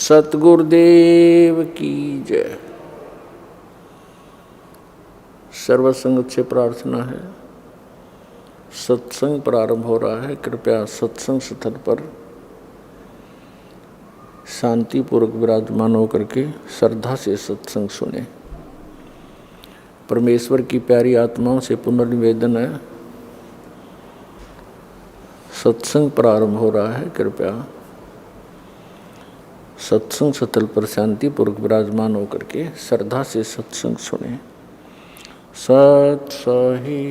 सतगुरुदेव की जय। सर्वसंगत से प्रार्थना है, सत्संग प्रारंभ हो रहा है। कृपया सत्संग स्थल पर शांतिपूर्वक विराजमान होकर के श्रद्धा से सत्संग सुने। परमेश्वर की प्यारी आत्माओं से पुनर्निवेदन है, सत्संग प्रारंभ हो रहा है। कृपया सत्संग स्थल पर शांतिपूर्वक विराजमान होकर के श्रद्धा से सत्संग सुने। सत सही।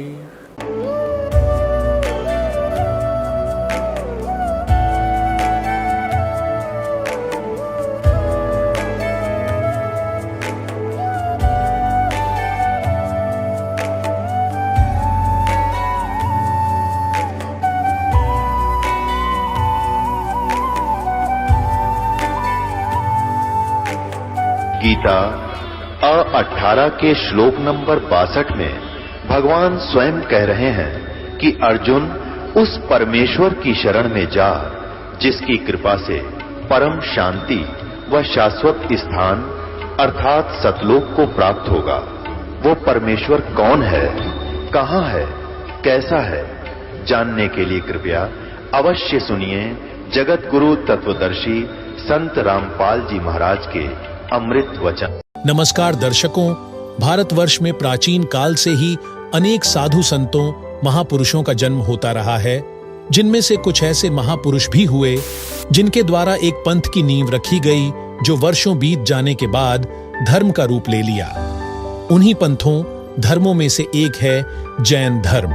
गीता अ18 के श्लोक नंबर 62 में भगवान स्वयं कह रहे हैं कि अर्जुन उस परमेश्वर की शरण में जा जिसकी कृपा से परम शांति व शाश्वत स्थान अर्थात सतलोक को प्राप्त होगा। वो परमेश्वर कौन है, कहां है, कैसा है, जानने के लिए कृपया अवश्य सुनिए जगत गुरु तत्वदर्शी संत रामपाल जी महाराज के अमृत वचन। नमस्कार दर्शकों, भारतवर्ष में प्राचीन काल से ही अनेक साधु संतों महापुरुषों का जन्म होता रहा है, जिनमें से कुछ ऐसे महापुरुष भी हुए जिनके द्वारा एक पंथ की नींव रखी गई जो वर्षों बीत जाने के बाद धर्म का रूप ले लिया। उन्हीं पंथों धर्मों में से एक है जैन धर्म।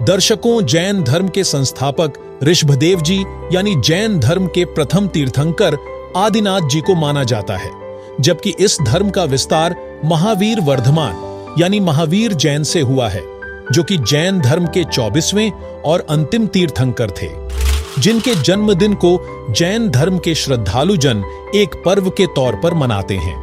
दर्शकों, जैन धर्म के संस्थापक ऋषभदेव जी यानी जैन धर्म के प्रथम तीर्थंकर आदिनाथ जी को माना जाता है, जबकि इस धर्म का विस्तार महावीर वर्धमान यानी महावीर जैन से हुआ है, जो कि जैन धर्म के 24वें और अंतिम तीर्थंकर थे, जिनके जन्मदिन को जैन धर्म के श्रद्धालु जन एक पर्व के तौर पर मनाते हैं।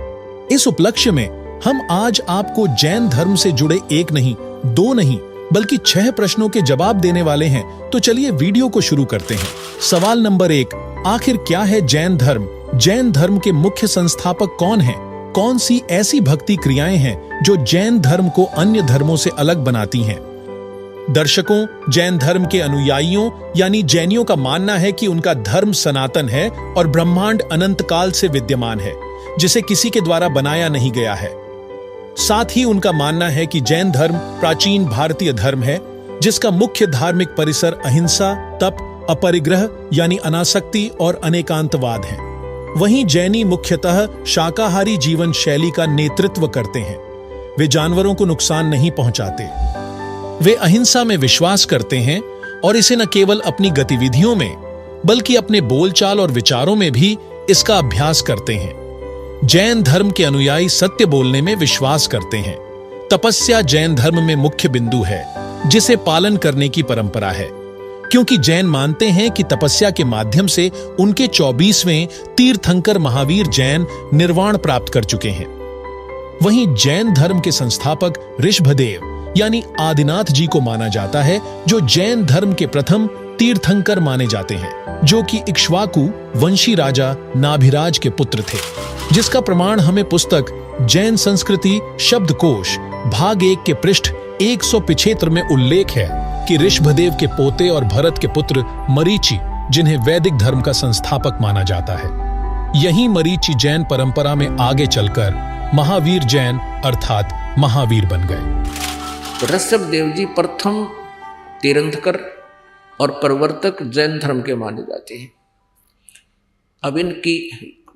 इस उपलक्ष्य में हम आज आपको जैन धर्म से जुड़े एक नहीं, दो नहीं, बल्कि 6 प्रश्नों के जवाब देने वाले हैं। तो चलिए वीडियो को शुरू करते हैं। सवाल नंबर 1, आखिर क्या है जैन धर्म? जैन धर्म के मुख्य संस्थापक कौन हैं? कौन सी ऐसी भक्ति क्रियाएं हैं जो जैन धर्म को अन्य धर्मों से अलग बनाती हैं? दर्शकों, जैन धर्म के अनुयायियों यानी जैनियों का मानना है कि उनका धर्म सनातन है और ब्रह्मांड अनंत काल से विद्यमान है, जिसे किसी के द्वारा बनाया नहीं गया है। साथ ही उनका मानना है कि जैन धर्म प्राचीन भारतीय धर्म है, जिसका मुख्य धार्मिक परिसर अहिंसा, तप, अपरिग्रह यानी अनासक्ति और अनेकांतवाद है। वहीं जैनी मुख्यतः शाकाहारी जीवन शैली का नेतृत्व करते हैं। वे जानवरों को नुकसान नहीं पहुंचाते। वे अहिंसा में विश्वास करते हैं और इसे न केवल अपनी गतिविधियों में बल्कि अपने बोलचाल और विचारों में भी इसका अभ्यास करते हैं। जैन धर्म के अनुयायी सत्य बोलने में विश्वास करते हैं। तपस्या जैन धर्म में मुख्य बिंदु है, जिसे पालन करने की परंपरा है, क्योंकि जैन मानते हैं कि तपस्या के माध्यम से उनके 24वें तीर्थंकर महावीर जैन निर्वाण प्राप्त कर चुके हैं। वहीं जैन धर्म के संस्थापक ऋषभदेव यानी आदिनाथ जी को माना जाता है, जो जैन धर्म के प्रथम तीर्थंकर माने जाते हैं, जो कि इक्ष्वाकु वंशी राजा नाभिराज के पुत्र थे, जिसका प्रमाण हमें पुस्तक जैन संस्कृति शब्दकोश भाग 1 के पृष्ठ 175 में उल्लेख है कि ऋषभदेव के पोते और भरत के पुत्र मरीचि, जिन्हें वैदिक धर्म का संस्थापक माना जाता है, यही मरीचि जैन परंपरा में आगे चलकर महावीर जैन अर्थात महावीर बन गए। ऋषभदेव जी प्रथम तीर्थंकर और प्रवर्तक जैन धर्म के माने जाते हैं। अब इनकी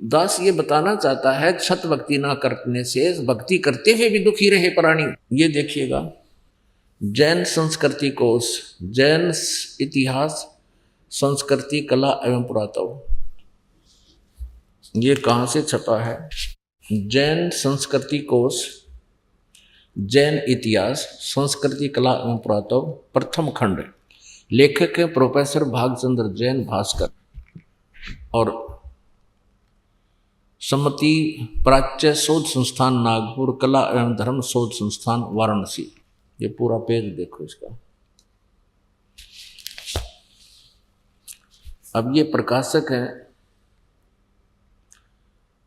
दास ये बताना चाहता है, सत भक्ति ना करने से भक्ति करते हुए भी दुखी रहे प्राणी। ये देखिएगा, जैन संस्कृति कोश, जैन इतिहास, संस्कृति, कला एवं पुरातत्व, ये कहाँ से छपा है? जैन संस्कृति कोश, जैन इतिहास, संस्कृति, कला एवं पुरातत्व, प्रथम खंड। लेखक है प्रोफेसर भागचंद्र जैन भास्कर और सम्मति प्राच्य शोध संस्थान नागपुर, कला एवं धर्म शोध संस्थान वाराणसी। ये पूरा पेज देखो इसका। अब ये प्रकाशक है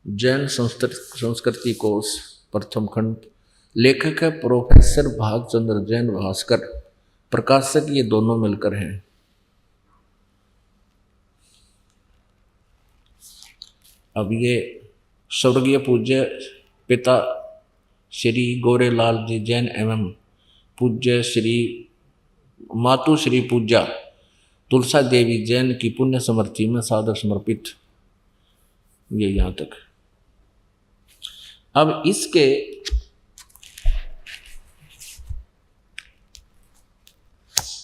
जैन संस्कृति कोश प्रथम खंड। लेखक है प्रोफेसर भागचंद्र जैन भास्कर, प्रकाशक ये दोनों मिलकर हैं। अब ये स्वर्गीय पूज्य पिता श्री गोरेलाल जी जैन एवं पूज्य श्री मातु श्री पूज्या तुलसा देवी जैन की पुण्य समृद्धि में सादर समर्पित। ये यहाँ तक। अब इसके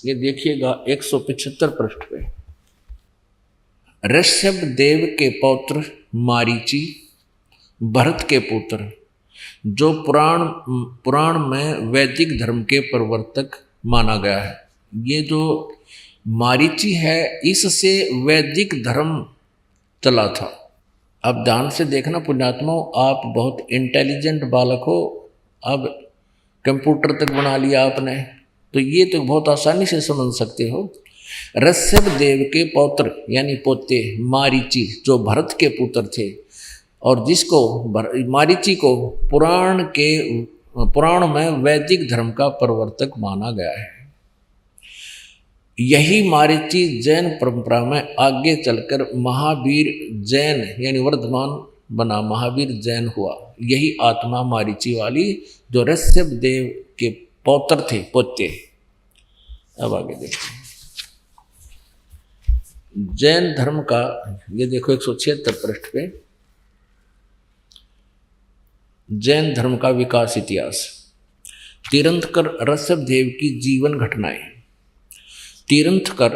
ये देखिएगा 175 पृष्ठ पे, ऋषभ देव के पौत्र मारीची, भरत के पुत्र, जो पुराण में वैदिक धर्म के प्रवर्तक माना गया है। ये जो मारीची है इससे वैदिक धर्म चला था। अब ध्यान से देखना पुण्यात्माओं, आप बहुत इंटेलिजेंट बालक हो, अब कंप्यूटर तक बना लिया आपने, तो ये तो बहुत आसानी से समझ सकते हो। ऋषभ देव के पौत्र यानी पोते मारीची, जो भरत के पुत्र थे और जिसको मारीची को पुराण में वैदिक धर्म का प्रवर्तक माना गया है। यही मारीची जैन परंपरा में आगे चलकर महावीर जैन यानी वर्धमान बना, महावीर जैन हुआ। यही आत्मा मारीची वाली जो ऋषभ देव के पौत्र थे, पोते। अब आगे देखते हैं जैन धर्म का, ये देखो 176 पृष्ठ पे, जैन धर्म का विकास इतिहास। तीर्थंकर ऋषभ देव की जीवन घटनाएं। तीर्थंकर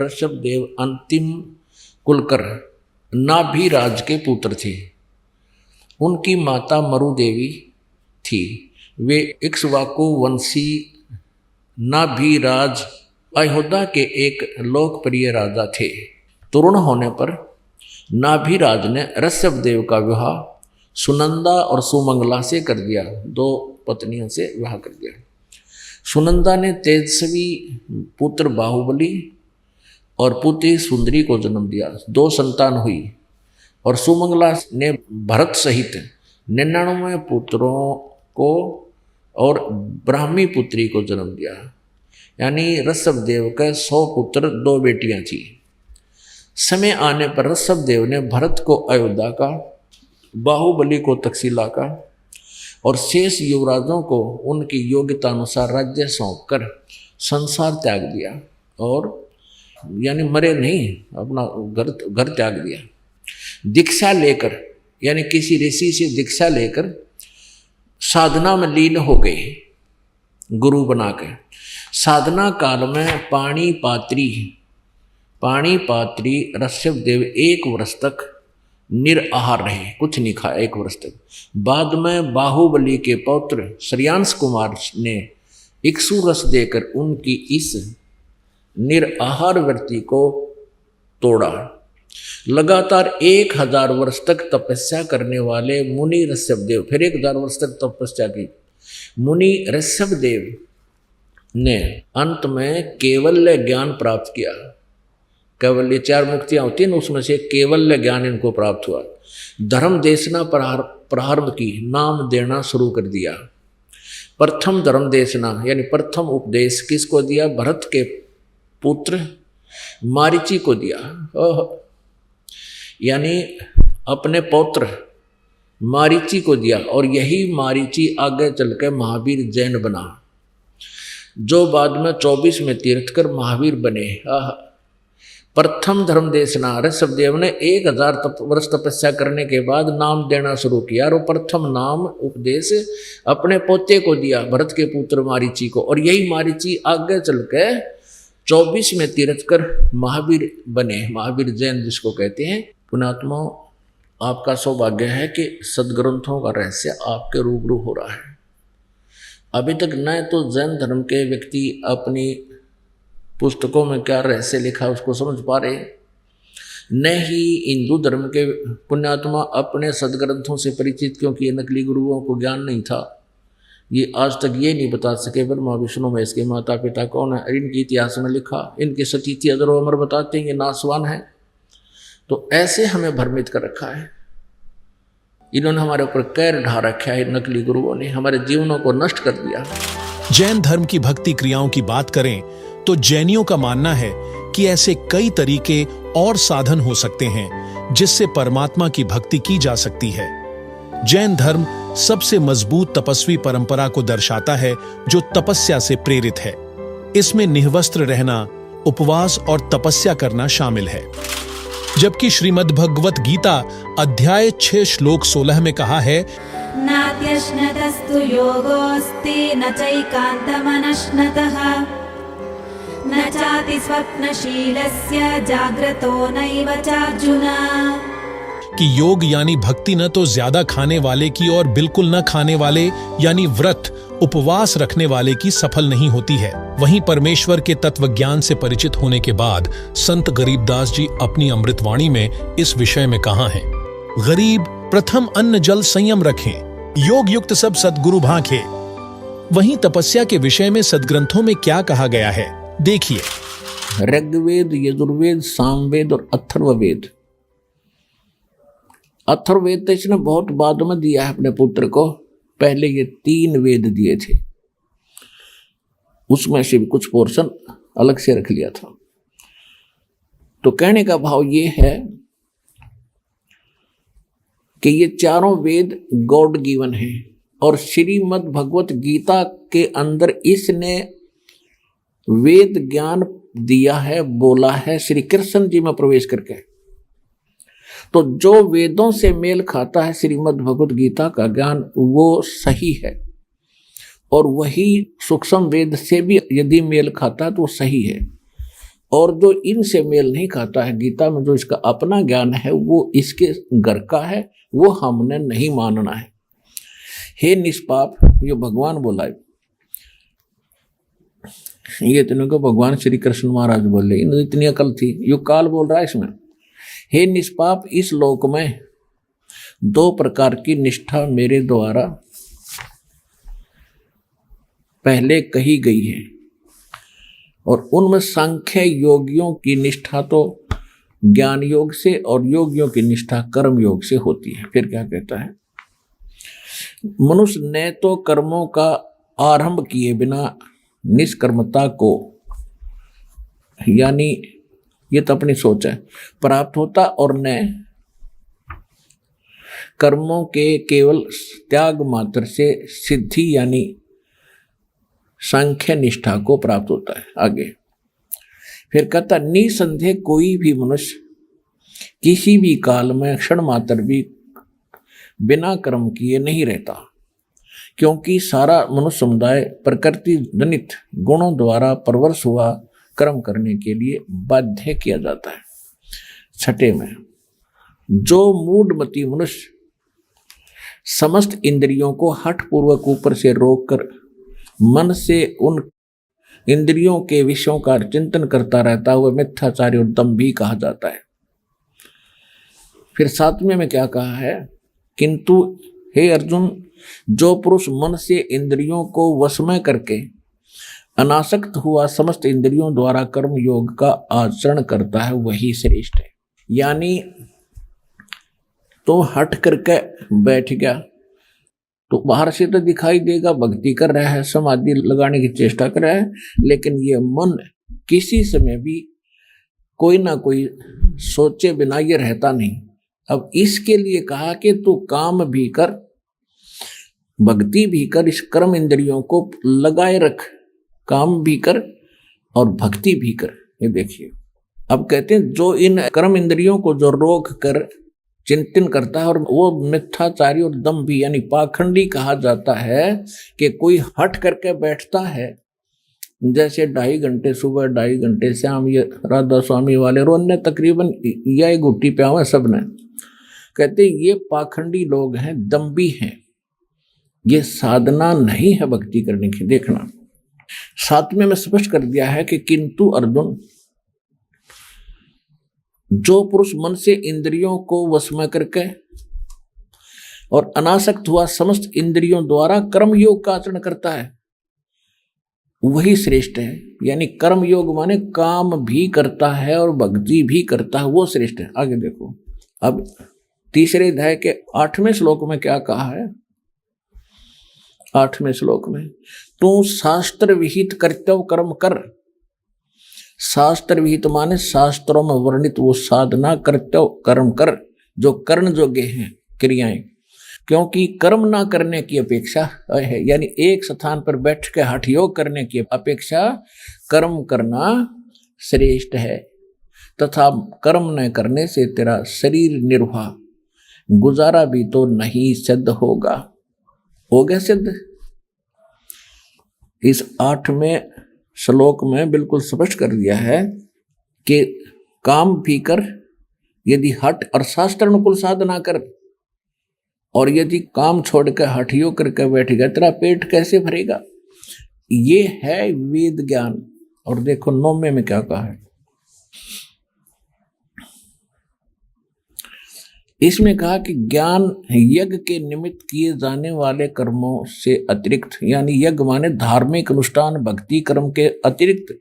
ऋषभ देव अंतिम कुलकर नाभिराज के पुत्र थे। उनकी माता मरु देवी थी। वे इक्ष्वाकु वंशी नाभिराज अयोध्या के एक लोकप्रिय राजा थे। तरुण होने पर नाभिराज ने ऋषभ देव का विवाह सुनंदा और सुमंगला से कर दिया। 2 पत्नियों से विवाह कर दिया। सुनंदा ने तेजस्वी पुत्र बाहुबली और पुत्री सुंदरी को जन्म दिया। 2 संतान हुई। और सुमंगला ने भरत सहित 99 पुत्रों को और ब्राह्मी पुत्री को जन्म दिया। यानी ऋषभ देव के 100 पुत्र 2 बेटियां थी। समय आने पर ऋषभ देव ने भरत को अयोध्या का, बाहुबली को तक्षशिला का और शेष युवराजों को उनकी योग्यता अनुसार राज्य सौंपकर संसार त्याग दिया। और यानी मरे नहीं, अपना घर त्याग दिया। दीक्षा लेकर यानी किसी ऋषि से दीक्षा लेकर साधना में लीन हो गए, गुरु बना के। साधना काल में पाणी पात्री ऋषभ देव 1 वर्ष तक निराहार रहे, कुछ नहीं खाया 1 वर्ष तक। बाद में बाहुबली के पौत्र श्रेयांश कुमार ने इक्ष्वाकु रस देकर उनकी इस निराहार वृत्ति को तोड़ा। लगातार 1000 वर्ष तक तपस्या करने वाले मुनि ऋषभ देव, फिर 1000 वर्ष तक तपस्या की। मुनि ऋषभ देव ने अंत में केवल्य ज्ञान प्राप्त किया। केवल्य 4 मुक्तियां होती हैं, उसमें से केवल्य ज्ञान इनको प्राप्त हुआ। धर्म देशना प्रारंभ की, नाम देना शुरू कर दिया। प्रथम धर्म देशना यानी प्रथम उपदेश किसको दिया? भरत के पुत्र मारीची को दिया। यानी अपने पौत्र मारीची को दिया। और यही मारीची आगे चलकर महावीर जैन बना, जो बाद में 24 में तीर्थकर महावीर बने। प्रथम धर्म देशना, ऋषभ देव ने 1000 वर्ष तपस्या करने के बाद नाम देना शुरू किया और प्रथम नाम उपदेश अपने पोते को दिया, भरत के पुत्र मारीची को। और यही मारीची आगे चल के 24 में तीर्थकर महावीर बने, महावीर जैन जिसको कहते हैं। पुण्यात्मा, आपका सौभाग्य है कि सदग्रंथों का रहस्य आपके रूबरू हो रहा है। अभी तक न तो जैन धर्म के व्यक्ति अपनी पुस्तकों में क्या रहस्य लिखा उसको समझ पा रहे, न ही हिंदू धर्म के पुण्यात्मा अपने सदग्रंथों से परिचित, क्योंकि ये नकली गुरुओं को ज्ञान नहीं था। ये आज तक ये नहीं बता सके ब्रह्मा विष्णु महेश के माता पिता कौन है। इनके इतिहास में लिखा, इनके सतीथि अजरो अमर बताते हैं, ये नासवान है। तो ऐसे हमें भ्रमित कर रखा है, इन्होंने हमारे ऊपर कैर ढा रखा है, नकली गुरुओं ने हमारे जीवनों को नष्ट कर दिया। जैन धर्म की भक्ति क्रियाओं की बात करें तो जैनियों का मानना है कि ऐसे कई तरीके और साधन हो सकते हैं जिससे परमात्मा की भक्ति की जा सकती है। जैन धर्म सबसे मजबूत तपस्वी परंपरा को दर्शाता है जो तपस्या से प्रेरित है। इसमें निःवस्त्र रहना, उपवास और तपस्या करना शामिल है। जबकि श्रीमद् भगवत गीता अध्याय 6 श्लोक 16 में कहा है, नात्यश्नतस्तु योगोऽस्ति न चैकान्तमनश्नतः न चाति स्वप्नशीलस्य जाग्रतो नैव चार्जुन, कि योग यानी भक्ति न तो ज्यादा खाने वाले की और बिल्कुल न खाने वाले यानी व्रत उपवास रखने वाले की सफल नहीं होती है। वहीं परमेश्वर के तत्व ज्ञान से परिचित होने के बाद संत गरीबदास जी अपनी अमृतवाणी में इस विषय में कहा है, गरीब प्रथम अन्न जल संयम रखें, योग युक्त सब सद्गुरु भांखे। वहीं तपस्या के विषय में सदग्रंथों में क्या कहा गया है देखिए। ऋग्वेद, यजुर्वेद, सामवेद और अथर्ववेद। अथर्ववेद तो इसने बहुत बाद में दिया है अपने पुत्र को, पहले ये 3 वेद दिए थे, उसमें से भी कुछ पोर्शन अलग से रख लिया था। तो कहने का भाव ये है कि ये चारों वेद गॉड गिवन है और श्रीमद् भगवत गीता के अंदर इसने वेद ज्ञान दिया है, बोला है श्री कृष्ण जी में प्रवेश करके। तो जो वेदों से मेल खाता है श्रीमद् भगवत गीता का ज्ञान वो सही है, और वही सूक्ष्म वेद से भी यदि मेल खाता है तो वो सही है। और जो इनसे मेल नहीं खाता है, गीता में जो इसका अपना ज्ञान है वो इसके घर का है, वो हमने नहीं मानना है। हे निष्पाप, ये भगवान बोला है, ये इतने को भगवान श्री कृष्ण महाराज बोले, इन्हें इतनी अकल थी, यो काल बोल रहा है इसमें। हे निष्पाप, इस लोक में 2 प्रकार की निष्ठा मेरे द्वारा पहले कही गई है, और उनमें सांख्य योगियों की निष्ठा तो ज्ञान योग से और योगियों की निष्ठा कर्म योग से होती है। फिर क्या कहता है, मनुष्य ने तो कर्मों का आरंभ किए बिना निष्कर्मता को, यानी ये तो अपनी सोच है, प्राप्त होता, और न कर्मों के केवल त्याग मात्र से सिद्धि यानी सांख्य निष्ठा को प्राप्त होता है। आगे फिर कहता, निसंदेह कोई भी मनुष्य किसी भी काल में क्षण मात्र भी बिना कर्म किए नहीं रहता, क्योंकि सारा मनुष्य समुदाय प्रकृति जनित गुणों द्वारा परवश हुआ कर्म करने के लिए बाध्य किया जाता है। 6 में, जो मूढ़मती मनुष्य समस्त इंद्रियों को हठपूर्वक ऊपर से रोककर मन से उन इंद्रियों के विषयों का चिंतन करता रहता हुआ मिथ्याचारी और दंभी कहा जाता है। फिर 7वें में क्या कहा है, किंतु हे अर्जुन, जो पुरुष मन से इंद्रियों को वश में करके अनासक्त हुआ समस्त इंद्रियों द्वारा कर्म योग का आचरण करता है वही श्रेष्ठ है। यानी तो हट करके बैठ गया तो बाहर से तो दिखाई देगा भक्ति कर रहा है, समाधि लगाने की चेष्टा कर रहा है, लेकिन ये मन किसी समय भी कोई ना कोई सोचे बिना ये रहता नहीं। अब इसके लिए कहा कि तू काम भी कर, भक्ति भी कर, इस कर्म इंद्रियों को लगाए रख, काम भी कर और भक्ति भी कर। ये देखिए, अब कहते हैं जो इन कर्म इंद्रियों को जो रोक कर चिंतन करता है और वो मिथ्याचारी और दंभी यानी पाखंडी कहा जाता है कि कोई हट करके बैठता है, जैसे 2.5 घंटे सुबह 2.5 घंटे शाम, ये राधा स्वामी वाले रोने तकरीबन यह गुट्टी पे हुआ सबने, कहते ये पाखंडी लोग हैं, दंभी हैं, ये साधना नहीं है भक्ति करने की। देखना 7वें में स्पष्ट कर दिया है कि किंतु अर्जुन, जो पुरुष मन से इंद्रियों को वश में करके और अनासक्त हुआ समस्त इंद्रियों द्वारा कर्म योग का आचरण करता है, वही श्रेष्ठ है। यानी कर्म योग माने काम भी करता है और भक्ति भी करता है, वो श्रेष्ठ है। आगे देखो, अब तीसरे अध्याय के 8वें श्लोक में क्या कहा है? 8वें श्लोक में, तू शास्त्र विहित कर्तव्य कर्म कर। शास्त्र विहित माने शास्त्रों में वर्णित वो साधना कर्तव्य कर्म कर जो कर्ण योग्य हैं क्रियाएं, क्योंकि कर्म ना करने की अपेक्षा है, यानी एक स्थान पर बैठ के हठ योग करने की अपेक्षा कर्म करना श्रेष्ठ है। तथा कर्म न करने से तेरा शरीर निर्वाह गुजारा भी तो नहीं सिद्ध होगा। हो गया सिद्ध? इस 8वें श्लोक में बिल्कुल स्पष्ट कर दिया है कि काम भी कर, यदि हठ और शास्त्र अनुकूल साधना कर, और यदि काम छोड़ कर हठ योग करके बैठ गया तेरा पेट कैसे भरेगा? ये है वेद ज्ञान। और देखो 9वें में क्या कहा है, इसमें कहा कि ज्ञान यज्ञ के निमित्त किए जाने वाले कर्मों से अतिरिक्त, यानी यज्ञ माने धार्मिक अनुष्ठान भक्ति कर्म के अतिरिक्त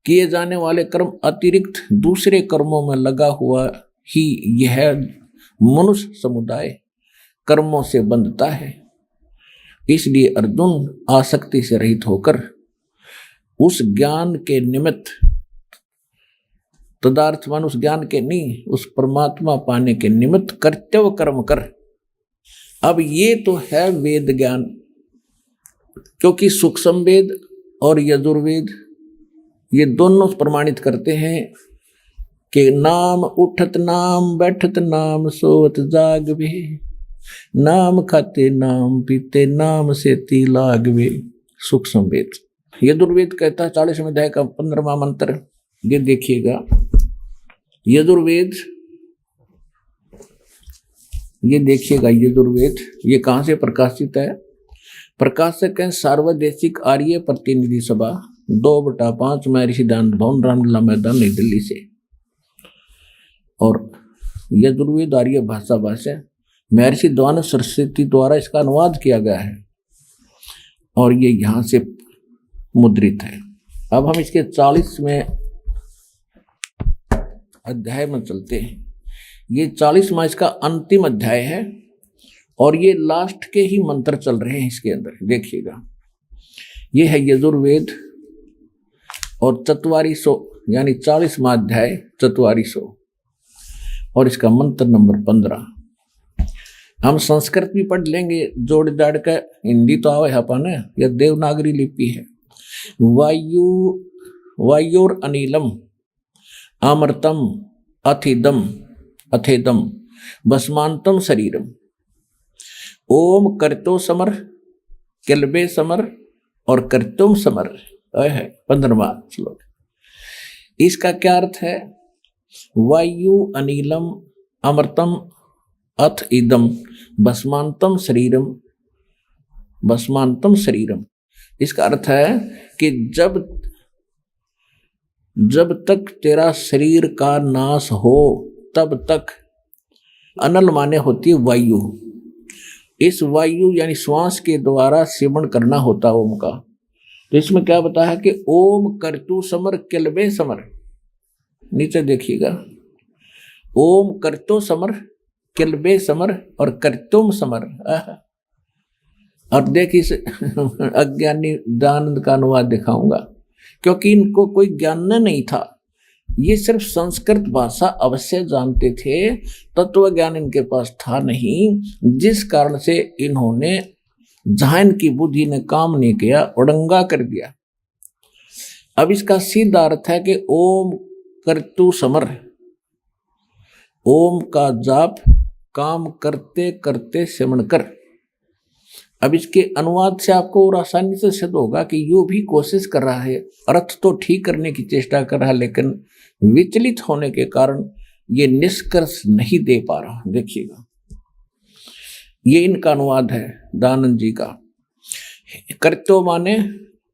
किए जाने वाले कर्म अतिरिक्त दूसरे कर्मों में लगा हुआ ही यह मनुष्य समुदाय कर्मों से बंधता है। इसलिए अर्जुन आसक्ति से रहित होकर उस ज्ञान के निमित्त, तदार्थवान उस ज्ञान के नहीं, उस परमात्मा पाने के निमित्त कर्तव्य कर्म कर। अब ये तो है वेद ज्ञान, क्योंकि सूक्ष्म वेद और यजुर्वेद ये दोनों प्रमाणित करते हैं कि नाम उठत नाम बैठत नाम सोवत जागवे, नाम खाते नाम पीते नाम से ती लागवे। सूक्ष्म वेद। यजुर्वेद कहता है 40वें अध्याय का 15वां मंत्र, ये देखिएगा। यजुर्वेद, ये देखिएगा यजुर्वेद, ये कहाँ से प्रकाशित है? प्रकाशक है सार्वदेशिक आर्य प्रतिनिधि सभा 2/5 महर्षि दयानंद भवन, रामलीला मैदान, नई दिल्ली से। और यजुर्वेद आर्य भाषा भाषा महर्षि दयानंद सरस्वती द्वारा इसका अनुवाद किया गया है और ये यहाँ से मुद्रित है। अब हम इसके 40वें अध्याय में चलते हैं। ये 40वां इसका अंतिम अध्याय है और ये लास्ट के ही मंत्र चल रहे हैं इसके अंदर। देखिएगा, ये है यजुर्वेद और 4400 यानी 40वां अध्याय 4400 और इसका मंत्र नंबर 15। हम संस्कृत भी पढ़ लेंगे जोड़ जाड़ कर, हिंदी तो आवे अपन, यह देवनागरी लिपि है। वायुर अनिलम अमृतम अथिदम अथेदम भस्मांतम शरीरम, ओम कर्तो समर किलबे समर और कर्तुम समर है 15वां श्लोक। इसका क्या अर्थ है? वायु अनिलम अमृतम अथ इदम भस्मांतम शरीरम, भस्मांतम शरीरम। इसका अर्थ है कि जब तक तेरा शरीर का नाश हो तब तक, अनल माने होती है वायु, इस वायु यानी श्वास के द्वारा सेवन करना होता ओम का। तो इसमें क्या बताया है कि ओम कर्तु समर किलबे समर, नीचे देखिएगा, ओम कर्तो समर किलबे समर और कर्तुम समर। और देख इस अज्ञानी दानंद का अनुवाद दिखाऊंगा, क्योंकि इनको कोई ज्ञान नहीं था, ये सिर्फ संस्कृत भाषा अवश्य जानते थे, तत्व ज्ञान इनके पास था नहीं, जिस कारण से इन्होंने जहां इनकी बुद्धि ने काम नहीं किया उड़ंगा कर दिया। अब इसका सीधा अर्थ है कि ओम कर्तु समर, ओम का जाप काम करते करते सिमरण कर। अब इसके अनुवाद से आपको और आसानी से सिद्ध होगा कि यो भी कोशिश कर रहा है, अर्थ तो ठीक करने की चेष्टा कर रहा है, लेकिन विचलित होने के कारण ये निष्कर्ष नहीं दे पा रहा। देखिएगा, ये इनका अनुवाद है दानंद जी का। कर्तो माने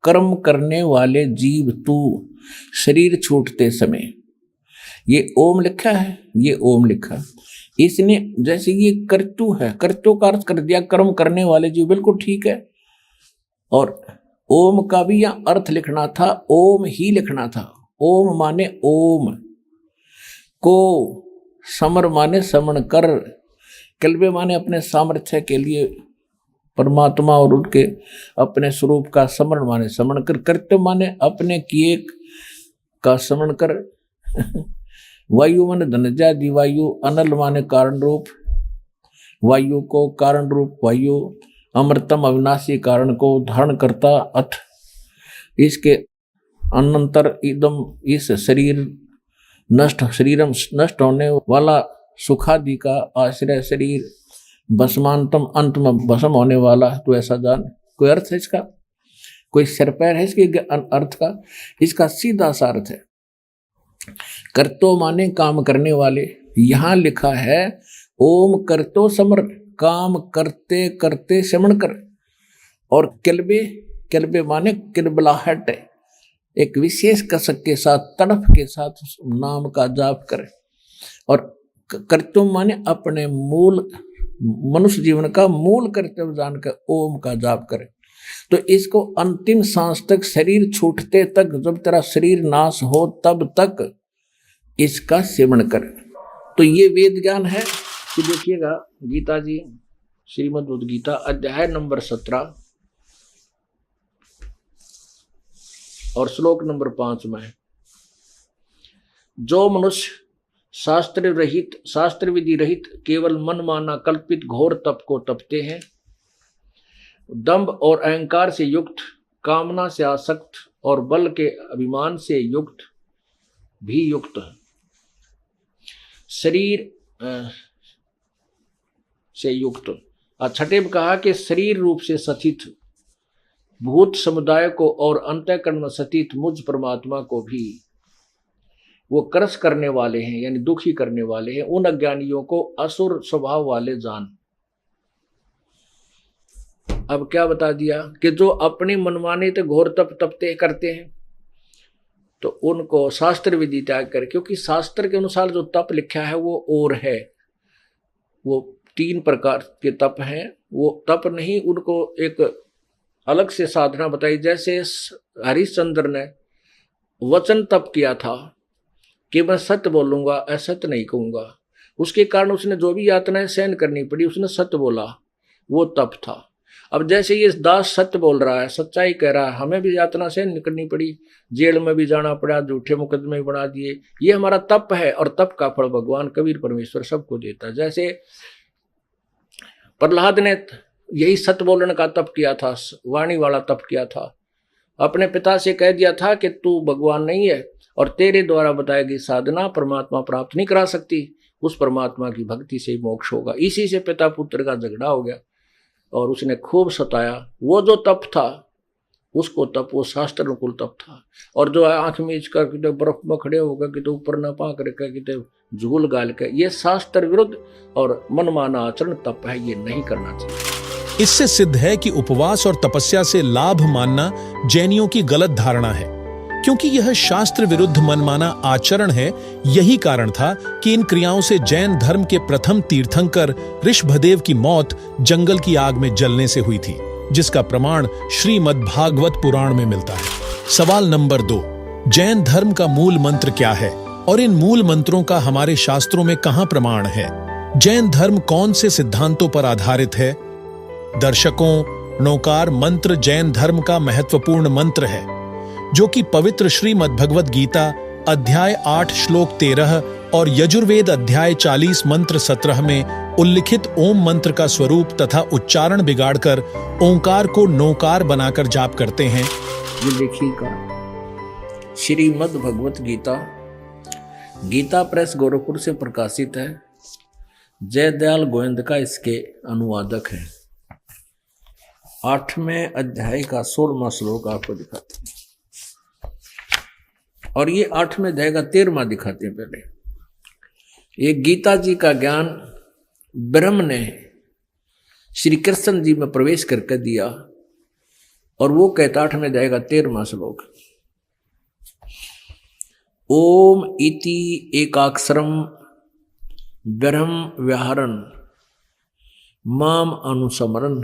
कर्म करने वाले जीव तू शरीर छूटते समय, ये ओम लिखा है, ये ओम लिखा, इसने जैसे ये कर्तु है, कर्तु का अर्थ कर दिया कर्म करने वाले जीव, बिल्कुल ठीक है। और ओम का भी यहाँ अर्थ लिखना था, ओम ही लिखना था। ओम माने ओम, को समर माने समण कर, कल्बे माने अपने सामर्थ्य के लिए परमात्मा और उनके अपने स्वरूप का समरण माने समरण कर, कर्तव्य माने अपने किए का समरण कर। वायु माने धनजा दिवायु, अनल माने कारण रूप वायु को, कारण रूप वायु, अमृतम अविनाशी कारण को धारण करता अथ इसके अनंतर इदम इस शरीरम नष्ट होने वाला सुखादि का आश्रय शरीर, भस्मांतम अंत में भस्म होने वाला। तो ऐसा जान। कोई अर्थ है इसका? कोई सिर पैर है इसके अर्थ का? इसका सीधा सा अर्थ है करतो माने काम करने वाले। यहां लिखा है ओम करतो समर, काम करते करते समण कर। और किलबे माने किलबलाहट, एक विशेष कसक के साथ तड़फ के साथ नाम का जाप करे। और कर्तव्य माने अपने मूल मनुष्य जीवन का मूल कर्तव्य जानकर ओम का जाप करे। तो इसको अंतिम सांस तक, शरीर छूटते तक, जब तेरा शरीर नाश हो तब तक इसका सेवन कर। तो ये वेद ज्ञान है कि देखिएगा गीता जी श्रीमद् भगवद गीता अध्याय नंबर 17 और श्लोक नंबर 5 में है, जो मनुष्य शास्त्र विधि रहित केवल मनमाना कल्पित घोर तप को तपते हैं, दंभ और अहंकार से युक्त, कामना से आसक्त और बल के अभिमान से युक्त भी युक्त है, शरीर से युक्त। छठे में कहा कि शरीर रूप से सथित भूत समुदाय को और अंतःकरण में सथित मुझ परमात्मा को भी वो क्रस करने वाले हैं, यानी दुखी करने वाले हैं। उन अज्ञानियों को असुर स्वभाव वाले जान। अब क्या बता दिया कि जो अपनी मनमानी तो घोर तप तपते करते हैं, तो उनको शास्त्र विधि त्याग कर, क्योंकि शास्त्र के अनुसार जो तप लिखा है वो और है, वो 3 प्रकार के तप हैं। वो तप नहीं, उनको एक अलग से साधना बताई। जैसे हरिश्चंद्र ने वचन तप किया था कि मैं सत्य बोलूंगा, असत्य नहीं कहूंगा। उसके कारण उसने जो भी यातनाएं सहन करनी पड़ी, उसने सत्य बोला, वो तप था। अब जैसे ये दास सत्य बोल रहा है, सच्चाई कह रहा है, हमें भी यातना सहन करनी पड़ी, जेल में भी जाना पड़ा, झूठे मुकदमे भी बना दिए, ये हमारा तप है। और तप का फल भगवान कबीर परमेश्वर सबको देता है। जैसे प्रहलाद ने यही सत्य बोलने का तप किया था, वाणी वाला तप किया था। अपने पिता से कह दिया था कि तू भगवान नहीं है और तेरे द्वारा बताई गई साधना परमात्मा प्राप्त नहीं करा सकती, उस परमात्मा की भक्ति से ही मोक्ष होगा। इसी से पिता पुत्र का झगड़ा हो गया और उसने खूब सताया। वो जो तप था उसको तप, वो शास्त्र अनुकूल तप था। और जो आंख मीच कर कितने बर्फ में खड़े होकर कितने ऊपर न पाक रखे, कितने झूल गाल के, ये शास्त्र विरुद्ध और मनमाना आचरण तप है, ये नहीं करना चाहिए। इससे सिद्ध है कि उपवास और तपस्या से लाभ मानना जैनियों की गलत धारणा है, क्योंकि यह शास्त्र विरुद्ध मनमाना आचरण है। यही कारण था कि इन क्रियाओं से जैन धर्म के प्रथम तीर्थंकर ऋषभदेव की मौत जंगल की आग में जलने से हुई थी, जिसका प्रमाण श्रीमद् भागवत पुराण में मिलता है। सवाल नंबर 2, जैन धर्म का मूल मंत्र क्या है और इन मूल मंत्रों का हमारे शास्त्रों में कहां प्रमाण है? जैन धर्म कौन से सिद्धांतों पर आधारित है? दर्शकों, नौकार मंत्र जैन धर्म का महत्वपूर्ण मंत्र है, जो कि पवित्र श्रीमद् भगवद गीता अध्याय 8 श्लोक 13 और यजुर्वेद अध्याय 40 मंत्र 17 में उल्लिखित ओम मंत्र का स्वरूप तथा उच्चारण बिगाड़कर ओंकार को नौकार बनाकर जाप करते हैं। ये देखिएगा श्रीमद् भगवत गीता, गीता प्रेस गोरखपुर से प्रकाशित है। जयदयाल गोविंद का इसके अनुवादक है। 8वें अध्याय का 16वां श्लोक आपको दिखाते हैं और ये 8वें अध्याय का 13वां दिखाते हैं। पहले ये गीता जी का ज्ञान ब्रह्म ने श्री कृष्ण जी में प्रवेश करके दिया और वो कहता 8वें अध्याय का 13वां श्लोक, ओम इति एकाक्षरम ब्रह्म व्याहरण माम अनुस्मरन्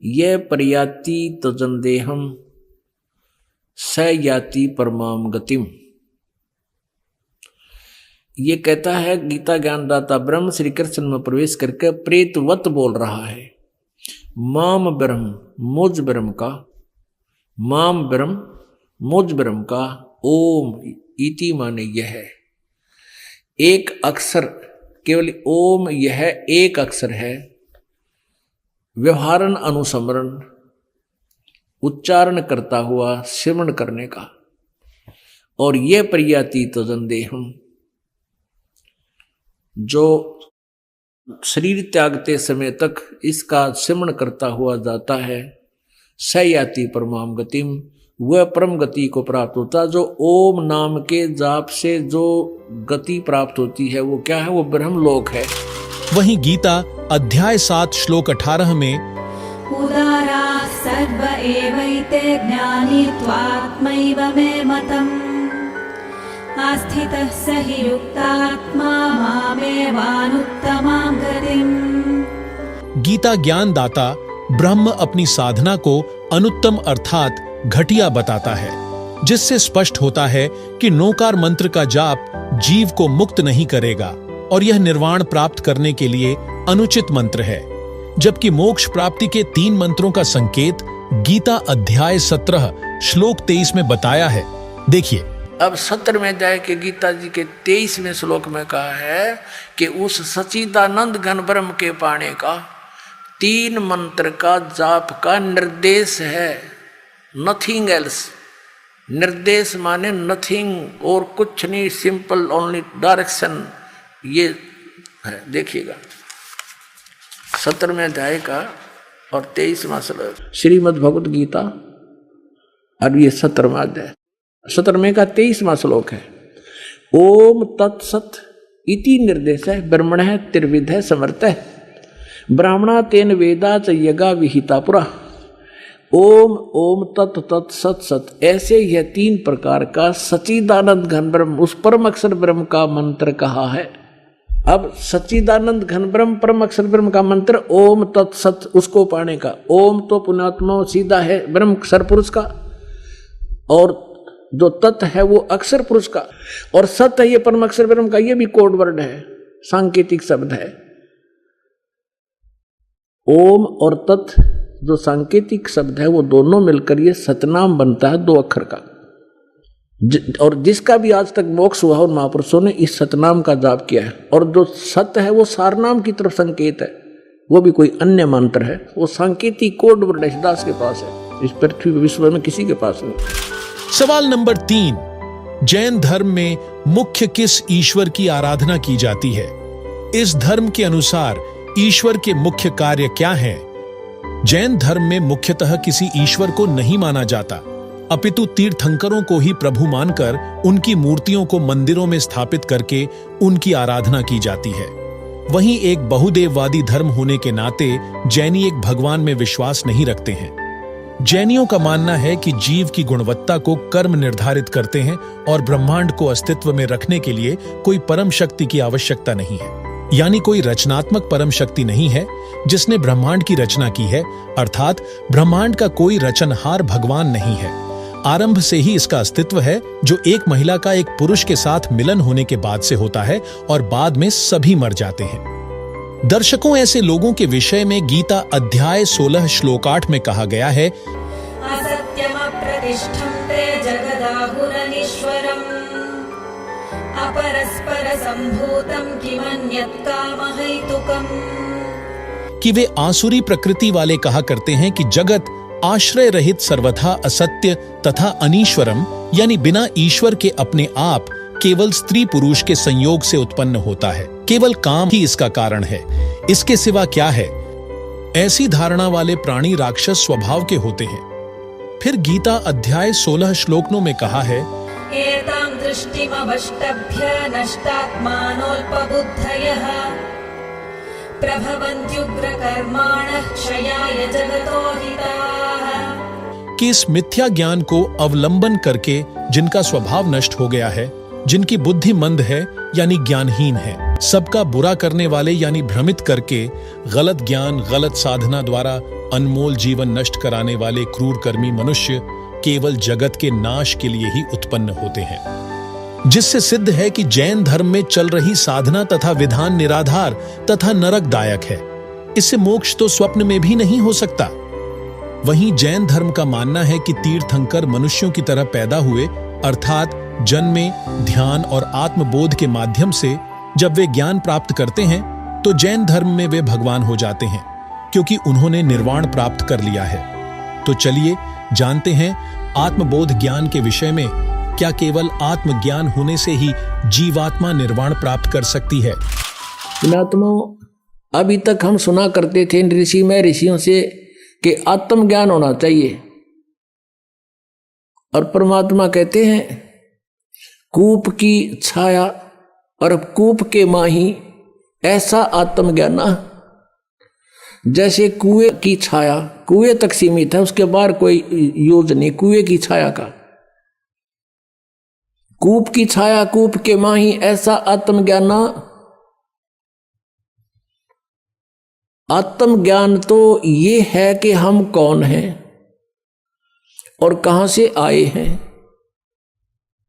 ये प्रयाति तजंदेहम स याति परमाम गतिम। ये कहता है गीता ज्ञानदाता ब्रह्म श्री कृष्ण में प्रवेश करके प्रेतवत बोल रहा है। माम ब्रह्म मुझ ब्रह्म का, माम ब्रह्म मुझ ब्रह्म का, ओम इति माने यह एक अक्षर, केवल ओम यह एक अक्षर है। व्यवहारन अनुस्मरण उच्चारण करता हुआ सिमरण करने का। और यह प्रयाति तजंदेहम जो शरीर त्यागते समय तक इसका सिमरण करता हुआ जाता है, सयाति परमाम गतिम, वह परम गति को प्राप्त होता। जो ओम नाम के जाप से जो गति प्राप्त होती है वो क्या है? वो ब्रह्मलोक है। वहीं गीता अध्याय 7 श्लोक 18 में उदारा सर्व एवैते ज्ञानी त्वात्मैव मे मतम् आस्थितः स हि युक्तात्मा मामेवानुत्तमां गतिम्। गीता ज्ञान दाता ब्रह्म अपनी साधना को अनुत्तम अर्थात घटिया बताता है, जिससे स्पष्ट होता है कि नोकार मंत्र का जाप जीव को मुक्त नहीं करेगा और यह निर्वाण प्राप्त करने के लिए अनुचित मंत्र है। जबकि मोक्ष प्राप्ति के 3 मंत्रों का संकेत गीता अध्याय 17 श्लोक 23 में बताया है। देखिए, अब 17वें अध्याय के गीता जी के 23वें श्लोक में कहा है कि उस सच्चिदानंद घन ब्रह्म के पाने का 3 मंत्र का जाप का निर्देश है। Nothing else. निर्देश माने नथिंग और कुछ नहीं, सिंपल ओनली डायरेक्शन। ये है, देखिएगा 17वें अध्याय का और 23वां श्लोक श्रीमद् भगवत गीता, और ये 17वां अध्याय 17वें का 23वां श्लोक है। ओम तत्सत इति निर्देश है ब्रह्मण है त्रिविध है समर्थ है ब्राह्मणा तेन वेदा च यज्ञा विहिता पुरा। ओम ओम तत् तत् सत सत, ऐसे यह 3 प्रकार का सच्चिदानंद घन ब्रह्म उस परम अक्षर ब्रह्म का मंत्र कहा है। अब सच्चिदानंद घन ब्रह्म परम अक्षर ब्रह्म का मंत्र ओम तत् सत, उसको पाने का। ओम तो पुण्यात्मा सीधा है ब्रह्म अक्षर पुरुष का, और जो तत् है वो अक्षर पुरुष का, और सत है ये परम अक्षर ब्रह्म का। ये भी कोड वर्ड है, सांकेतिक शब्द है। ओम और तत् जो सांकेतिक शब्द है वो दोनों मिलकर ये सतनाम बनता है 2 अक्षर का। और जिसका भी आज तक मोक्ष हुआ उन महापुरुषों ने इस सतनाम का जाप किया है। और जो सत है वो सारनाम की तरफ संकेत है, वो भी कोई अन्य मंत्र है, वो सांकेतिक कोड वर्ड दास के पास है, इस पृथ्वी विश्व में किसी के पास नहीं। सवाल नंबर 3, जैन धर्म में मुख्य किस ईश्वर की आराधना की जाती है? इस धर्म के अनुसार ईश्वर के मुख्य कार्य क्या हैं? जैन धर्म में मुख्यतः किसी ईश्वर को नहीं माना जाता, अपितु तीर्थंकरों को ही प्रभु मानकर उनकी मूर्तियों को मंदिरों में स्थापित करके उनकी आराधना की जाती है। वहीं एक बहुदेववादी धर्म होने के नाते जैनी एक भगवान में विश्वास नहीं रखते हैं। जैनियों का मानना है कि जीव की गुणवत्ता को कर्म निर्धारित करते हैं और ब्रह्मांड को अस्तित्व में रखने के लिए कोई परम शक्ति की आवश्यकता नहीं है, यानी कोई रचनात्मक परम शक्ति नहीं है जिसने ब्रह्मांड की रचना की है, अर्थात ब्रह्मांड का कोई रचनहार भगवान नहीं है। आरंभ से ही इसका अस्तित्व है, जो एक महिला का एक पुरुष के साथ मिलन होने के बाद से होता है और बाद में सभी मर जाते हैं। दर्शकों, ऐसे लोगों के विषय में गीता अध्याय 16 श्लोक 8 में कहा गया है, असत्यमप्रतिष्ठन्ते जगदाहुरनीश्वरम् अपरस्पर संभूतं किमन्यत् कामहैतुकम्, कि वे आसुरी प्रकृति वाले कहा करते हैं कि जगत आश्रय रहित सर्वथा असत्य तथा अनीश्वरम, यानी बिना ईश्वर के अपने आप केवल स्त्री पुरुष के संयोग से उत्पन्न होता है। केवल काम ही इसका कारण है, इसके सिवा क्या है? ऐसी धारणा वाले प्राणी राक्षस स्वभाव के होते हैं। फिर गीता अध्याय 16 श्लोक में कहा है, एतां दृष्टिमवष्टभ्य नष्टात्मानोऽल्पबुद्धयः प्रभवन्त्युग्रकर्माणः क्षयाय जगतो हिताः, कि इस मिथ्या ज्ञान को अवलंबन करके जिनका स्वभाव नष्ट हो गया है, जिनकी बुद्धि मंद है यानी ज्ञानहीन है, सबका बुरा करने वाले यानी भ्रमित करके गलत ज्ञान गलत साधना द्वारा अनमोल जीवन नष्ट कराने वाले क्रूर कर्मी मनुष्य केवल जगत के नाश के लिए ही उत्पन्न होते हैं, जिससे सिद्ध है कि जैन धर्म में चल रही साधना तथा विधान निराधार तथा नरकदायक है। इससे मोक्ष तो स्वप्न में भी नहीं हो सकता। वहीं जैन धर्म का मानना है कि तीर्थंकर मनुष्यों की तरह पैदा हुए, अर्थात जन्में, ध्यान और आत्मबोध के माध्यम से जब वे ज्ञान प्राप्त करते हैं तो जैन धर्म में वे भगवान हो जाते हैं, क्योंकि उन्होंने निर्वाण प्राप्त कर लिया है। तो चलिए जानते हैं आत्मबोध ज्ञान के विषय में। क्या केवल आत्मज्ञान होने से ही जीवात्मा निर्वाण प्राप्त कर सकती है? अभी तक हम सुना करते थे ऋषियों से कि आत्मज्ञान होना चाहिए, और परमात्मा कहते हैं कूप की छाया और कूप के माही ऐसा आत्मज्ञान। जैसे कुएं की छाया कुएं तक सीमित है, उसके बाहर कोई यूज नहीं कुएं की छाया का। कूप की छाया कूप के माही ऐसा आत्मज्ञान। आत्मज्ञान तो ये है कि हम कौन हैं और कहां से आए हैं,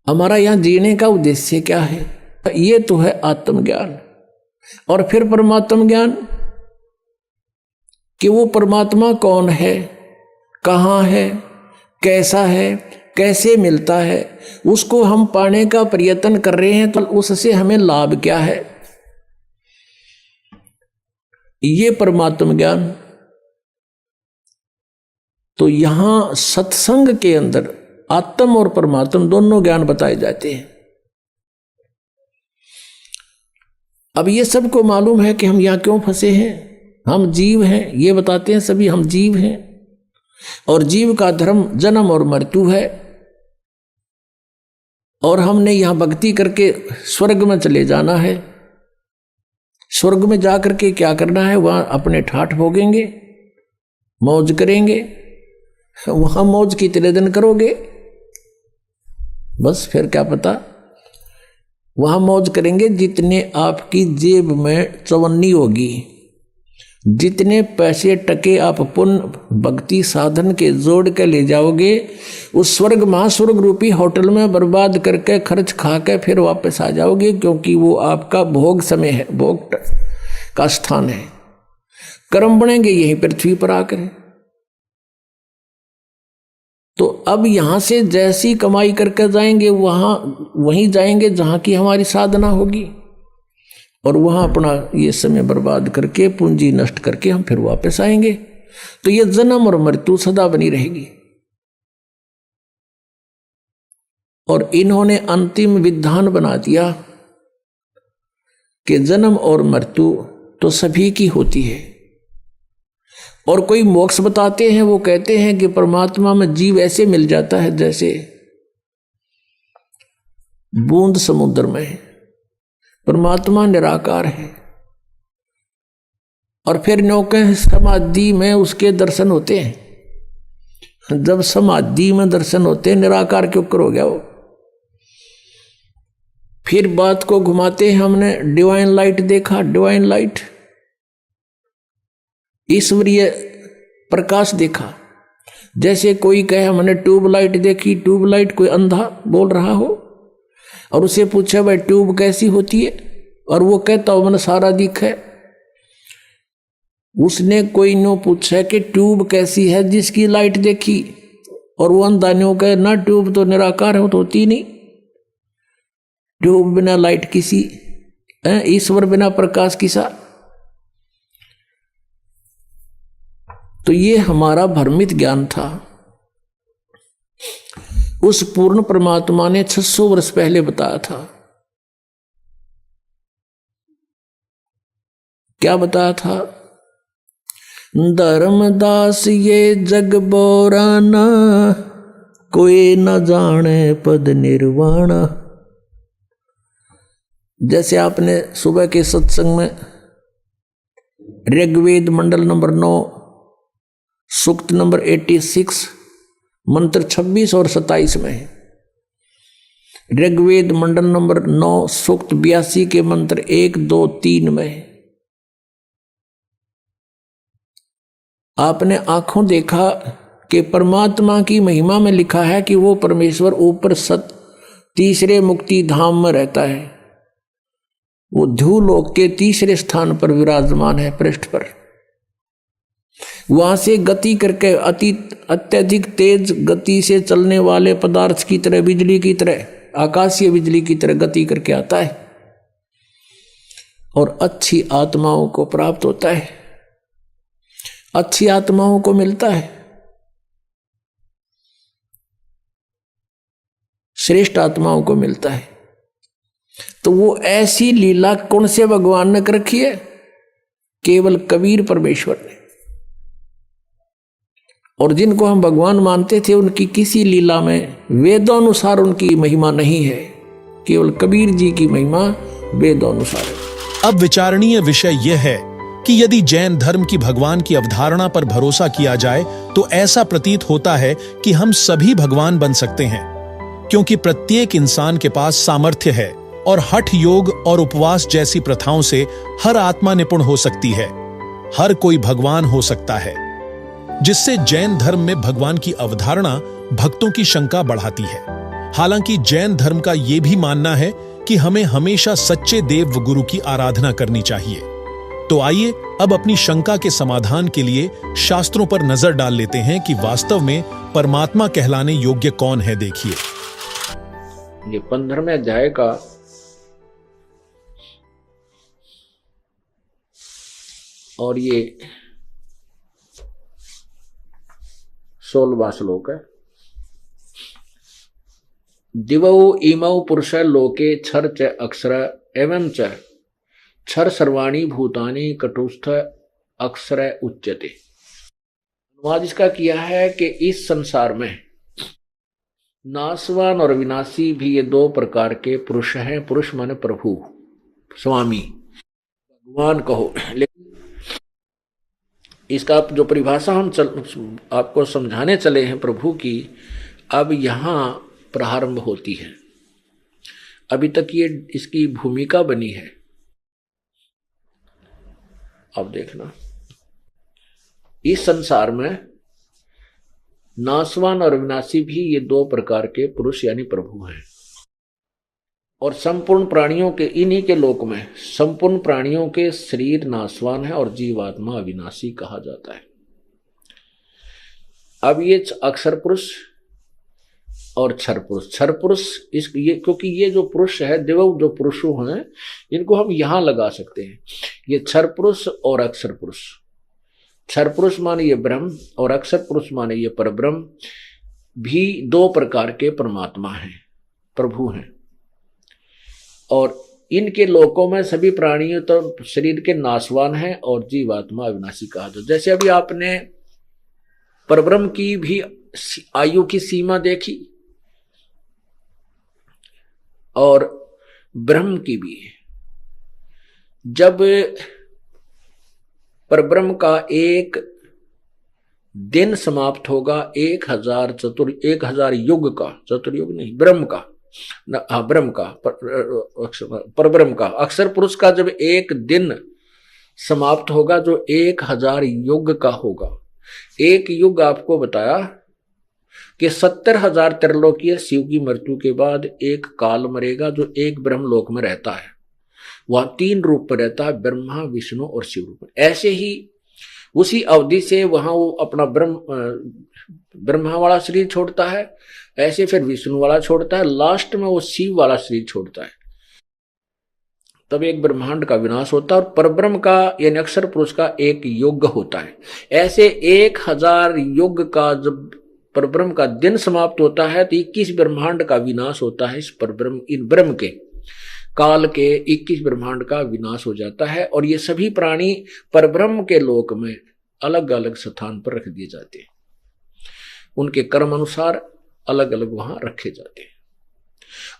हमारा यहां जीने का उद्देश्य क्या है, ये तो है आत्मज्ञान। और फिर परमात्म ज्ञान कि वो परमात्मा कौन है, कहां है, कैसा है, कैसे मिलता है, उसको हम पाने का प्रयत्न कर रहे हैं तो उससे हमें लाभ क्या है, ये परमात्म ज्ञान। तो यहां सत्संग के अंदर आत्म और परमात्म दोनों ज्ञान बताए जाते हैं। अब ये सबको मालूम है कि हम यहां क्यों फंसे हैं, हम जीव हैं, ये बताते हैं सभी हम जीव हैं, और जीव का धर्म जन्म और मृत्यु है, और हमने यहां भक्ति करके स्वर्ग में चले जाना है। स्वर्ग में जाकर के क्या करना है, वहां अपने ठाठ भोगेंगे, मौज करेंगे, वहां मौज की कितने दिन करोगे, बस फिर क्या पता, वहां मौज करेंगे जितने आपकी जेब में चवन्नी होगी, जितने पैसे टके आप पुण्य भक्ति साधन के जोड़ के ले जाओगे, उस स्वर्ग महास्वर्ग रूपी होटल में बर्बाद करके खर्च खा के फिर वापस आ जाओगे, क्योंकि वो आपका भोग समय है, भोग का स्थान है। कर्म बनेंगे यहीं पृथ्वी पर आकर। तो अब यहां से जैसी कमाई करके जाएंगे वहीं जाएंगे जहां की हमारी साधना होगी, और वहां अपना ये समय बर्बाद करके पूंजी नष्ट करके हम फिर वापस आएंगे। तो ये जन्म और मृत्यु सदा बनी रहेगी। और इन्होंने अंतिम विधान बना दिया कि जन्म और मृत्यु तो सभी की होती है, और कोई मोक्ष बताते हैं, वो कहते हैं कि परमात्मा में जीव ऐसे मिल जाता है जैसे बूंद समुद्र में है, परमात्मा निराकार है, और फिर नौके समाधि में उसके दर्शन होते हैं। जब समाधि में दर्शन होते हैं, निराकार क्यों हो गया वो। फिर बात को घुमाते हैं, हमने डिवाइन लाइट देखा, डिवाइन लाइट ईश्वरीय प्रकाश देखा। जैसे कोई कहे हमने ट्यूबलाइट देखी, ट्यूबलाइट कोई अंधा बोल रहा हो और उसे पूछे भाई ट्यूब कैसी होती है, और वो कहता हो मैंने सारा दिखा। उसने कोई नो पूछा कि ट्यूब कैसी है जिसकी लाइट देखी, और वो अंधा नो कहे ना ट्यूब तो निराकार हो, तो होती नहीं। ट्यूब बिना लाइट किसी, ईश्वर बिना प्रकाश किसा। तो ये हमारा भ्रमित ज्ञान था। उस पूर्ण परमात्मा ने 600 वर्ष पहले बताया था। क्या बताया था? धर्मदास ये जग बोराना, कोई न जाने पद निर्वाण। जैसे आपने सुबह के सत्संग में ऋग्वेद मंडल नंबर 9 सूक्त नंबर 86 मंत्र 26 और 27 में है। ऋग्वेद मंडल नंबर 9 सूक्त 82 के मंत्र 1, 2, 3 में है। आपने आंखों देखा कि परमात्मा की महिमा में लिखा है कि वो परमेश्वर ऊपर तीसरे मुक्ति धाम में रहता है। वो ध्रुवलोक के तीसरे स्थान पर विराजमान है, पृष्ठ पर। वहां से गति करके अत्यधिक तेज गति से चलने वाले पदार्थ की तरह, बिजली की तरह, आकाशीय बिजली की तरह गति करके आता है और अच्छी आत्माओं को प्राप्त होता है, अच्छी आत्माओं को मिलता है, श्रेष्ठ आत्माओं को मिलता है। तो वो ऐसी लीला कौन से भगवान ने कर रखी है? केवल कबीर परमेश्वर ने। और जिनको हम भगवान मानते थे उनकी किसी लीला में वेदानुसार उनकी महिमा नहीं है, केवल कबीर जी की महिमा वेदानुसार है। अब विचारणीय विषय यह है कि यदि जैन धर्म की भगवान की अवधारणा पर भरोसा किया जाए तो ऐसा प्रतीत होता है कि हम सभी भगवान बन सकते हैं, क्योंकि प्रत्येक इंसान के पास सामर्थ्य है और हठ योग और उपवास जैसी प्रथाओं से हर आत्मा निपुण हो सकती है, हर कोई भगवान हो सकता है, जिससे जैन धर्म में भगवान की अवधारणा भक्तों की शंका बढ़ाती है। हालांकि जैन धर्म का यह भी मानना है कि हमें हमेशा सच्चे देव व गुरु की आराधना करनी चाहिए। तो आइए अब अपनी शंका के समाधान के लिए शास्त्रों पर नजर डाल लेते हैं कि वास्तव में परमात्मा कहलाने योग्य कौन है। देखिए, ये 15वें अध्याय का और ये 16वां श्लोक है। दिवौ इमौ पुरुष लोके क्षर च अक्षर एवं च क्षर सर्वाणी भूतानि कटुस्थ अक्षर उच्यते। अनुवाद इसका किया है कि इस संसार में नाशवान और विनाशी भी ये दो प्रकार के पुरुष हैं। पुरुष माने प्रभु, स्वामी, भगवान कहो। लेकिन इसका जो परिभाषा हम आपको समझाने चले हैं प्रभु की, अब यहां प्रारंभ होती है। अभी तक ये इसकी भूमिका बनी है। अब देखना, इस संसार में नाशवान और विनाशी भी ये दो प्रकार के पुरुष यानी प्रभु हैं। और संपूर्ण प्राणियों के, इन्हीं के लोक में संपूर्ण प्राणियों के शरीर नाशवान है और जीवात्मा अविनाशी कहा जाता है। अब ये अक्षर पुरुष और क्षर पुरुष, क्षर पुरुष क्योंकि ये जो पुरुष है, देव जो पुरुषों हैं, इनको हम यहां लगा सकते हैं। ये क्षर पुरुष और अक्षर पुरुष। क्षर पुरुष माने ये ब्रह्म और अक्षर पुरुष माने ये परब्रह्म भी दो प्रकार के परमात्मा हैं, प्रभु हैं। और इनके लोकों में सभी प्राणियों तो शरीर के नाशवान हैं और जीवात्मा अविनाशी कहा जाता। जैसे अभी आपने परब्रह्म की भी आयु की सीमा देखी और ब्रह्म की भी। जब परब्रह्म का एक दिन समाप्त होगा 1000 युग का, चतुर्युग नहीं, ब्रह्म का, ब्रह्म का, परब्रह्म का, अक्षर पुरुष का जब एक दिन समाप्त होगा जो 1000 युग का होगा। एक युग आपको बताया कि 70,000 त्रिलोकीय शिव की मृत्यु के बाद एक काल मरेगा जो एक ब्रह्मलोक में रहता है। वह 3 रूप में रहता है, ब्रह्मा, विष्णु और शिव रूप में। ऐसे ही उसी अवधि से वहां वो अपना ब्रह्मा वाला शरीर छोड़ता है, ऐसे फिर विष्णु वाला छोड़ता है, लास्ट में वो शिव वाला शरीर छोड़ता है। तब एक ब्रह्मांड का विनाश होता है और परब्रह्म का यानी अक्षर पुरुष का एक युग होता है। ऐसे 1000 युग का जब परब्रह्म का दिन समाप्त होता है तो 21 ब्रह्मांड का विनाश होता है। इस परब्रह्म, इन ब्रह्म के काल के 21 ब्रह्मांड का विनाश हो जाता है। और ये सभी प्राणी परब्रह्म के लोक में अलग अलग स्थान पर रख दिए जाते हैं, उनके कर्म अनुसार अलग अलग वहां रखे जाते हैं।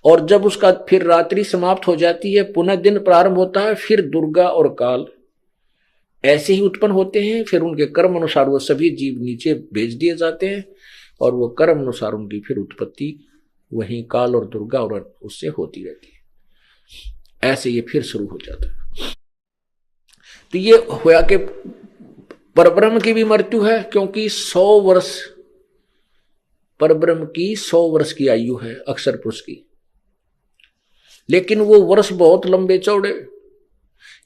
और जब उसका फिर रात्रि समाप्त हो जाती है, पुनः दिन प्रारंभ होता है, फिर दुर्गा और काल ऐसे ही उत्पन्न होते हैं। फिर उनके कर्म अनुसार वो सभी जीव नीचे भेज दिए जाते हैं और वो कर्म अनुसार उनकी फिर उत्पत्ति वहीं काल और दुर्गा और उससे होती रहती है। ऐसे ये फिर शुरू हो जाता है। तो ये होया कि परब्रह्म की भी मृत्यु है, क्योंकि 100 वर्ष परब्रह्म की 100 वर्ष की आयु है अक्षर पुरुष की, लेकिन वो वर्ष बहुत लंबे चौड़े,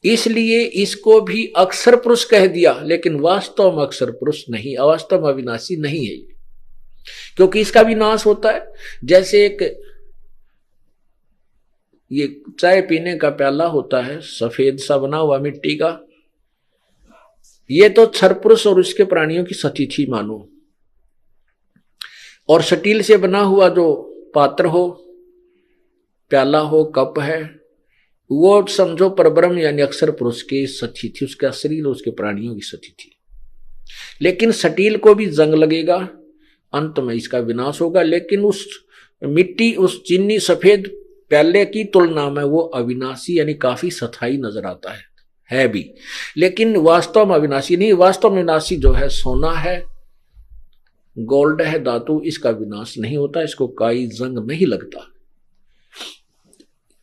इसलिए इसको भी अक्षर पुरुष कह दिया, लेकिन वास्तव में अक्षर पुरुष नहीं, अवास्तव में अविनाशी नहीं है, क्योंकि इसका भी नाश होता है। जैसे एक ये चाय पीने का प्याला होता है सफेद सा बना हुआ मिट्टी का, ये तो क्षर पुरुष और उसके प्राणियों की सती थी मानो, और स्टील से बना हुआ जो पात्र हो, प्याला हो, कप है, वो समझो परब्रह्म यानी अक्षर पुरुष के सती थी, उसका शरीर उसके प्राणियों की सती थी। लेकिन स्टील को भी जंग लगेगा, अंत में इसका विनाश होगा, लेकिन उस मिट्टी, उस चीनी सफेद प्याले की तुलना में वो अविनाशी यानी काफी स्थायी नजर आता है भी, लेकिन वास्तव में अविनाशी नहीं। वास्तव में विनाशी जो है सोना है, गोल्ड है, धातु, इसका विनाश नहीं होता, इसको काई जंग नहीं लगता।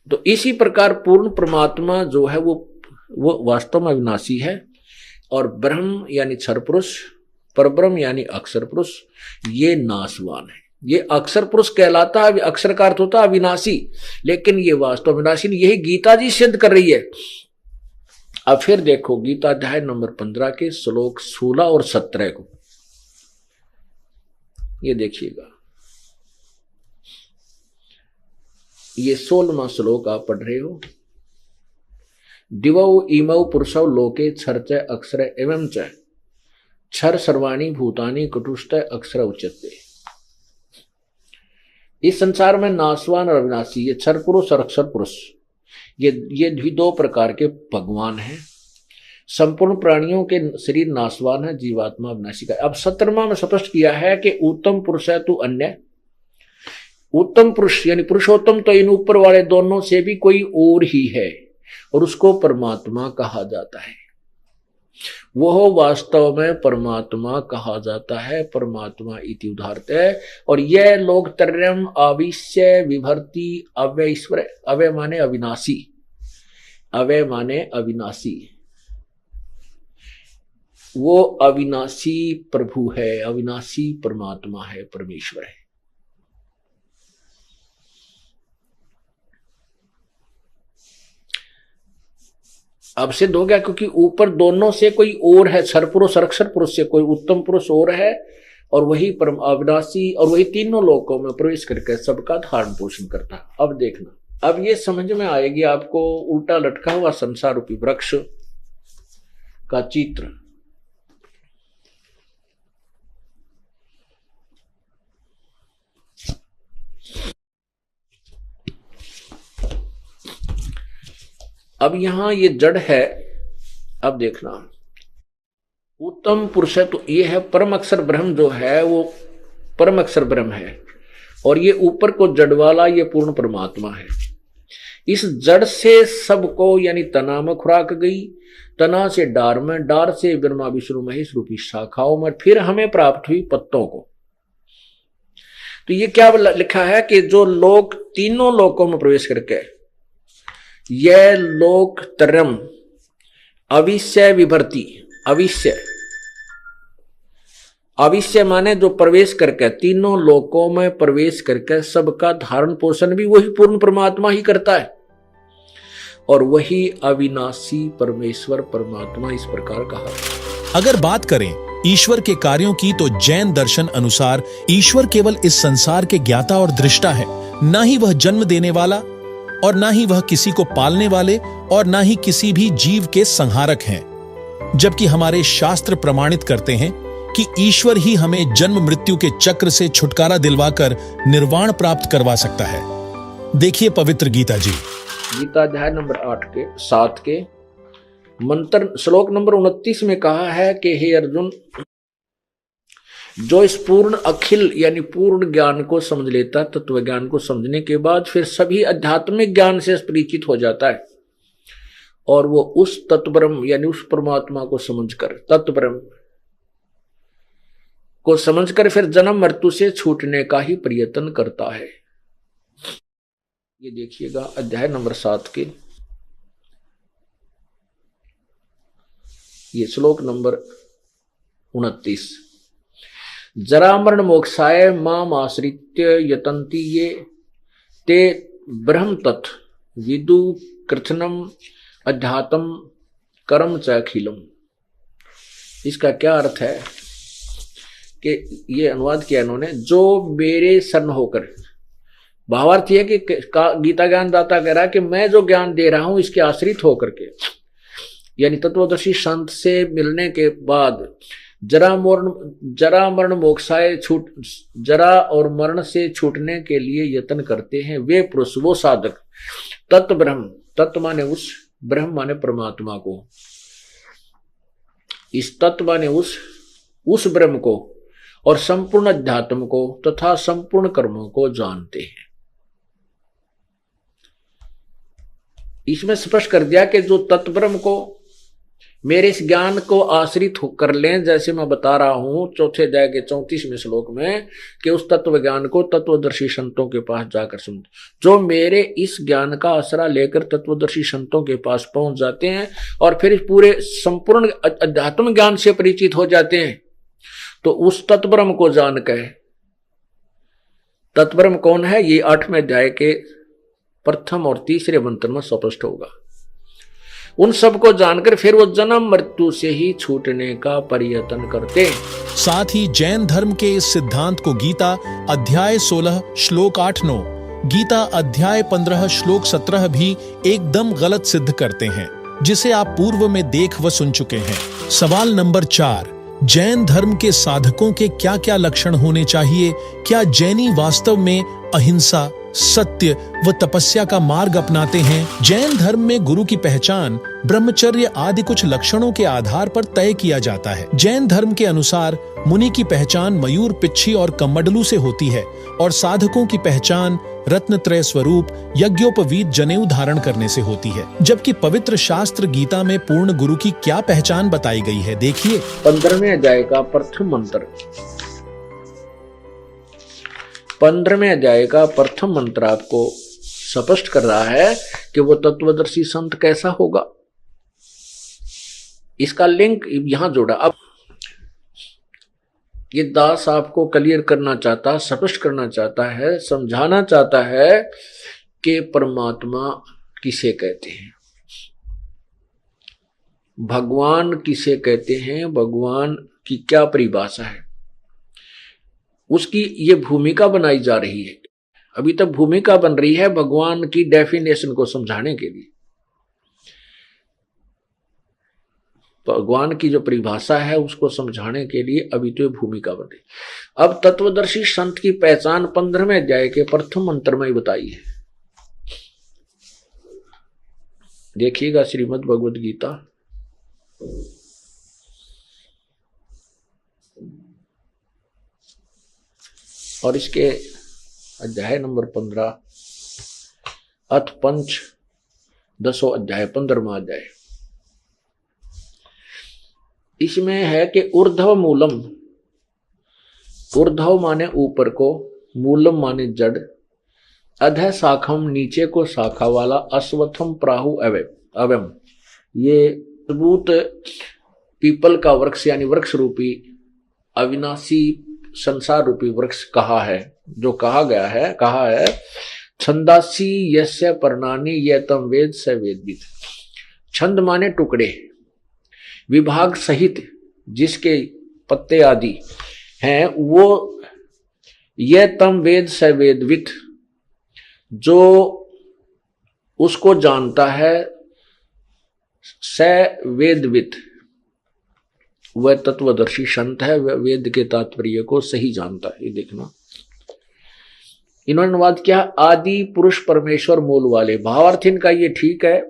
तो इसी प्रकार पूर्ण परमात्मा जो है वो वास्तव में अविनाशी है, और ब्रह्म यानी क्षर पुरुष, परब्रह्म यानी अक्षर पुरुष, ये नाशवान है। ये अक्षर पुरुष कहलाता है, अक्षर का अर्थ होता है अविनाशी, लेकिन ये वास्तव विनाशी नहीं। यही गीता जी सिद्ध कर रही है। अब फिर देखो गीता अध्याय नंबर 15 के श्लोक 16 और 17 को, ये देखिएगा, ये 16वां श्लोक आप पढ़ रहे हो। दिवौ इमौ पुरुषौ लोके क्षर च अक्षर एवं च क्षर सर्वाणि भूतानि कुटुष्ट अक्षर उच्यते। इस संसार में नाशवान और अविनाशी, ये क्षर पुरुष और अक्षर पुरुष, ये भी दो प्रकार के भगवान हैं। संपूर्ण प्राणियों के शरीर नाशवान है, जीवात्मा अविनाशी का। अब 17वां में स्पष्ट किया है कि उत्तम पुरुष है तू अन्य। उत्तम पुरुष यानी पुरुषोत्तम तो इन ऊपर वाले दोनों से भी कोई और ही है, और उसको परमात्मा कहा जाता है। वह वास्तव में परमात्मा कहा जाता है, परमात्मा इति उदाहरत है। और यह लोग त्रयम् अविश्य विभर्ति अव्यय ईश्वर, अव्यय माने अविनाशी, अव्यय माने अविनाशी, वो अविनाशी प्रभु है, अविनाशी परमात्मा है, परमेश्वर है। अब सिद्ध हो गया, क्योंकि ऊपर दोनों से कोई और है, क्षर पुरुष और अक्षर पुरुष से कोई उत्तम पुरुष और है, और वही परम अविनाशी, और वही तीनों लोकों में प्रवेश करके सबका धारण पोषण करता है। अब देखना, अब ये समझ में आएगी आपको उल्टा लटका हुआ संसार रूपी वृक्ष का चित्र। अब यहां ये जड़ है। अब देखना, उत्तम पुरुष है तो ये है परम अक्षर ब्रह्म, जो है वो परम अक्षर ब्रह्म है, और ये ऊपर को जड़ वाला ये पूर्ण परमात्मा है। इस जड़ से सबको यानी तना में खुराक गई, तना से डार में, डार से ब्रह्मा विष्णु महेश रूपी शाखाओं में, फिर हमें प्राप्त हुई पत्तों को। तो ये क्या लिखा है कि जो लोग तीनों लोकों में प्रवेश करके, यह लोक त्रयम् अविश्य विभर्ति, अविश्य, अविश्य माने जो प्रवेश करके, तीनों लोकों में प्रवेश करके सबका धारण पोषण भी वही पूर्ण परमात्मा ही करता है, और वही अविनाशी परमेश्वर परमात्मा इस प्रकार कहा। अगर बात करें ईश्वर के कार्यों की, तो जैन दर्शन अनुसार ईश्वर केवल इस संसार के ज्ञाता और दृष्टा है। ना ही वह जन्म देने वाला, और ना ही वह किसी को पालने वाले, और ना ही किसी भी जीव के संहारक हैं। जबकि हमारे शास्त्र प्रमाणित करते हैं कि ईश्वर ही हमें जन्म मृत्यु के चक्र से छुटकारा दिलवाकर निर्वाण प्राप्त करवा सकता है। देखिए पवित्र गीता जी, गीता अध्याय नंबर 7 के मंत्र श्लोक नंबर 29 में कहा है कि हे अर्जुन, जो इस पूर्ण अखिल यानी पूर्ण ज्ञान को समझ लेता, तत्व ज्ञान को समझने के बाद फिर सभी आध्यात्मिक ज्ञान से परिचित हो जाता है, और वो उस तत्ब्रह्म यानी उस परमात्मा को समझकर, तत्ब्रह्म को समझकर फिर जन्म मृत्यु से छूटने का ही प्रयत्न करता है। ये देखिएगा अध्याय नंबर 7 के ये श्लोक नंबर 29। जरा मरण मोक्षाय माम आश्रित्य यतन्ति ये ते ब्रह्म तत् विदु कृत्स्नम अध्यात्म कर्म च अखिलम। इसका क्या अर्थ है कि ये अनुवाद किया इन्होंने, जो मेरे शरण होकर, भावार्थ यह कि गीता ज्ञान दाता कह रहा है कि मैं जो ज्ञान दे रहा हूं इसके आश्रित होकर के, यानी तत्वदर्शी संत से मिलने के बाद जरा मरण मोक्षाय जरा और मरण से छूटने के लिए यत्न करते हैं वे पुरुष, वो साधक, तत्व ब्रह्म, तत्व माने उस, ब्रह्म माने परमात्मा को, इस तत्व माने उस ब्रह्म को और संपूर्ण अध्यात्म को तथा संपूर्ण कर्मों को जानते हैं। इसमें स्पष्ट कर दिया कि जो तत्व ब्रह्म को मेरे इस ज्ञान को आश्रित कर लें, जैसे मैं बता रहा हूं चौथे अध्याय के 34वें श्लोक में कि उस तत्व ज्ञान को तत्वदर्शी संतों के पास जाकर सुन, जो मेरे इस ज्ञान का आसरा लेकर तत्वदर्शी संतों के पास पहुंच जाते हैं और फिर पूरे संपूर्ण अध्यात्म ज्ञान से परिचित हो जाते हैं, तो उस तत्ब्रह्म को जानकर, तत्ब्रह्म कौन है ये 8वें अध्याय के प्रथम और तीसरे मंत्र में स्पष्ट होगा। उन सबको जानकर फिर वो जन्म मृत्यु से ही छूटने का प्रयत्न करते हैं। साथ ही जैन धर्म के इस सिद्धांत को गीता अध्याय 16 श्लोक 8-9, गीता अध्याय 15 श्लोक 17 भी एकदम गलत सिद्ध करते हैं, जिसे आप पूर्व में देख व सुन चुके हैं। सवाल नंबर 4, जैन धर्म के साधकों के क्या क्या लक्षण होने चाहिए? क्या जैनी वास्तव में अहिंसा, सत्य व तपस्या का मार्ग अपनाते हैं? जैन धर्म में गुरु की पहचान ब्रह्मचर्य आदि कुछ लक्षणों के आधार पर तय किया जाता है। जैन धर्म के अनुसार मुनि की पहचान मयूर, पिच्छी और कमंडलू से होती है और साधकों की पहचान रत्नत्रय स्वरूप यज्ञोपवीत जनेऊ धारण करने से होती है। जबकि पवित्र शास्त्र गीता में पूर्ण गुरु की क्या पहचान बताई गई है, देखिए। 15वें अध्याय का प्रथम मंत्र, 15वें अध्याय का प्रथम मंत्र आपको स्पष्ट कर रहा है कि वो तत्वदर्शी संत कैसा होगा। इसका लिंक यहां जोड़ा। अब ये दास आपको क्लियर करना चाहता, स्पष्ट करना चाहता है, समझाना चाहता है कि परमात्मा किसे कहते हैं, भगवान किसे कहते हैं, भगवान की क्या परिभाषा है, उसकी ये भूमिका बनाई जा रही है। अभी तक भूमिका बन रही है भगवान की डेफिनेशन को समझाने के लिए। भगवान की जो परिभाषा है उसको समझाने के लिए अभी तो ये भूमिका बन रही। अब तत्वदर्शी संत की पहचान 15वें अध्याय के प्रथम मंत्र में ही बताई है। देखिएगा श्रीमद् भगवद गीता और इसके अध्याय नंबर 15 अथ पंच 10 अध्याय 15वां अध्याय। इसमें है कि ऊर्ध्व मूलम, ऊर्ध्व माने ऊपर को, मूलम माने जड़, अधः शाखम नीचे को शाखा वाला, अश्वत्थम प्राहु अवयम, ये मजबूत पीपल का वृक्ष यानी वृक्ष रूपी अविनाशी संसार रूपी वृक्ष कहा है, जो कहा गया है, कहा है छंदासी यस्य पर्णानि ये तम वेद स वेदविद। छंद माने टुकड़े, विभाग सहित जिसके पत्ते आदि हैं वो ये तम वेद स वेदविद, जो उसको जानता है, स वेदविद, वह तत्वदर्शी संत है, वह वेद के तात्पर्य को सही जानता है। ये देखना इन्होंने अनुवाद किया आदि पुरुष परमेश्वर मूल वाले। भावार्थ इनका ये ठीक है,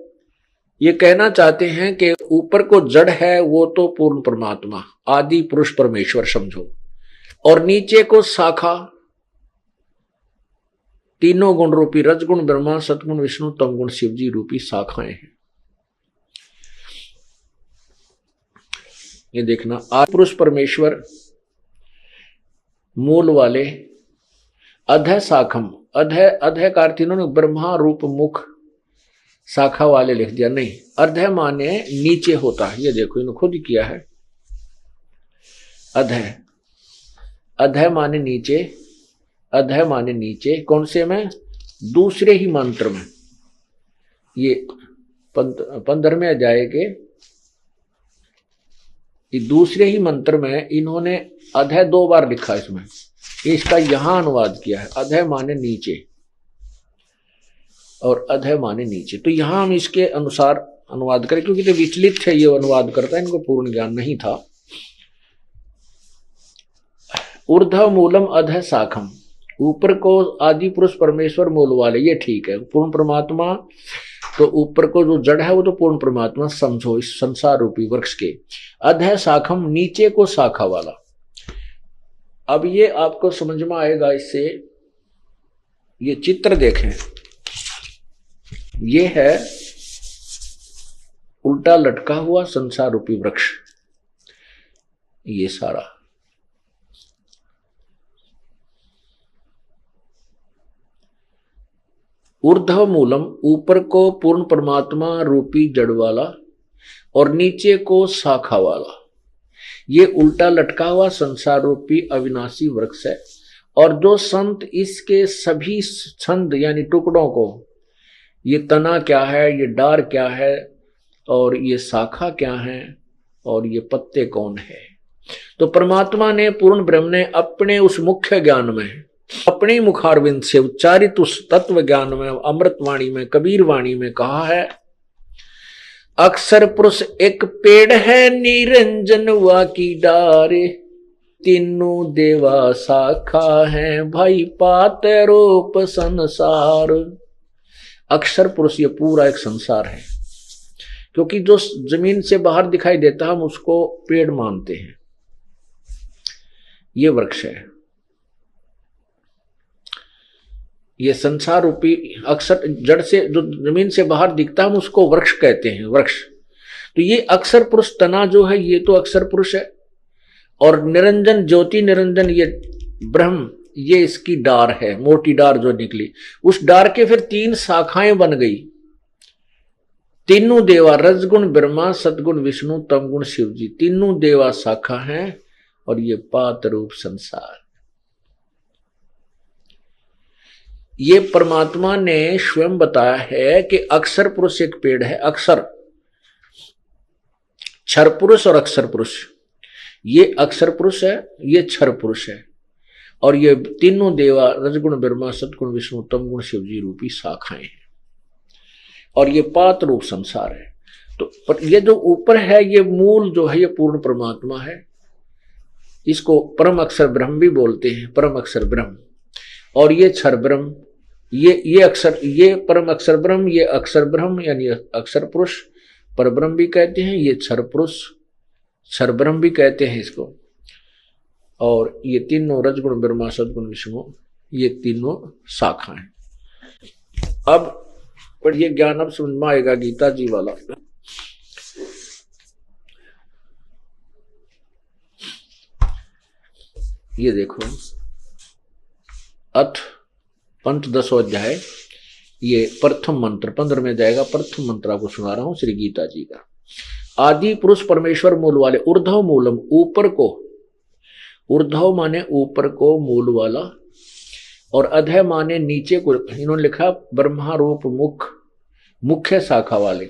ये कहना चाहते हैं कि ऊपर को जड़ है वो तो पूर्ण परमात्मा आदि पुरुष परमेश्वर समझो, और नीचे को शाखा तीनों गुण रूपी रजगुण ब्रह्मा, सतगुण विष्णु, तमगुण शिवजी रूपी शाखाएं हैं। ये देखना आदि पुरुष परमेश्वर मूल वाले, अधः शाखम, अधः का अर्थ इन्होंने ब्रह्मा रूप मुख शाखा वाले लिख दिया, नहीं, अर्ध माने नीचे होता है। ये देखो इन्होंने खुद ही किया है, अधः, अधः माने नीचे, अधः माने नीचे। कौन से में? दूसरे ही मंत्र में। ये 15वें अध्याय के दूसरे ही मंत्र में इन्होंने अधः 2 बार लिखा इसमें, इसका यहां अनुवाद किया है। अधः माने नीचे और अधः माने नीचे। तो यहां हम इसके अनुसार अनुवाद करें, क्योंकि तो विचलित थे ये अनुवाद करता, इनको पूर्ण ज्ञान नहीं था। ऊर्ध्व मूलम अधः शाखम, ऊपर को आदि पुरुष परमेश्वर मूल वाले, ये ठीक है। पूर्ण परमात्मा तो ऊपर को जो जड़ है वो तो पूर्ण परमात्मा समझो इस संसार रूपी वृक्ष के। अधः शाखम, नीचे को शाखा वाला। अब ये आपको समझ में आएगा इससे, ये चित्र देखें, ये है उल्टा लटका हुआ संसार रूपी वृक्ष, ये सारा। ऊर्ध्व मूलम, ऊपर को पूर्ण परमात्मा रूपी जड़ वाला और नीचे को शाखा वाला, ये उल्टा लटका हुआ संसार रूपी अविनाशी वृक्ष है। और जो संत इसके सभी छंद यानी टुकड़ों को, ये तना क्या है, ये डार क्या है, और ये शाखा क्या है, और ये पत्ते कौन है, तो परमात्मा ने, पूर्ण ब्रह्म ने अपने उस मुख्य ज्ञान में, अपने मुखारविंद से उच्चारित उस तत्व ज्ञान में, अमृत वाणी में, कबीर वाणी में कहा है, अक्षर पुरुष एक पेड़ है, निरंजन वा की डारे, तीनों देवा शाखा है, भाई पात रूप संसार। अक्षर पुरुष ये पूरा एक संसार है, क्योंकि जो जमीन से बाहर दिखाई देता है हम उसको पेड़ मानते हैं, ये वृक्ष है। ये संसार रूपी अक्षर जड़ से, जो जमीन से बाहर दिखता है हम उसको वृक्ष कहते हैं, वृक्ष। तो ये अक्षर पुरुष तना जो है ये तो अक्षर पुरुष है, और निरंजन ज्योति निरंजन ये ब्रह्म, ये इसकी डार है, मोटी डार जो निकली। उस डार के फिर 3 शाखाएं बन गई, तीनों देवा, रजगुण ब्रह्मा, सदगुण विष्णु, तमगुण शिव जी, तीनों देवा शाखा हैं, और ये पात रूप संसार। ये परमात्मा ने स्वयं बताया है कि अक्षर पुरुष एक पेड़ है। अक्षर, क्षर पुरुष और अक्षर पुरुष, ये अक्षर पुरुष है, ये क्षर पुरुष है, और ये तीनों देवा, रजगुण ब्रह्मा, सदगुण विष्णु, तमगुण शिव जी रूपी शाखाएं हैं, और ये पात रूप संसार है। तो पर ये जो ऊपर है ये मूल जो है ये पूर्ण परमात्मा है, इसको परम अक्षर ब्रह्म भी बोलते हैं, परम अक्षर ब्रह्म। और ये क्षर ब्रह्म, ये अक्षर, ये परम अक्षर ब्रह्म, ये अक्षर ब्रह्म यानी अक्षर पुरुष, पर ब्रह्म भी कहते हैं, ये क्षर पुरुष, क्षर ब्रह्म भी कहते हैं इसको। और ये तीनों रजगुण ब्रह्मा, सदगुण विष्णु, ये तीनों शाखा हैं। अब पर ये ज्ञान अब समझ में आएगा गीता जी वाला। ये देखो, अथ पंचदशो अध्याय, ये प्रथम मंत्र 15 में जाएगा। प्रथम मंत्र आपको सुना रहा हूं श्री गीता जी का। आदि पुरुष परमेश्वर मूल वाले, ऊर्ध्व मूलम, ऊपर को, ऊर्ध्व माने ऊपर को, मूल वाला, और अधः माने नीचे को। इन्होंने लिखा ब्रह्मा रूप मुख, मुख्य शाखा वाले,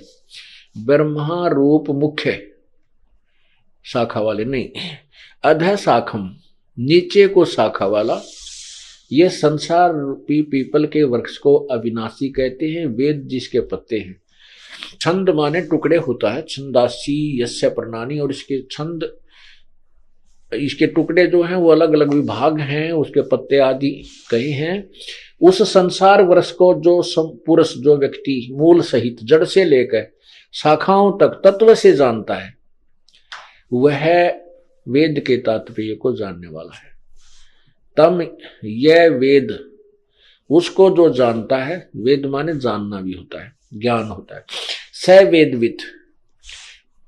ब्रह्मा रूप मुख्य शाखा वाले नहीं, अधः शाखम, नीचे को शाखा वाला। ये संसार रूपी पीपल के वृक्ष को अविनाशी कहते हैं, वेद जिसके पत्ते हैं। छंद माने टुकड़े होता है, छंदासी यस्य प्रणानी, और इसके छंद, इसके टुकड़े जो हैं वो अलग अलग विभाग हैं, उसके पत्ते आदि कई हैं। उस संसार वृक्ष को जो पुरुष, जो व्यक्ति मूल सहित जड़ से लेकर शाखाओं तक तत्व से जानता है, वह वेद के तात्पर्य को जानने वाला है। तम यह वेद, उसको जो जानता है, वेद माने जानना भी होता है, ज्ञान होता है। स वेदवित,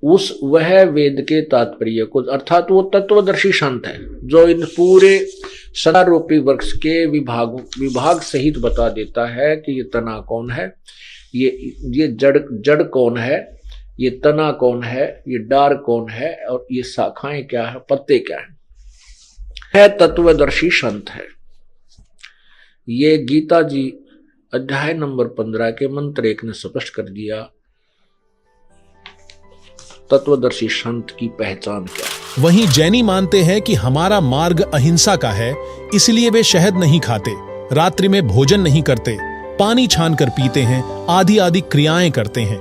उस वह वेद के तात्पर्य को, अर्थात वो तत्वदर्शी संत है जो इन पूरे संसार रूपी वृक्ष के विभाग सहित बता देता है कि ये तना कौन है, ये जड़ कौन है, ये तना कौन है, ये डार कौन है, और ये शाखाएं क्या है, पत्ते क्या है। है तत्वदर्शी संत है। ये गीता जी अध्याय नंबर 15 के मंत्र 1 ने स्पष्ट कर दिया तत्वदर्शी संत की पहचान क्या है। वहीं जैनी मानते हैं कि हमारा मार्ग अहिंसा का है, इसलिए वे शहद नहीं खाते, रात्रि में भोजन नहीं करते, पानी छान कर पीते हैं, आदि आदि क्रियाएं करते हैं।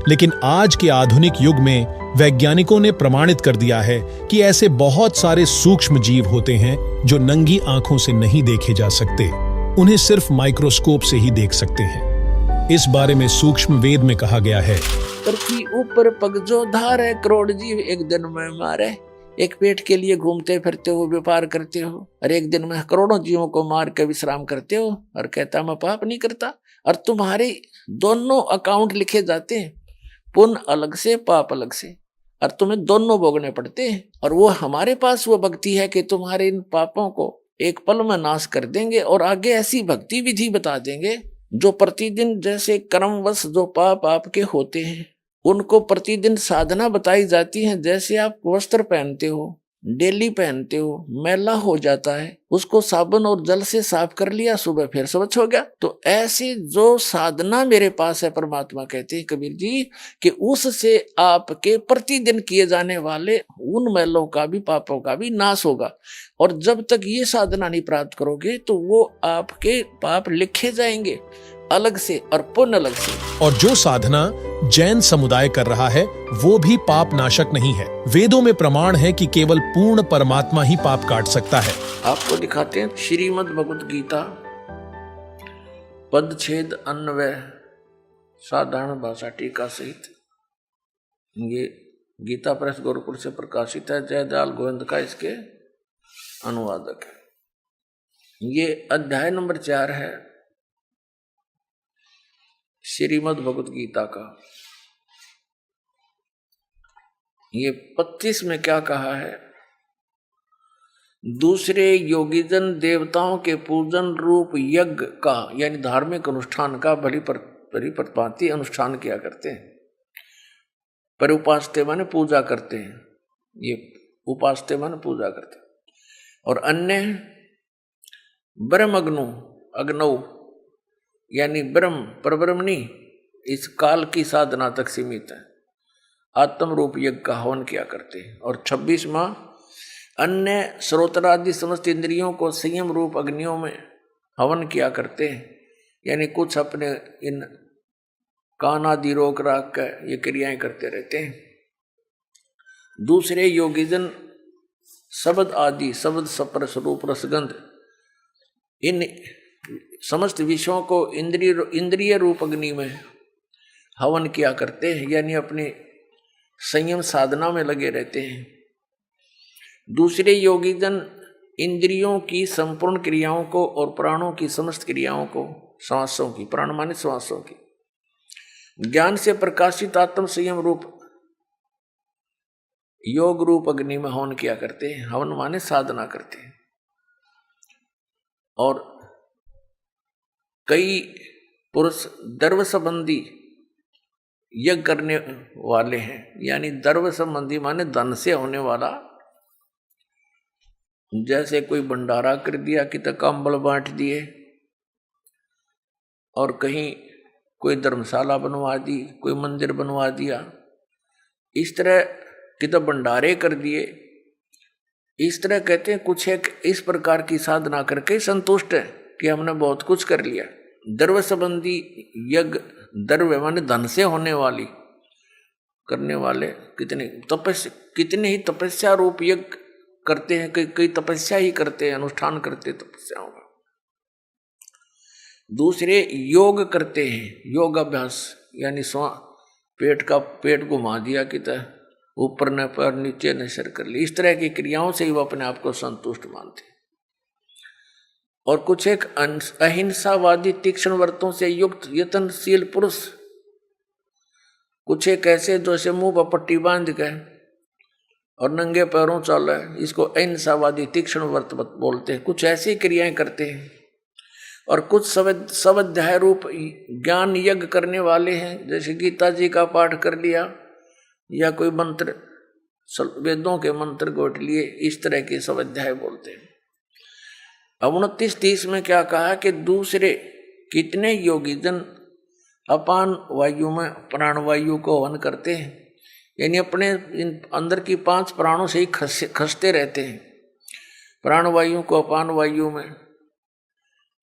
लेकिन आज के आधुनिक युग में वैज्ञानिकों ने प्रमाणित कर दिया है कि ऐसे बहुत सारे सूक्ष्म जीव होते हैं जो नंगी आंखों से नहीं देखे जा सकते, उन्हें सिर्फ माइक्रोस्कोप से ही देख सकते हैं। इस बारे में सूक्ष्म वेद में कहा गया है, पृथ्वी ऊपर पग जो धारे, करोड़ जीव एक दिन में मारे। एक पेट के लिए घूमते फिरते हो, व्यापार करते हो, और एक दिन में करोड़ों जीवों को मार के विश्राम करते हो और कहता मैं पाप नहीं करता। और तुम्हारे दोनों अकाउंट लिखे जाते हैं, पुण्य अलग से पाप अलग से, और तुम्हें दोनों भोगने पड़ते हैं। और वो हमारे पास वो भक्ति है कि तुम्हारे इन पापों को एक पल में नाश कर देंगे और आगे ऐसी भक्ति विधि बता देंगे जो प्रतिदिन जैसे कर्मवश जो पाप आपके होते हैं उनको प्रतिदिन साधना बताई जाती है। जैसे आप वस्त्र पहनते हो, डेली पहनते हो, मैला हो जाता है, उसको साबुन और जल से साफ कर लिया, सुबह फिर स्वच्छ हो गया। तो ऐसे जो साधना मेरे पास है, परमात्मा कहते हैं कबीर जी कि उससे आपके प्रतिदिन किए जाने वाले उन मैलों का भी, पापों का भी नाश होगा। और जब तक ये साधना नहीं प्राप्त करोगे तो वो आपके पाप लिखे जाएंगे अलग से और पुण्य अलग से। और जो साधना जैन समुदाय कर रहा है वो भी पाप नाशक नहीं है। वेदों में प्रमाण है कि केवल पूर्ण परमात्मा ही पाप काट सकता है। आपको दिखाते हैं श्रीमद् भगवत गीता पदछेद अन्वय साधारण भाषा टीका सहित। ये गीता प्रेस गोरखपुर से प्रकाशित है, जयदयाल गोविंद का इसके अनुवादक है। ये अध्याय नंबर 4 है श्रीमद् भगवत गीता का। ये 25 में क्या कहा है, दूसरे योगीजन देवताओं के पूजन रूप यज्ञ का यानी धार्मिक अनुष्ठान का बड़ी प्रतिपाती अनुष्ठान किया करते हैं। पर उपासते माने पूजा करते हैं, ये उपासते माने पूजा करते हैं। और अन्य ब्रह्म अग्नौ यानी ब्रह्म परब्रह्म नहीं, इस काल की साधना तक सीमित है, आत्म रूप यज्ञ का हवन किया करते हैं। और 26वां अन्य श्रोत्रादि समस्त इंद्रियों को संयम रूप अग्नियों में हवन किया करते हैं, यानी कुछ अपने इन कान आदि रोक राख कर ये क्रियाएं करते रहते हैं। दूसरे योगीजन शब्द आदि, शब्द स्पर्श रूप रसगंध, इन समस्त विषयों को इंद्रिय रूप अग्नि में हवन किया करते हैं, यानी अपनी संयम साधना में लगे रहते हैं। दूसरे योगीजन इंद्रियों की संपूर्ण क्रियाओं को और प्राणों की समस्त क्रियाओं को, श्वासों की, प्राण माने श्वासों की, ज्ञान से प्रकाशित आत्म संयम रूप योग रूप अग्नि में हवन किया करते हैं। हवन माने साधना करते हैं। और कई पुरुष द्रव्य संबंधी यज्ञ करने वाले हैं, यानी द्रव्य संबंधी माने धन से होने वाला, जैसे कोई भंडारा कर दिया कि तक कंबल बांट दिए, और कहीं कोई धर्मशाला बनवा दी, कोई मंदिर बनवा दिया, इस तरह कि तो भंडारे कर दिए। इस तरह कहते हैं कुछ एक इस प्रकार की साधना करके संतुष्ट है कि हमने बहुत कुछ कर लिया। द्रव्य संबंधी यज्ञ, द्रव्य माने धन से होने वाली करने वाले कितने ही तपस्या रूप यज्ञ करते हैं, कई तपस्या ही करते हैं, अनुष्ठान करते तपस्याओं का। दूसरे योग करते हैं, योग अभ्यास यानी पेट घुमा दिया कि ऊपर न पैर नीचे न सिर कर ली, इस तरह की क्रियाओं से ही वो अपने आप को संतुष्ट मानते हैं। और कुछ एक अहिंसावादी तीक्ष्ण व्रतों से युक्त यत्नशील पुरुष, कुछ एक ऐसे जैसे मुंह पर पट्टी बांध के और नंगे पैरों चल, इसको अहिंसावादी तीक्ष्ण व्रत बोलते हैं। कुछ ऐसी क्रियाएं करते हैं। और कुछ स्वाध्याय रूप ज्ञान यज्ञ करने वाले हैं, जैसे गीता जी का पाठ कर लिया या कोई मंत्र, वेदों के मंत्र गोट लिए, इस तरह के स्वाध्याय बोलते हैं। अब 29-30 में क्या कहा कि दूसरे कितने योगी जन अपान वायु में प्राणवायु को हवन करते हैं, यानी अपने इन अंदर की 5 प्राणों से ही खसते रहते हैं प्राणवायु को अपान वायु में।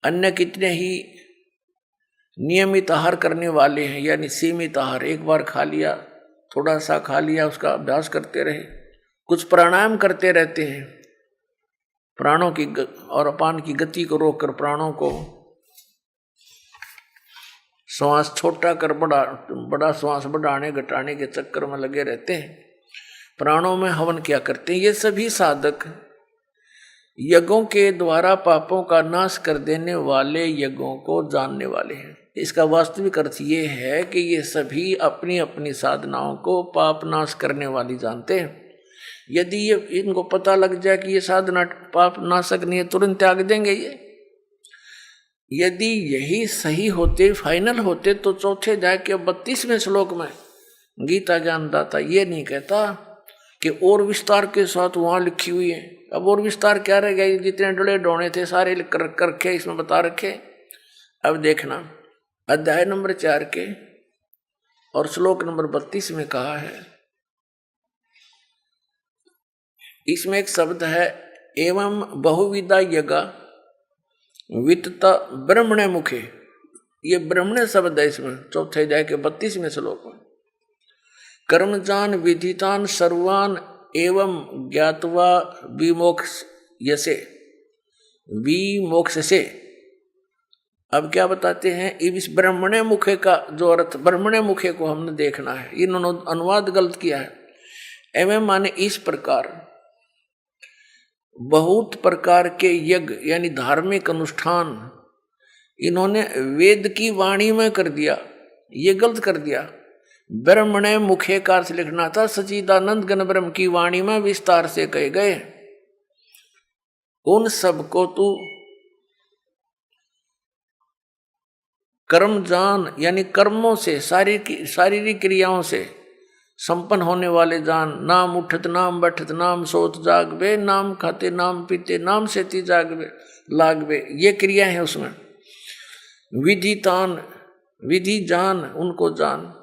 अन्य कितने ही नियमित आहार करने वाले हैं, यानी सीमित आहार, एक बार खा लिया, थोड़ा सा खा लिया, उसका अभ्यास करते रहे। कुछ प्राणायाम करते रहते हैं प्राणों की और अपान की गति को रोककर प्राणों को श्वास छोटा कर बड़ा श्वास बढ़ाने घटाने के चक्कर में लगे रहते हैं। प्राणों में हवन क्या करते हैं। ये सभी साधक यज्ञों के द्वारा पापों का नाश कर देने वाले यज्ञों को जानने वाले हैं। इसका वास्तविक अर्थ ये है कि ये सभी अपनी अपनी साधनाओं को पाप नाश करने वाली जानते हैं। यदि ये इनको पता लग जाए कि ये साधना पाप नाशक नहीं है, तुरंत त्याग देंगे ये। यदि यही सही होते, फाइनल होते, तो चौथे अध्याय के 32वें श्लोक में गीता ज्ञानदाता ये नहीं कहता कि और विस्तार के साथ वहां लिखी हुई है। अब और विस्तार क्या रह गया, जितने डोले डोने थे सारे लिख कर रखे, इसमें बता रखे। अब देखना अध्याय नंबर 4 के और श्लोक नंबर 32 में कहा है, इसमें एक शब्द है एवं बहुविधा यज्ञ वित्ता ब्रह्मणे मुखे। ये ब्रह्मणे शब्द है इसमें चौथे अध्याय के 32वें श्लोक में। कर्मजान विधितान सर्वान एवं ज्ञातवा विमोक्ष यसे विमोक्ष से। अब क्या बताते हैं, इस ब्रह्मणे मुखे का जो अर्थ, ब्रह्मणे मुखे को हमने देखना है, इन्होंने अनुवाद गलत किया है। एवं माने इस प्रकार, बहुत प्रकार के यज्ञ यानी धार्मिक अनुष्ठान इन्होंने वेद की वाणी में कर दिया, ये गलत कर दिया। ब्रह्मणे मुखे का अर्थ लिखना था सच्चिदानंद घन ब्रह्म की वाणी में विस्तार से कहे गए। उन सब को तू कर्म जान, यानी कर्मों से, शारीरिक क्रियाओं से संपन्न होने वाले जान। नाम उठत नाम बैठत नाम सोत जागवे, नाम खाते नाम पीते नाम सेती जागवे लागवे, ये क्रिया है उसमें। विधितान, विधि जान, उनको जान।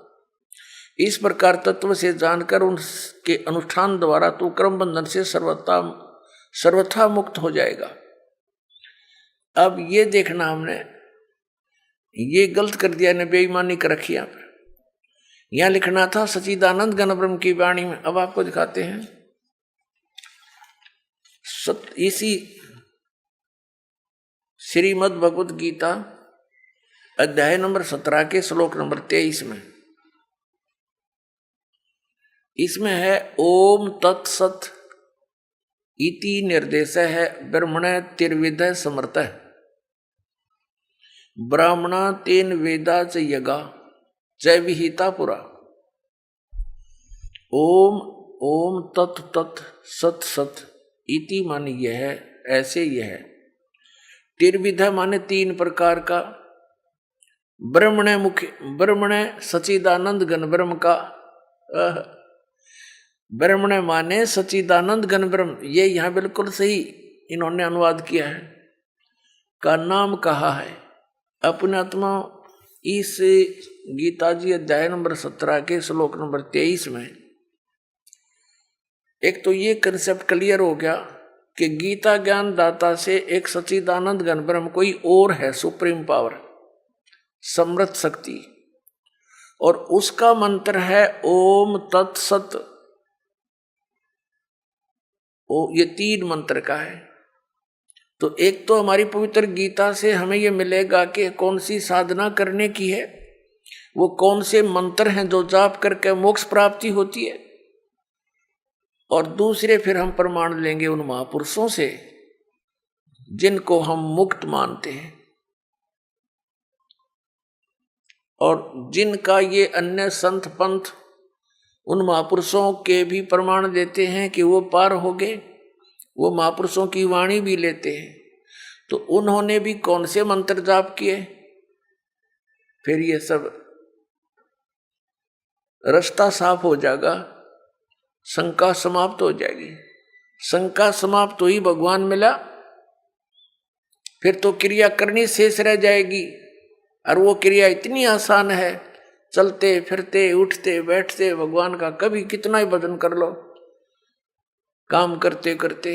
इस प्रकार तत्व से जानकर उनके अनुष्ठान द्वारा तू कर्म बंधन से सर्वथा मुक्त हो जाएगा। अब ये देखना, हमने ये गलत कर दिया ने, बेईमानी कर रखी यहाँ पर। यहां लिखना था सच्चिदानंद घन ब्रह्म की वाणी में। अब आपको दिखाते हैं इसी श्रीमद् भगवत गीता अध्याय नंबर 17 के श्लोक नंबर 23 में। इसमें है ओम तत्सत इति निर्देश है ब्रह्मण तिर्विद समर्थ ब्राह्मणा तेन वेदा च यगा जय विहिता पुरा। ओम ओम तत् तत् सत सत इति माने यह है, ऐसे यह है। तिर्विध माने 3 प्रकार का। ब्रह्मणे मुख्य, ब्रह्मणे सच्चिदानंद घन ब्रह्म का। ब्रह्मणे माने सच्चिदानंद घन ब्रह्म, ये यहाँ बिल्कुल सही इन्होंने अनुवाद किया है, का नाम कहा है। अपने आत्मा इस गीता जी अध्याय नंबर 17 के श्लोक नंबर 23 में एक तो ये कंसेप्ट क्लियर हो गया कि गीता ज्ञान दाता से एक सच्चिदानंद घन ब्रह्म कोई और है, सुप्रीम पावर, समृद्ध शक्ति, और उसका मंत्र है ओम तत्सत। ये 3 मंत्र का है। तो एक तो हमारी पवित्र गीता से हमें यह मिलेगा कि कौन सी साधना करने की है, वो कौन से मंत्र हैं जो जाप करके मोक्ष प्राप्ति होती है। और दूसरे फिर हम प्रमाण लेंगे उन महापुरुषों से जिनको हम मुक्त मानते हैं और जिनका ये अन्य संत पंथ उन महापुरुषों के भी प्रमाण देते हैं कि वो पार हो गए। वो महापुरुषों की वाणी भी लेते हैं। तो उन्होंने भी कौन से मंत्र जाप किए, फिर ये सब रास्ता साफ हो जाएगा, शंका समाप्त हो जाएगी। शंका समाप्त हुई, भगवान मिला, फिर तो क्रिया करनी शेष रह जाएगी। और वो क्रिया इतनी आसान है, चलते फिरते उठते बैठते भगवान का कभी कितना ही भजन कर लो, काम करते करते,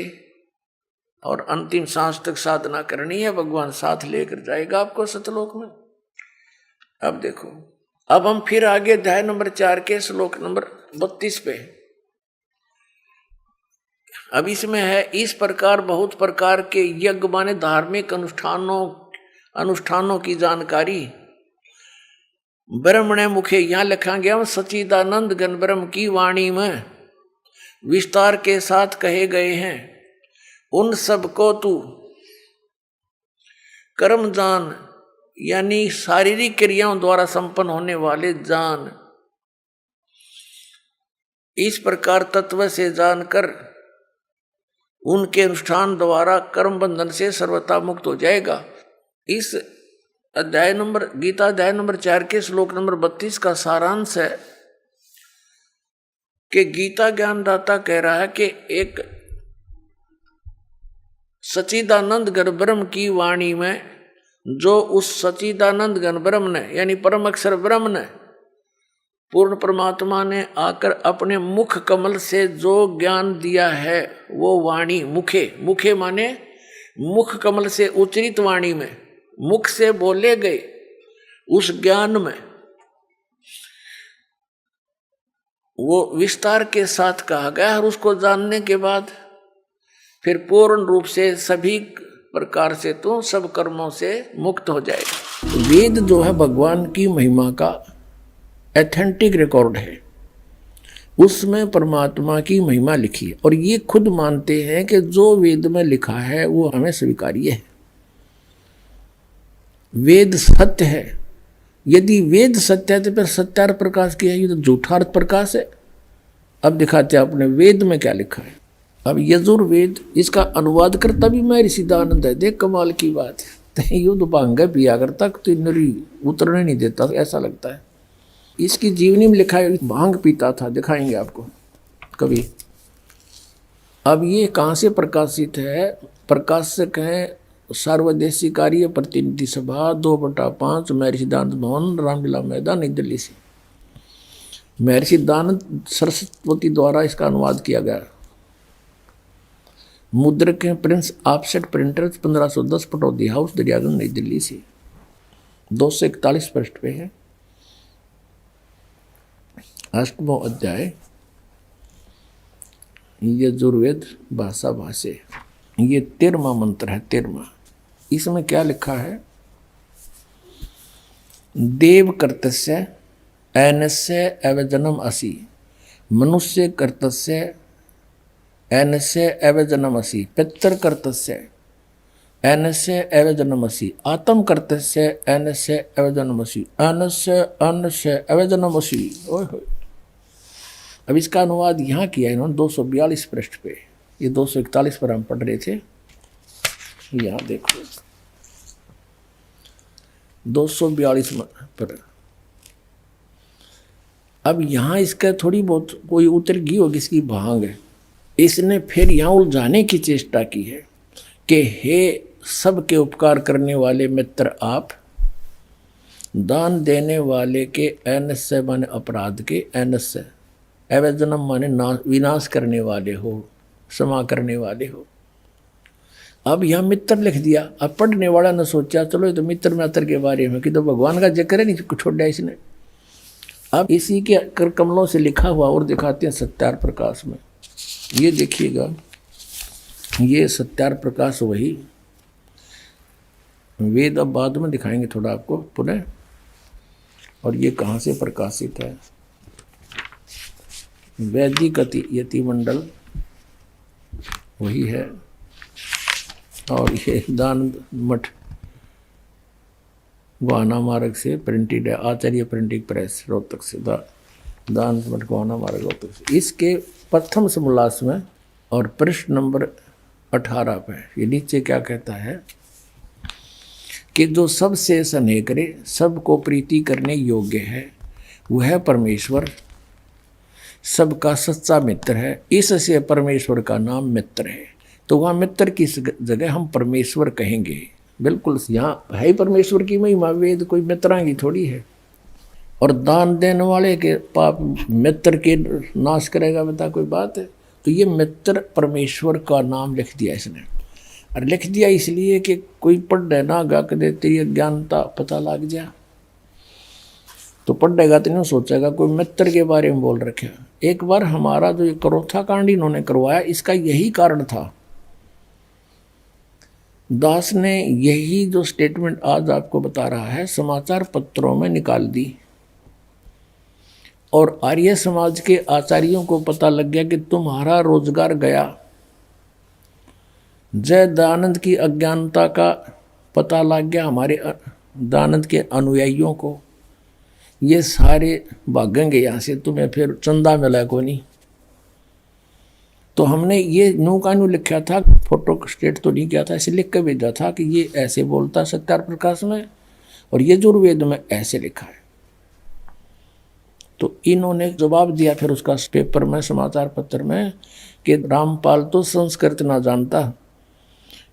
और अंतिम सांस तक साधना करनी है, भगवान साथ लेकर जाएगा आपको सतलोक में। अब देखो, अब हम फिर आगे अध्याय नंबर 4 के श्लोक नंबर 32 पे। अब इसमें है, इस प्रकार बहुत प्रकार के यज्ञ माने धार्मिक अनुष्ठानों की जानकारी ब्रह्मणे मुखे, यहां लिखा गया सच्चिदानंद घन ब्रह्म की वाणी में विस्तार के साथ कहे गए हैं। उन सब को तू कर्म जान, यानी शारीरिक क्रियाओं द्वारा संपन्न होने वाले जान। इस प्रकार तत्व से जानकर उनके अनुष्ठान द्वारा कर्म बंधन से सर्वथा मुक्त हो जाएगा। इस अध्याय नंबर गीता अध्याय नंबर 4 के श्लोक नंबर 32 का सारांश है कि गीता ज्ञानदाता कह रहा है कि एक सच्चिदानंद घन ब्रह्म की वाणी में, जो उस सच्चिदानंद घन ब्रह्म ने यानी परम अक्षर ब्रह्म ने, पूर्ण परमात्मा ने आकर अपने मुख कमल से जो ज्ञान दिया है, वो वाणी मुखे माने मुख कमल से उच्चरित वाणी में, मुख से बोले गए उस ज्ञान में वो विस्तार के साथ कहा गया। और उसको जानने के बाद फिर पूर्ण रूप से सभी प्रकार से तो सब कर्मों से मुक्त हो जाएगा। वेद जो है भगवान की महिमा का एथेंटिक रिकॉर्ड है, उसमें परमात्मा की महिमा लिखी है, और ये खुद मानते हैं कि जो वेद में लिखा है वो हमें स्वीकार्य है। वेद सत्य है। यदि वेद सत्य है तो फिर सत्यार्थ प्रकाश क्या है? ये तो झूठार्थ प्रकाश है। अब दिखाते हैं आपने वेद में क्या लिखा है। अब यजुर्वेद, इसका अनुवाद करता भी महर्षि सिद्धानंद है। देख कमाल की बात है, युद्ध भांग पिया करता तो नरी उतरने नहीं देता, ऐसा लगता है। इसकी जीवनी में लिखा है भांग पीता था, दिखाएंगे आपको कभी। अब ये कहाँ से प्रकाशित है? प्रकाशक है सार्वदेशी कार्य प्रतिनिधि सभा 2/5 महर्षि सिद्धानंद भवन, रामलीला मैदान, नई दिल्ली से। महर्षि सिद्धानंद सरस्वती द्वारा इसका अनुवाद किया गया। मुद्रक हैं Prince offset printers, 1510, Pataudi house, Daryaganj, नई दिल्ली से। 241 पृष्ठ पे है। 8वां अध्याय यजुर्वेद भाषा भाष्य। ये 13वां मंत्र है। 13वां, इसमें क्या लिखा है? देव कर्तस्य ऐनस्य एव जन्म असि, मनुष्य कर्तस्य ऐनस्य एव जन्म असि, पितर कर्तस्य ऐनस्य एव जन्म असि, आत्म कर्तस्य ऐनस्य एव जन्म असि, अन्नस्य एव जन्म असि। ओए होए। अब इसका अनुवाद यहाँ किया है इन्होंने 242 पृष्ठ पे। ये 241 पर हम पढ़ रहे थे। यहाँ देखो 242 पर। अब यहाँ इसका थोड़ी बहुत कोई उतर गई होगी, इसकी भांग है। इसने फिर यहाँ उलझाने की चेष्टा की है कि हे सबके उपकार करने वाले मित्र आप, दान देने वाले के ऐनस्य माने अपराध के, ऐनस्य एवजनम माने विनाश करने वाले हो, क्षमा करने वाले हो। अब यहाँ मित्र लिख दिया। अब पढ़ने वाला ने सोचा चलो ये तो मित्र मित्र के बारे में, कि तो भगवान का जिक्र है, नहीं छोड़ा इसने। अब इसी के कर कमलों से लिखा हुआ और दिखाते हैं सत्यार्थ प्रकाश में। ये देखिएगा, ये सत्यार्थ प्रकाश वही वेद। अब बाद में दिखाएंगे थोड़ा आपको पुनः। और ये कहाँ से प्रकाशित है? वैदिक यति मंडल वही है। और ये दान मठ गोहाना मार्ग से प्रिंटेड है, आचार्य प्रिंटिंग प्रेस रोहतक से। दान मठ गोहाना मार्ग रोहतक से। इसके प्रथम समोल्लास में और पृष्ठ नंबर 18 पे ये नीचे क्या कहता है कि जो सबसे स्नेह करे, सबको प्रीति करने योग्य है, वह परमेश्वर सबका सच्चा मित्र है। इससे परमेश्वर का नाम मित्र है। तो वहाँ मित्र की जगह हम परमेश्वर कहेंगे। बिल्कुल यहाँ है ही परमेश्वर की महिमा, वेद कोई मित्रा की थोड़ी है। और दान देने वाले के पाप मित्र के नाश करेगा, बता कोई बात है। तो ये मित्र परमेश्वर का नाम लिख दिया इसने, और लिख दिया इसलिए कि कोई पढ़े ना गा के देते ये ज्ञानता पता लग जा, तो पढ़ेगा तो नहीं सोचेगा कोई मित्र के बारे में बोल रखे। एक बार हमारा जो ये करोथा कांड इन्होंने करवाया, इसका यही कारण था। दास ने यही जो स्टेटमेंट आज आपको बता रहा है समाचार पत्रों में निकाल दी, और आर्य समाज के आचार्यों को पता लग गया कि तुम्हारा रोजगार गया। जय दयानंद की अज्ञानता का पता लग गया हमारे दयानंद के अनुयायियों को, ये सारे भागेंगे यहाँ से, तुम्हें फिर चंदा मिला को नहीं। तो हमने ये न्यू का न्यू लिखा था, फोटो स्टेट तो नहीं किया था, ऐसे लिख के भेजा था कि ये ऐसे बोलता सत्यार प्रकाश में, और ये यजुर्वेद में ऐसे लिखा है। तो इन्होंने जवाब दिया फिर उसका पेपर में, समाचार पत्र में, कि रामपाल तो संस्कृत ना जानता,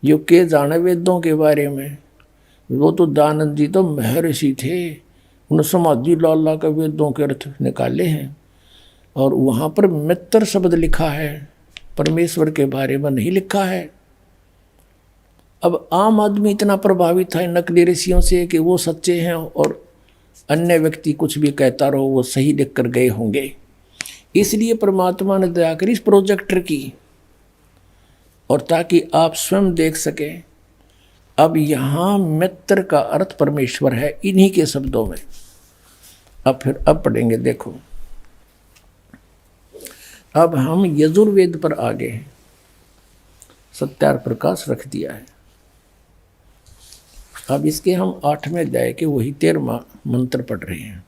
यो के जाने वेदों के बारे में। वो तो दयानंद जी तो महर्षि थे, उन्होंने समाधि लाला का वेदों के अर्थ निकाले हैं, और वहाँ पर मित्र शब्द लिखा है, परमेश्वर के बारे में नहीं लिखा है। अब आम आदमी इतना प्रभावित था इन नकली ऋषियों से कि वो सच्चे हैं, और अन्य व्यक्ति कुछ भी कहता रहो वो सही लिख कर गए होंगे। इसलिए परमात्मा ने दया करी इस प्रोजेक्टर की, और ताकि आप स्वयं देख सके। अब यहाँ मित्र का अर्थ परमेश्वर है इन्हीं के शब्दों में। अब पढ़ेंगे, देखो अब हम यजुर्वेद पर आ गए हैं, सत्यार प्रकाश रख दिया है। अब इसके हम 8वें अध्याय के वही 13वां मंत्र पढ़ रहे हैं।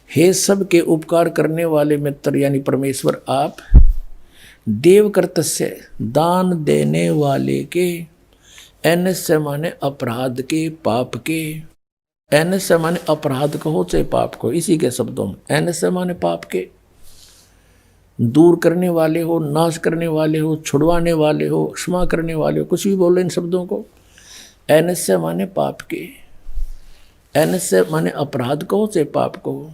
हे सब के उपकार करने वाले मित्र यानी परमेश्वर, आप देव कर्तस्य दान देने वाले के, एनस्य माने अपराध के, पाप के, एनस्य माने अपराध कहो चाहे पाप को, इसी के शब्दों में एनस्य माने पाप के, दूर करने वाले हो, नाश करने वाले हो, छुड़वाने वाले हो, क्षमा करने वाले हो, कुछ भी बोलो इन शब्दों को। एनस्य माने पाप के, एनस्य माने अपराध कहो चाहे पाप कहो,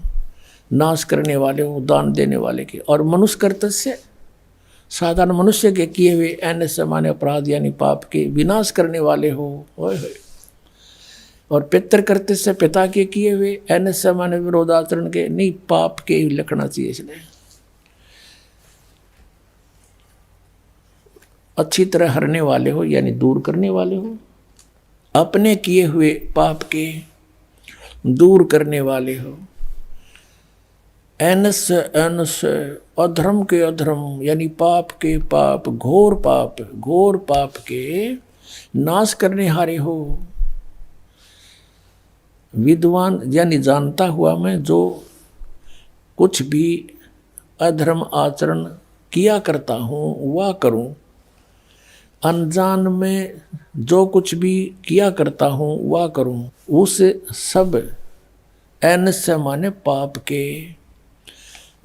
नाश करने वाले हो, दान देने वाले के, और मनुष्य कर्तस्य साधारण मनुष्य के किए हुए, एनस्य माने अपराध यानी पाप के विनाश करने वाले हो। और पितृ कर्तस्य पिता के किए हुए, एनस्य माने विरोधाचरण के, नहीं पाप के ही लिखना चाहिए इसलिए। अच्छी तरह हरने वाले हो यानी दूर करने वाले हो, अपने किए हुए पाप के दूर करने वाले हो। एनस्य एनस्य अधर्म के अधर्म यानी पाप के पाप, घोर पाप के नाश करने हारे हो। विद्वान यानी जानता हुआ मैं जो कुछ भी अधर्म आचरण किया करता हूँ वह करूँ, अनजान में जो कुछ भी किया करता हूँ वह करूँ, उस सब एनस्य माने पाप के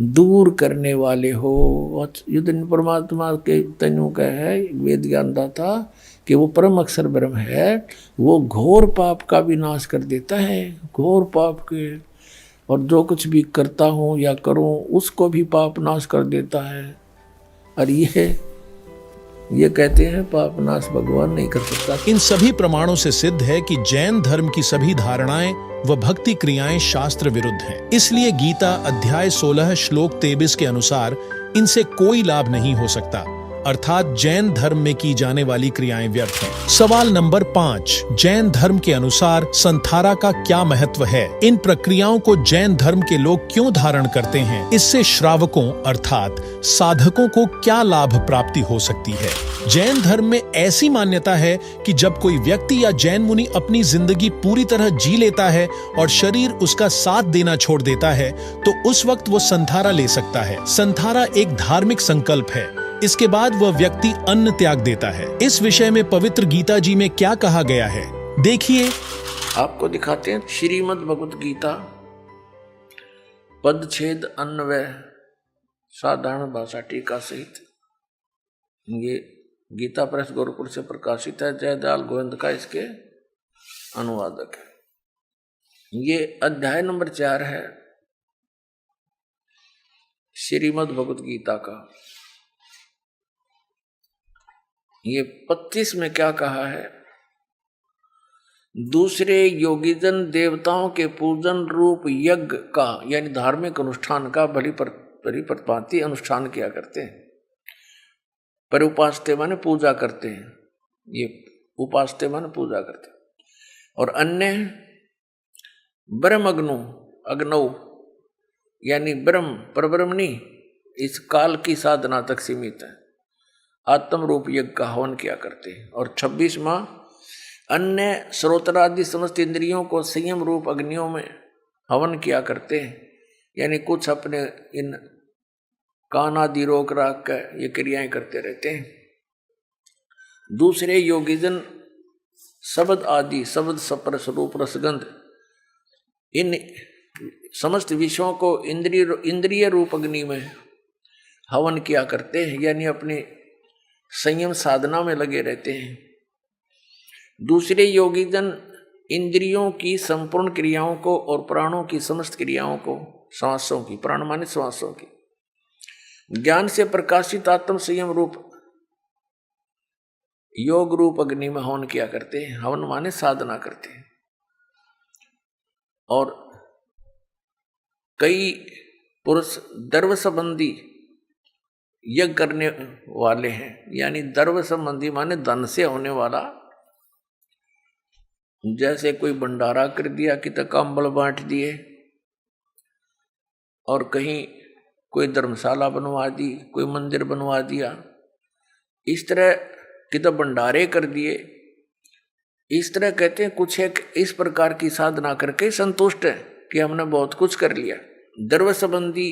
दूर करने वाले हो। युद्ध परमात्मा के तनु का है वेद ज्ञानदाता कि वो परम अक्षर ब्रह्म है, वो घोर पाप का भी नाश कर देता है, घोर पाप के, और जो कुछ भी करता हूँ या करूँ उसको भी पाप नाश कर देता है। और ये कहते हैं पाप नाश भगवान नहीं कर सकता। इन सभी प्रमाणों से सिद्ध है कि जैन धर्म की सभी धारणाएं व भक्ति क्रियाएं शास्त्र विरुद्ध हैं। इसलिए गीता अध्याय 16 श्लोक 23 के अनुसार इनसे कोई लाभ नहीं हो सकता, अर्थात जैन धर्म में की जाने वाली क्रियाएं व्यर्थ हैं। सवाल नंबर 5, जैन धर्म के अनुसार संथारा का क्या महत्व है? इन प्रक्रियाओं को जैन धर्म के लोग क्यों धारण करते हैं? इससे श्रावकों अर्थात साधकों को क्या लाभ प्राप्ति हो सकती है? जैन धर्म में ऐसी मान्यता है कि जब कोई व्यक्ति या जैन मुनि अपनी जिंदगी पूरी तरह जी लेता है और शरीर उसका साथ देना छोड़ देता है तो उस वक्त वो संथारा ले सकता है। संथारा एक धार्मिक संकल्प है। इसके बाद वह व्यक्ति अन्न त्याग देता है। इस विषय में पवित्र गीता जी में क्या कहा गया है देखिए। आपको दिखाते हैं श्रीमद् भगवत गीता पदछेद अन्वय साधारण भाषा टीका सहित। ये गीता प्रेस गोरखपुर से प्रकाशित है। जयदयाल गोविंद का इसके अनुवादक है। ये अध्याय नंबर 4 है श्रीमद् भगवत गीता का। ये 25 में क्या कहा है? दूसरे योगीजन देवताओं के पूजन रूप यज्ञ का यानी धार्मिक अनुष्ठान का भली प्रतिभांति अनुष्ठान किया करते हैं। पर उपासते माने पूजा करते हैं। ये उपासते माने पूजा करते हैं। और अन्य ब्रह्म अग्नौ यानी ब्रह्म परब्रह्म नहीं, इस काल की साधना तक सीमित है, आत्म रूप यज्ञ का हवन किया करते हैं। और 26वां अन्य श्रोत्रादि समस्त इंद्रियों को संयम रूप अग्नियों में हवन किया करते हैं, यानी कुछ अपने इन कान आदि रोक राख कर ये क्रियाएं करते रहते हैं। दूसरे योगीजन शब्द आदि शब्द स्पर्श रूप रसगंध इन समस्त विषयों को इंद्रिय रूप अग्नि में हवन किया करते हैं, यानी अपनी संयम साधना में लगे रहते हैं। दूसरे योगीजन इंद्रियों की संपूर्ण क्रियाओं को और प्राणों की समस्त क्रियाओं को, श्वासों की, प्राण माने श्वासों की, ज्ञान से प्रकाशित आत्म संयम रूप योग रूप अग्नि में हवन किया करते हैं। हवन माने साधना करते हैं। और कई पुरुष द्रव्य संबंधी यज्ञ करने वाले हैं, यानी द्रव्य संबंधी माने धन से होने वाला, जैसे कोई भंडारा कर दिया, कितने कंबल बांट दिए, और कहीं कोई धर्मशाला बनवा दी, कोई मंदिर बनवा दिया, इस तरह कितने भंडारे कर दिए। इस तरह कहते हैं कुछ एक इस प्रकार की साधना करके संतुष्ट है कि हमने बहुत कुछ कर लिया। द्रव्य संबंधी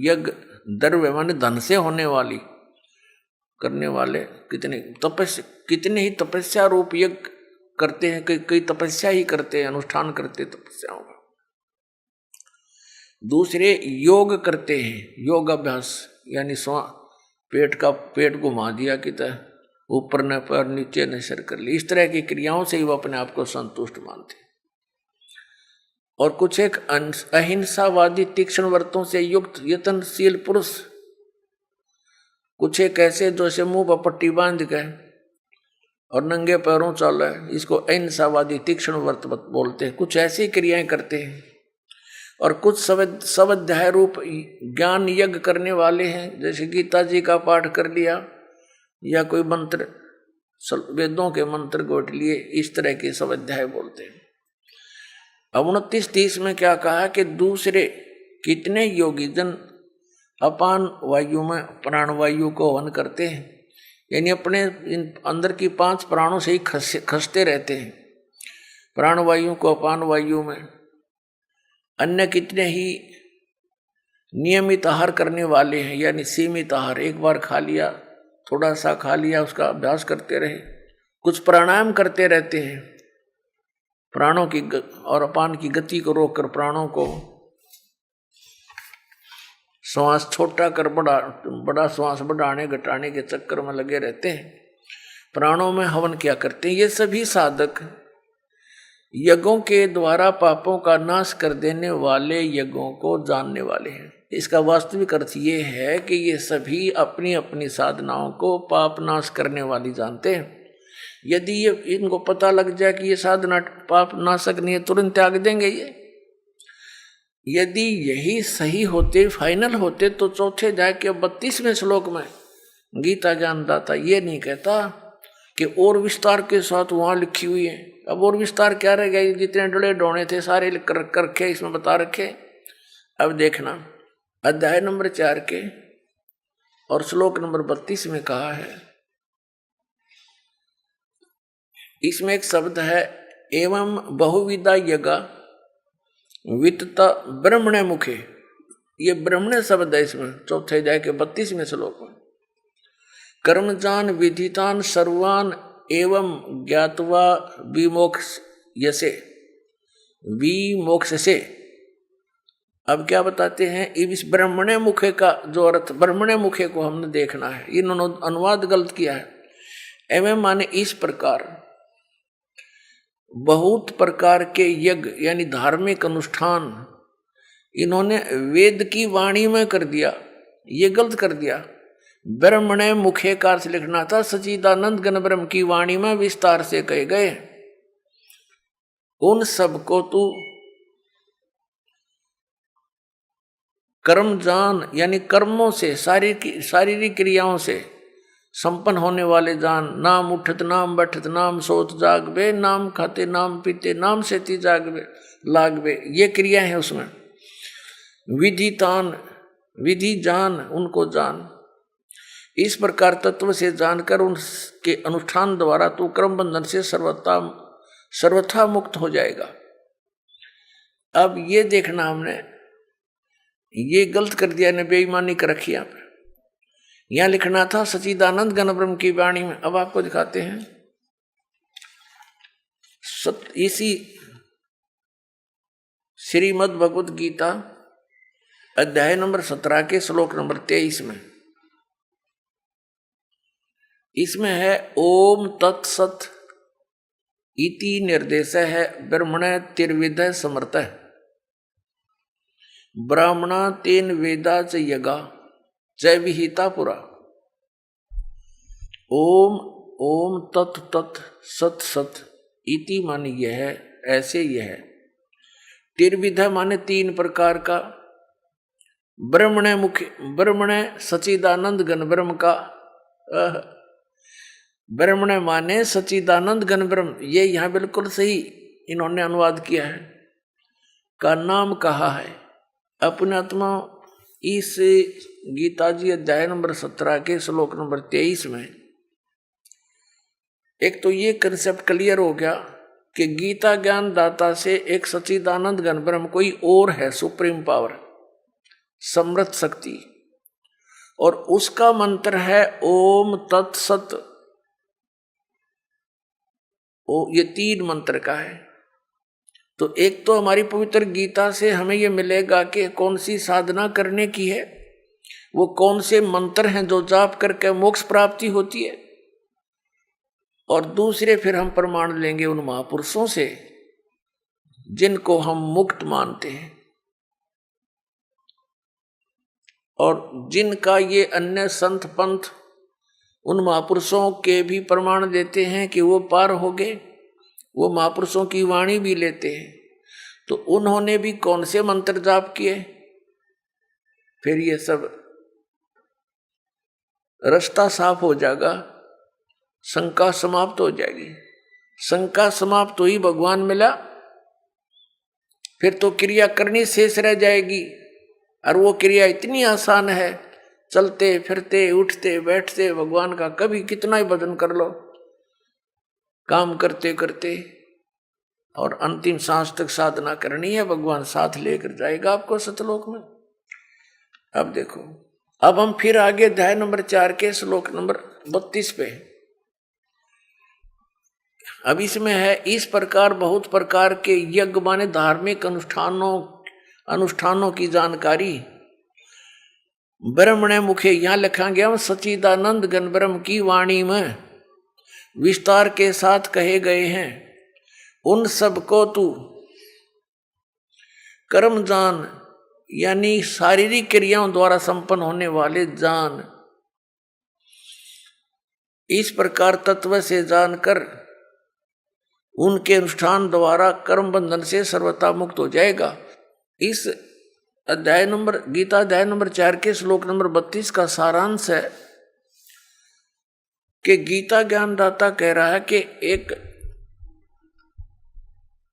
यज्ञ, द्रव्य माने धन से होने वाली करने वाले कितने ही तपस्या रूप यज्ञ करते हैं, कई तपस्या ही करते हैं, अनुष्ठान करते तपस्याओं का। दूसरे योग करते हैं, योग अभ्यास यानी पेट घुमा दिया कि ऊपर न पर नीचे न सर कर ली, इस तरह की क्रियाओं से ही वो अपने आप को संतुष्ट मानते हैं। और कुछ एक अहिंसावादी तीक्ष्ण व्रतों से युक्त यत्नशील पुरुष, कुछ एक ऐसे जैसे मुंह पर पट्टी बांध के और नंगे पैरों चल रहे, इसको अहिंसावादी तीक्ष्ण व्रत बोलते हैं। कुछ ऐसी क्रियाएं करते हैं। और कुछ स्वाध्याय रूप ज्ञान यज्ञ करने वाले हैं, जैसे गीता जी का पाठ कर लिया या कोई मंत्र, वेदों के मंत्र गोट लिए, इस तरह के स्वाध्याय बोलते हैं। अब 29-30 में क्या कहा कि दूसरे कितने योगीजन अपान वायु में प्राण वायु को हवन करते हैं, यानी अपने इन अंदर की 5 प्राणों से ही खसते रहते हैं, प्राण वायु को अपान वायु में। अन्य कितने ही नियमित आहार करने वाले हैं, यानी सीमित आहार, एक बार खा लिया, थोड़ा सा खा लिया, उसका अभ्यास करते रहे। कुछ प्राणायाम करते रहते हैं, प्राणों की और अपान की गति को रोककर प्राणों को श्वास छोटा कर बड़ा श्वास बढ़ाने घटाने के चक्कर में लगे रहते हैं, प्राणों में हवन किया करते हैं। ये सभी साधक यज्ञों के द्वारा पापों का नाश कर देने वाले यज्ञों को जानने वाले हैं। इसका वास्तविक अर्थ ये है कि ये सभी अपनी अपनी साधनाओं को पाप नाश करने वाली जानते हैं। यदि ये इनको पता लग जाए कि ये साधना पाप नाशक नहीं है, तुरंत त्याग देंगे ये। यदि यही सही होते, फाइनल होते, तो चौथे अध्याय के 32वें श्लोक में गीता ज्ञानदाता ये नहीं कहता कि और विस्तार के साथ वहां लिखी हुई है। अब और विस्तार क्या रह गया, जितने डोले डोने थे सारे लिख कर रखे, इसमें बता रखे। अब देखना अध्याय नंबर 4 के और श्लोक नंबर 32 में कहा है, इसमें एक शब्द है एवं बहुविधा यज्ञ वित्ता ब्रह्मणे मुखे। ये ब्रह्मणे शब्द है इसमें, चौथे अध्याय के 32वें श्लोक में। कर्मजान विधितान सर्वान एवं ज्ञात्वा विमोक्ष से। अब क्या बताते हैं, इस ब्रह्मणे मुखे का जो अर्थ, ब्रह्मणे मुखे को हमने देखना है, इन्होंने अनुवाद गलत किया है। एवं माने इस प्रकार बहुत प्रकार के यज्ञ यानी धार्मिक अनुष्ठान इन्होंने वेद की वाणी में कर दिया, ये गलत कर दिया। ब्रह्मणे मुखे कार से लिखना था, सच्चिदानंद घन ब्रह्म की वाणी में विस्तार से कहे गए। उन सबको तू कर्म जान यानी कर्मों से शारीरिक क्रियाओं से संपन्न होने वाले जान। नाम उठत नाम बैठत नाम सोत जागबे, नाम खाते नाम पीते नाम सेती जागबे लागबे, ये क्रिया है उसमें। विधि तान विधि जान उनको जान, इस प्रकार तत्व से जानकर उनके अनुष्ठान द्वारा तू कर्म बंधन से सर्वथा मुक्त हो जाएगा। अब ये देखना हमने ये गलत कर दिया ने, बेईमानी कर रखी यहाँ पर। यहां लिखना था सच्चिदानंद घन ब्रह्म की वाणी में। अब आपको दिखाते हैं इसी श्रीमद् भगवत गीता अध्याय नंबर 17 के श्लोक नंबर 23 में, इसमें है ओम तत्सत इति निर्देश है ब्रह्मण तिर्विद समर्थ ब्राह्मणा तेन वेदा च यगा च विहिता पुरा। ओम ओम तत् तत् सत सत इति माने यह है, ऐसे यह है। तिर्विध माने 3 प्रकार का। ब्रह्मण सच्चिदानंद घन ब्रह्म का, ब्रह्मण माने सच्चिदानंद घन ब्रह्म, ये यहां बिल्कुल सही इन्होंने अनुवाद किया है, का नाम कहा है। अपने आत्मा इस गीता जी अध्याय नंबर 17 के श्लोक नंबर 23 में एक तो ये कंसेप्ट क्लियर हो गया कि गीता ज्ञान दाता से एक सच्चिदानंद घन ब्रह्म कोई और है, सुप्रीम पावर, समृद्ध शक्ति, और उसका मंत्र है ओम तत्सत। ये 3 मंत्र का है। तो एक तो हमारी पवित्र गीता से हमें यह मिलेगा कि कौन सी साधना करने की है, वो कौन से मंत्र हैं जो जाप करके मोक्ष प्राप्ति होती है, और दूसरे फिर हम प्रमाण लेंगे उन महापुरुषों से जिनको हम मुक्त मानते हैं और जिनका ये अन्य संत पंथ उन महापुरुषों के भी प्रमाण देते हैं कि वो पार हो गए, वो महापुरुषों की वाणी भी लेते हैं। तो उन्होंने भी कौन से मंत्र जाप किए, फिर ये सब रास्ता साफ हो जाएगा, शंका समाप्त हो जाएगी। शंका समाप्त हुई, भगवान मिला, फिर तो क्रिया करनी शेष रह जाएगी। और वो क्रिया इतनी आसान है, चलते फिरते उठते बैठते भगवान का कभी कितना ही भजन कर लो, काम करते करते, और अंतिम सांस तक साधना करनी है, भगवान साथ लेकर जाएगा आपको सतलोक में। अब देखो, अब हम फिर आगे अध्याय नंबर 4 के श्लोक नंबर 32 पे। अब इसमें है इस प्रकार बहुत प्रकार के यज्ञ माने धार्मिक अनुष्ठानों की जानकारी ब्रह्मण मुखे, यहां लिखा गया सच्चिदानंद घन ब्रह्म की वाणी में विस्तार के साथ कहे गए हैं। उन सब को तू कर्म जान यानी शारीरिक क्रियाओं द्वारा संपन्न होने वाले जान। इस प्रकार तत्व से जानकर उनके अनुष्ठान द्वारा कर्म बंधन से सर्वथा मुक्त हो जाएगा। इस अध्याय नंबर गीता अध्याय नंबर 4 के श्लोक नंबर 32 का सारांश है कि गीता ज्ञानदाता कह रहा है कि एक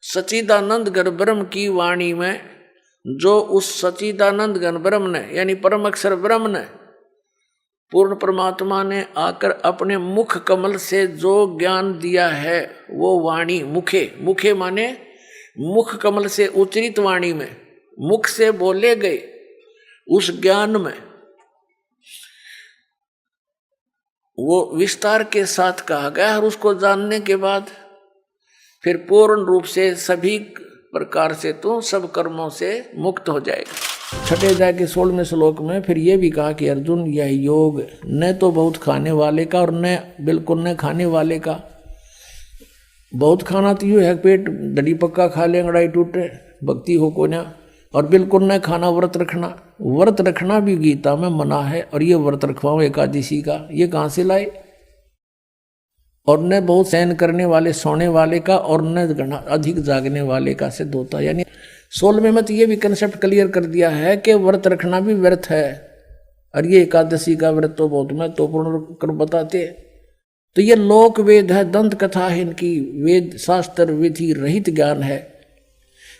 सच्चिदानंद घन ब्रह्म की वाणी में जो उस सच्चिदानंद घन ब्रह्म ने यानी परम अक्षर ब्रह्म ने पूर्ण परमात्मा ने आकर अपने मुख कमल से जो ज्ञान दिया है वो वाणी मुखे माने मुख कमल से उच्चरित वाणी में मुख से बोले गए उस ज्ञान में वो विस्तार के साथ कहा गया। और उसको जानने के बाद फिर पूर्ण रूप से सभी प्रकार से तो सब कर्मों से मुक्त हो जाएगा। छठे अध्याय के 16वें श्लोक में फिर ये भी कहा कि अर्जुन यह योग न तो बहुत खाने वाले का और न बिल्कुल न खाने वाले का। बहुत खाना तो यूँ है पेट डडी पक्का खा ले अंगड़ाई टूटे भक्ति हो को ना, और बिल्कुल न खाना व्रत रखना। व्रत रखना भी गीता में मना है, और ये व्रत रखवाओ एकादशी का, ये कहाँ से लाए? और न बहुत सहन करने वाले सोने वाले का और न अधिक जागने वाले का सिद्ध होता। यानी 16वें में तो ये भी कंसेप्ट क्लियर कर दिया है कि व्रत रखना भी व्यर्थ है, और ये एकादशी का व्रत तो बहुत महत्वपूर्ण कर बताते। तो ये लोक वेद है, दंत कथा है, इनकी वेद शास्त्र विधि रहित ज्ञान है,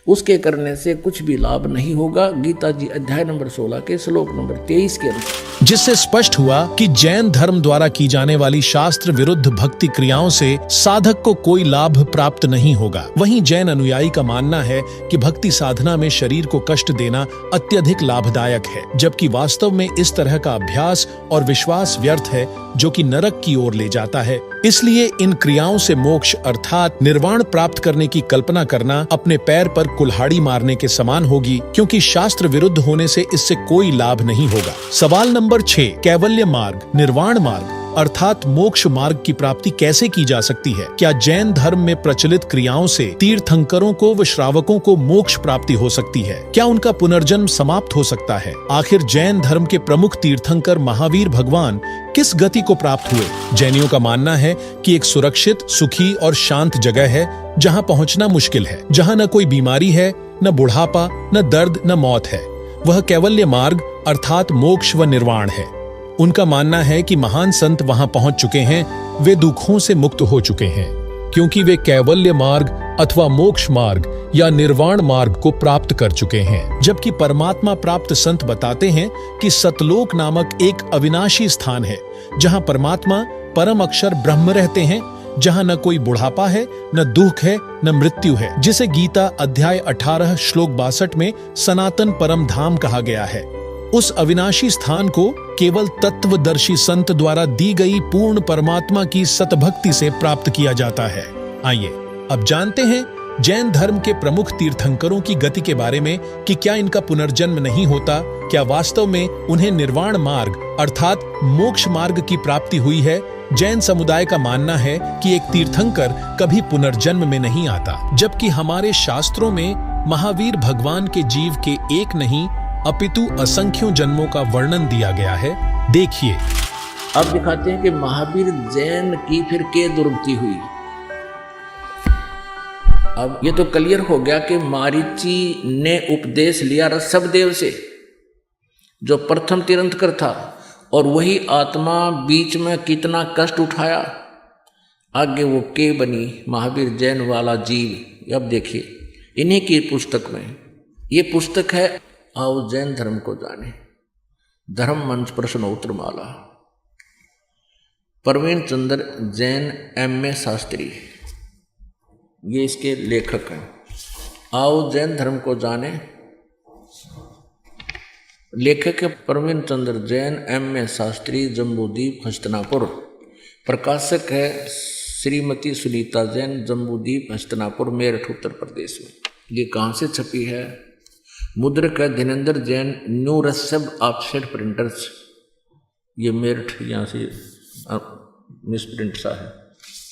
उसके करने से कुछ भी लाभ नहीं होगा। गीता जी अध्याय नंबर 16 के श्लोक नंबर 23 के अनुसार, जिससे स्पष्ट हुआ कि जैन धर्म द्वारा की जाने वाली शास्त्र विरुद्ध भक्ति क्रियाओं से साधक को कोई लाभ प्राप्त नहीं होगा। वहीं जैन अनुयायी का मानना है कि भक्ति साधना में शरीर को कष्ट देना अत्यधिक लाभदायक है, जबकि वास्तव में इस तरह का अभ्यास और विश्वास व्यर्थ है, जो कि नरक की ओर ले जाता है। इसलिए इन क्रियाओं से मोक्ष अर्थात निर्वाण प्राप्त करने की कल्पना करना अपने पैर पर कुल्हाड़ी मारने के समान होगी, क्योंकि शास्त्र विरुद्ध होने से इससे कोई लाभ नहीं होगा। सवाल नंबर 6, कैवल्य मार्ग, निर्वाण मार्ग अर्थात मोक्ष मार्ग की प्राप्ति कैसे की जा सकती है? क्या जैन धर्म में प्रचलित क्रियाओं से तीर्थंकरों को व श्रावकों को मोक्ष प्राप्ति हो सकती है? क्या उनका पुनर्जन्म समाप्त हो सकता है? आखिर जैन धर्म के प्रमुख तीर्थंकर महावीर भगवान किस गति को प्राप्त हुए? जैनियों का मानना है कि एक सुरक्षित, सुखी और शांत जगह है जहां पहुंचना मुश्किल है, जहां न कोई बीमारी है, न बुढ़ापा, न दर्द, न मौत है। वह कैवल्य मार्ग अर्थात मोक्ष व निर्वाण है। उनका मानना है कि महान संत वहां पहुंच चुके हैं, वे दुखों से मुक्त हो चुके हैं, क्योंकि वे कैवल्य मार्ग अथवा मोक्ष मार्ग या निर्वाण मार्ग को प्राप्त कर चुके हैं। जबकि परमात्मा प्राप्त संत बताते हैं कि सतलोक नामक एक अविनाशी स्थान है, जहां परमात्मा परम अक्षर ब्रह्म रहते हैं, जहां न कोई बुढ़ापा है, न दुख है, न मृत्यु है, जिसे गीता अध्याय 18 श्लोक 62 में सनातन परम धाम कहा गया है। उस अविनाशी स्थान को केवल तत्वदर्शी संत द्वारा दी गई पूर्ण परमात्मा की सतभक्ति से प्राप्त किया जाता है। आइए अब जानते हैं जैन धर्म के प्रमुख तीर्थंकरों की गति के बारे में कि क्या इनका पुनर्जन्म नहीं होता? क्या वास्तव में उन्हें निर्वाण मार्ग अर्थात मोक्ष मार्ग की प्राप्ति हुई है? जैन समुदाय का मानना है कि एक तीर्थंकर कभी पुनर्जन्म में नहीं आता, जबकि हमारे शास्त्रों में महावीर भगवान के जीव के एक नहीं अपितु असंख्यों जन्मों का वर्णन दिया गया है। देखिए, अब दिखाते हैं कि महावीर जैन की फिर के दुर्गति हुई। अब ये तो क्लियर हो गया कि मारीची ने उपदेश लिया ऋषभदेव से, जो प्रथम तीर्थंकर था, और वही आत्मा बीच में कितना कष्ट उठाया, आगे वो के बनी महावीर जैन वाला जीव। अब देखिए इन्हीं की पुस्तक में, ये पुस्तक है आओ जैन धर्म को जाने, धर्म मंच प्रश्नोत्तर माला, प्रवीण चंद्र जैन M.A. शास्त्री, ये इसके लेखक हैं। आओ जैन धर्म को जाने, लेखक है प्रवीण चंद्र जैन M.A. शास्त्री, जम्बूद्वीप हस्तिनापुर। प्रकाशक है श्रीमती सुनीता जैन, जम्बूद्वीप हस्तिनापुर, मेरठ उत्तर प्रदेश में। ये कहाँ से छपी है? मुद्रक है Dhirendra Jain, new Rishabh offset printers, ये मेरठ यहाँ से मिसप्रिंट सा है।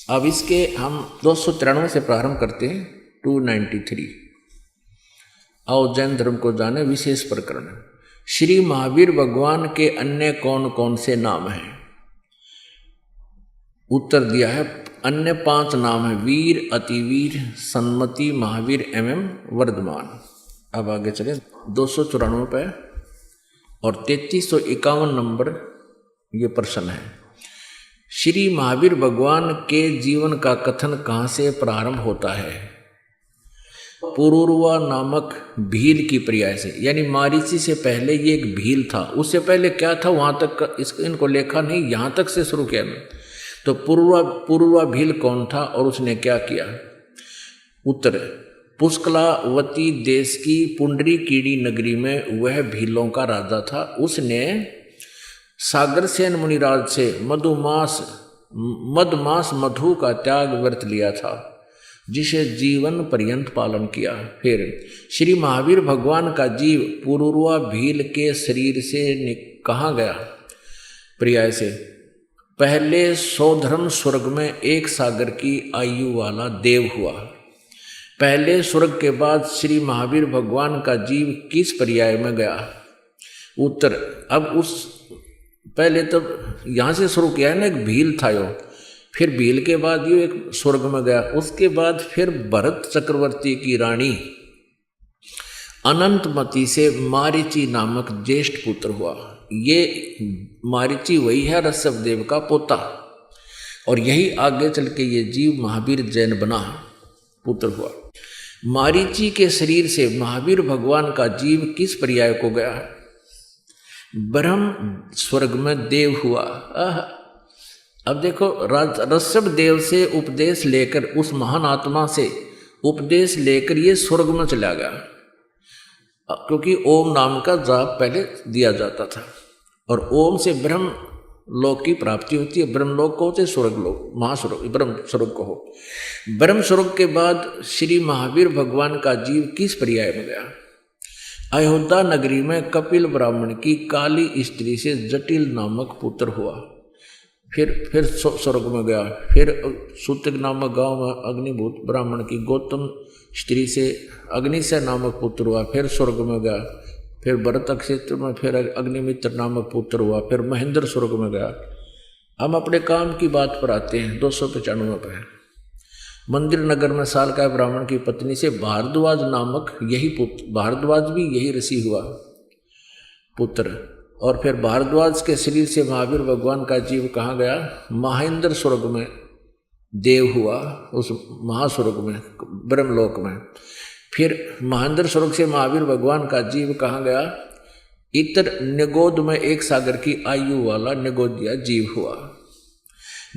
अब इसके हम 293 से प्रारंभ करते हैं, 293। आओ जैन धर्म को जाने, विशेष प्रकरण। श्री महावीर भगवान के अन्य कौन कौन से नाम हैं? उत्तर दिया है अन्य 5 नाम है, वीर, अतिवीर, सन्मति, महावीर एवं वर्धमान। अब आगे चले 294 पे और 3351 नंबर ये प्रश्न है। श्री महावीर भगवान के जीवन का कथन कहाँ से प्रारंभ होता है? पुरुरवा नामक भील की पर्याय से, यानी मारीची से पहले ये एक भील था। उससे पहले क्या था वहां तक इनको लेखा नहीं, यहां तक से शुरू किया मैं। तो पुरुरवा भील कौन था और उसने क्या किया? उत्तर, पुष्कलावती देश की पुंडरीकीड़ी नगरी में वह भीलों का राजा था। उसने सागरसेन मुनिराज से मधुमास मधु का त्याग व्रत लिया था। जिसे जीवन पर्यंत पालन किया। फिर श्री महावीर भगवान का जीव पुरुरवा भील के शरीर से कहाँ गया? पर्याय से पहले सौधर्म स्वर्ग में 1 सागर की आयु वाला देव हुआ। पहले स्वर्ग के बाद श्री महावीर भगवान का जीव किस पर्याय में गया? उत्तर, अब उस पहले तो यहाँ से शुरू किया है ना, एक भील था यो, फिर भील के बाद यो एक स्वर्ग में गया, उसके बाद फिर भरत चक्रवर्ती की रानी अनंतमती से मारीची नामक ज्येष्ठ पुत्र हुआ। ये मारीची वही है ऋषभदेव का पोता, और यही आगे चल के ये जीव महावीर जैन बना, पुत्र हुआ। मारीची के शरीर से महावीर भगवान का जीव किस पर्याय को गया? ब्रह्म स्वर्ग में देव हुआ। अब देखो, ऋषभदेव से उपदेश लेकर, उस महान आत्मा से उपदेश लेकर ये स्वर्ग में चला गया, क्योंकि ओम नाम का जाप पहले दिया जाता था, और ओम से ब्रह्म लोक की प्राप्ति होती है। ब्रह्म लोक को होते स्वर्ग लोक, महास्वर्ग, ब्रह्म स्वर्ग को हो। ब्रह्म स्वर्ग के बाद श्री महावीर भगवान का जीव किस पर्याय में गया? अयोध्या नगरी में कपिल ब्राह्मण की काली स्त्री से जटिल नामक पुत्र हुआ। फिर स्वर्ग में गया। फिर सूतक नामक गांव में अग्निभूत ब्राह्मण की गौतम स्त्री से अग्निशय नामक पुत्र हुआ। फिर स्वर्ग में गया। फिर भरत क्षेत्र में फिर अग्निमित्र नामक पुत्र हुआ। फिर महेंद्र स्वर्ग में गया। हम अपने काम की बात पर आते हैं। 295 पर मंदिर नगर में साल का ब्राह्मण की पत्नी से भारद्वाज नामक यही पुत्र, भारद्वाज भी यही ऋषि हुआ पुत्र। और फिर भारद्वाज के शरीर से महावीर भगवान का जीव कहाँ गया? महेंद्र स्वर्ग में देव हुआ, उस महास्वर्ग में, ब्रह्मलोक में। फिर महेंद्र स्वर्ग से महावीर भगवान का जीव कहाँ गया? इतर निगोद में 1 सागर की आयु वाला निगोदिया जीव हुआ।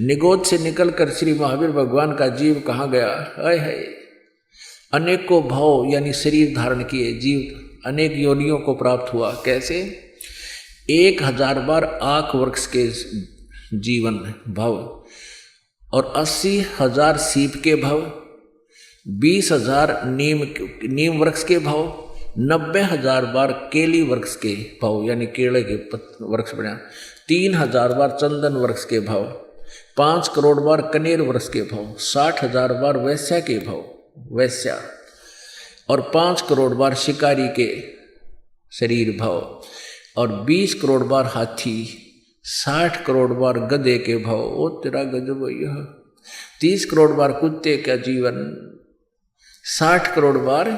निगोद से निकलकर श्री महावीर भगवान का जीव कहाँ गया? है अनेकों भाव यानी शरीर धारण किए जीव अनेक योनियों को प्राप्त हुआ। कैसे? 1000 बार आँख वृक्ष के जीवन भव, और 80,000 सीप के भव, 20,000 नीम वृक्ष के भव, 90,000 बार केली वृक्ष के भव यानी केले के वृक्ष बना, 3,000 बार चंदन वृक्ष के भव, 5 करोड़ बार कनेर वृक्ष के भव, 60,000 बार वैश्या के भव, वैश्या, और 5 करोड़ बार शिकारी के शरीर भव, और 20 करोड़ बार हाथी, 60 करोड़ बार गधे के भव। ओ तेरा गजब यह 30 करोड़ बार कुत्ते का जीवन, 60 करोड़ बार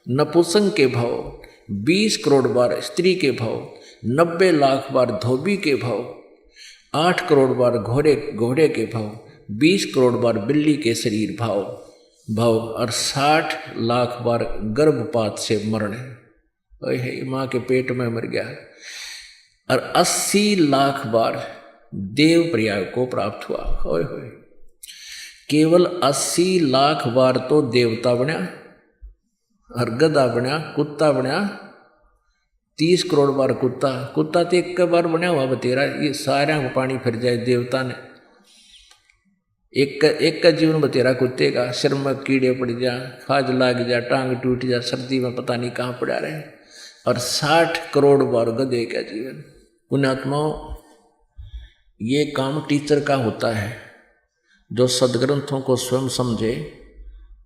नपुंसक के भव, 20 करोड़ बार स्त्री के भव, 90 लाख बार धोबी के भव, 8 करोड़ बार घोड़े के भव, 20 करोड़ बार बिल्ली के शरीर भव, और 60 लाख बार गर्भपात से मरण, माँ के पेट में मर गया, और 80 लाख बार देव पर्याय को प्राप्त हुआ। होय केवल 80 लाख बार तो देवता बना, और गधा बना, कुत्ता बना, 30 करोड़ बार कुत्ता तो एक बार बना हुआ बतेरा। ये सारा को पानी फिर जाए देवता ने, एक का जीवन बतेरा कुत्ते का, सिर में कीड़े पड़ जा, खाज लाग जा, टांग टूट जा, सर्दी में पता नहीं कहाँ पड़ा रहे, और 60 करोड़ बार गधे का जीवन। पुण्यात्माओं, ये काम टीचर का होता है, जो सदग्रंथों को स्वयं समझे,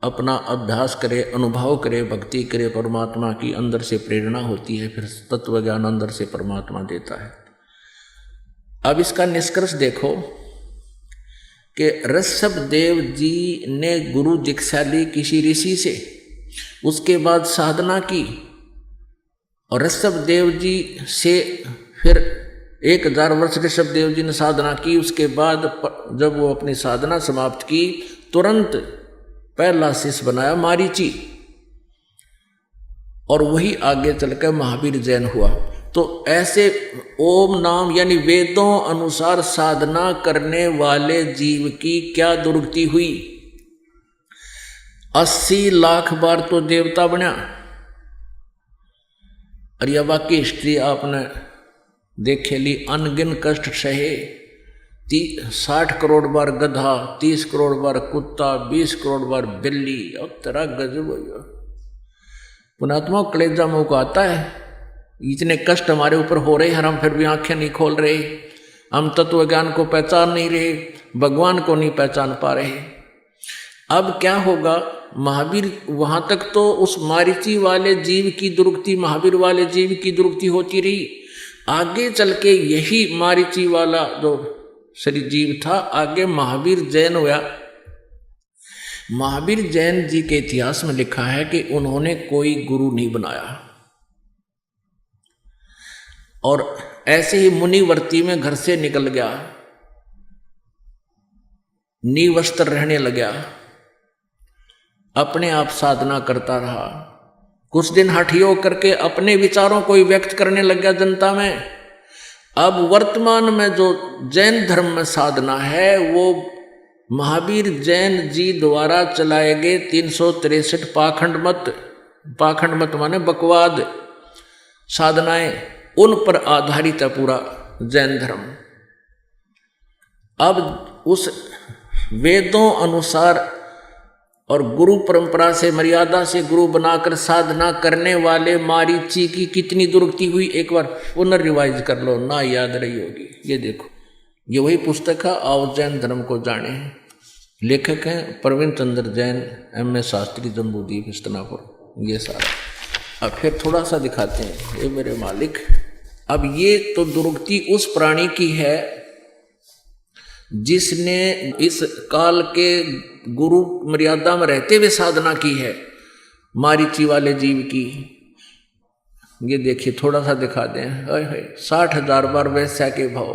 अपना अभ्यास करे, अनुभव करे, भक्ति करे, परमात्मा की अंदर से प्रेरणा होती है, फिर तत्व ज्ञान अंदर से परमात्मा देता है। अब इसका निष्कर्ष देखो कि ऋषभदेव जी ने गुरु दीक्षा ली किसी ऋषि से, उसके बाद साधना की, और ऋषभदेव जी से फिर 1000 वर्ष ऋषभदेव जी ने साधना की। उसके बाद जब वो अपनी साधना समाप्त की, तुरंत पहला शिष्य बनाया मारीची, और वही आगे चलकर महावीर जैन हुआ। तो ऐसे ओम नाम यानी वेदों अनुसार साधना करने वाले जीव की क्या दुर्गति हुई? 80 लाख बार तो देवता बना। और यह वाकई हिस्ट्री आपने देखे ली, अनगिन कष्ट सहे, 60 करोड़ बार गधा, 30 करोड़ बार कुत्ता, 20 करोड़ बार बिल्ली। अब तेरा गजब हो गया। पुणात्मा कलेजा मुंह को आता है, इतने कष्ट हमारे ऊपर हो रहे हैं, हम फिर भी आंखें नहीं खोल रहे, हम तत्व ज्ञान को पहचान नहीं रहे, भगवान को नहीं पहचान पा रहे। अब क्या होगा? महावीर वहां तक तो उस मारीची वाले जीव की दुर्गति, महावीर वाले जीव की दुर्गति होती रही। आगे चल के यही मारीची वाला जो शरीर जीव था, आगे महावीर जैन हुआ। महावीर जैन जी के इतिहास में लिखा है कि उन्होंने कोई गुरु नहीं बनाया और ऐसे ही मुनिवर्ती में घर से निकल गया, निवस्त्र रहने लगा, अपने आप साधना करता रहा। कुछ दिन हठयोग करके अपने विचारों को ही व्यक्त करने लग गया जनता में। अब वर्तमान में जो जैन धर्म में साधना है वो महावीर जैन जी द्वारा चलाए गए 363 पाखंड मत माने बकवाद साधनाएं, उन पर आधारित है पूरा जैन धर्म। अब उस वेदों अनुसार और गुरु परंपरा से, मर्यादा से गुरु बनाकर साधना करने वाले मारीची की कितनी दुर्गति हुई, एक बार पुनर्रिवाइज कर लो, ना याद रही होगी। ये देखो, ये वही पुस्तक है, आओ जैन धर्म को जाने। लेखक हैं प्रवीण चंद्र जैन, M.A. शास्त्री, जम्बूद्वीप, हस्तिनापुर। ये सारा अब फिर थोड़ा सा दिखाते हैं। ये मेरे मालिक, अब ये तो दुर्गति उस प्राणी की है जिसने इस काल के गुरु मर्यादा में रहते हुए साधना की है, मारीची वाले जीव की। ये देखिए, थोड़ा सा दिखा दें। 60,000 बार वैश्या के भाव,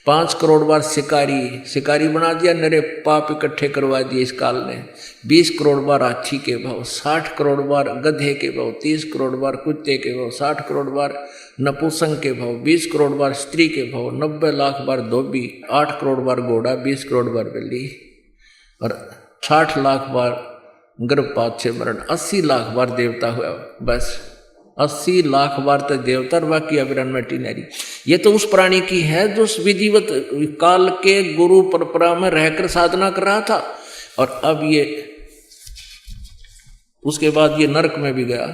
5 करोड़ बार शिकारी बना दिया, नरे पाप इकट्ठे करवा दिए इस काल ने। 20 करोड़ बार हाथी के भाव, 60 करोड़ बार गधे के भाव, 30 करोड़ बार कुत्ते के भाव, 60 करोड़ बार नपुंसक के भाव, 20 करोड़ बार स्त्री के भाव, 90 लाख बार धोबी, 8 करोड़ बार घोड़ा, 20 करोड़ बार बिल्ली और 60 लाख बार गर्भपात से मरण, 80 लाख बार देवता हुआ। बस 80 लाख बार तो देवता और बाकी अविरन मैटिनरी। ये तो उस प्राणी की है जो विधिवत काल के गुरु परंपरा में रहकर साधना कर रहा था। और अब ये उसके बाद ये नरक में भी गया,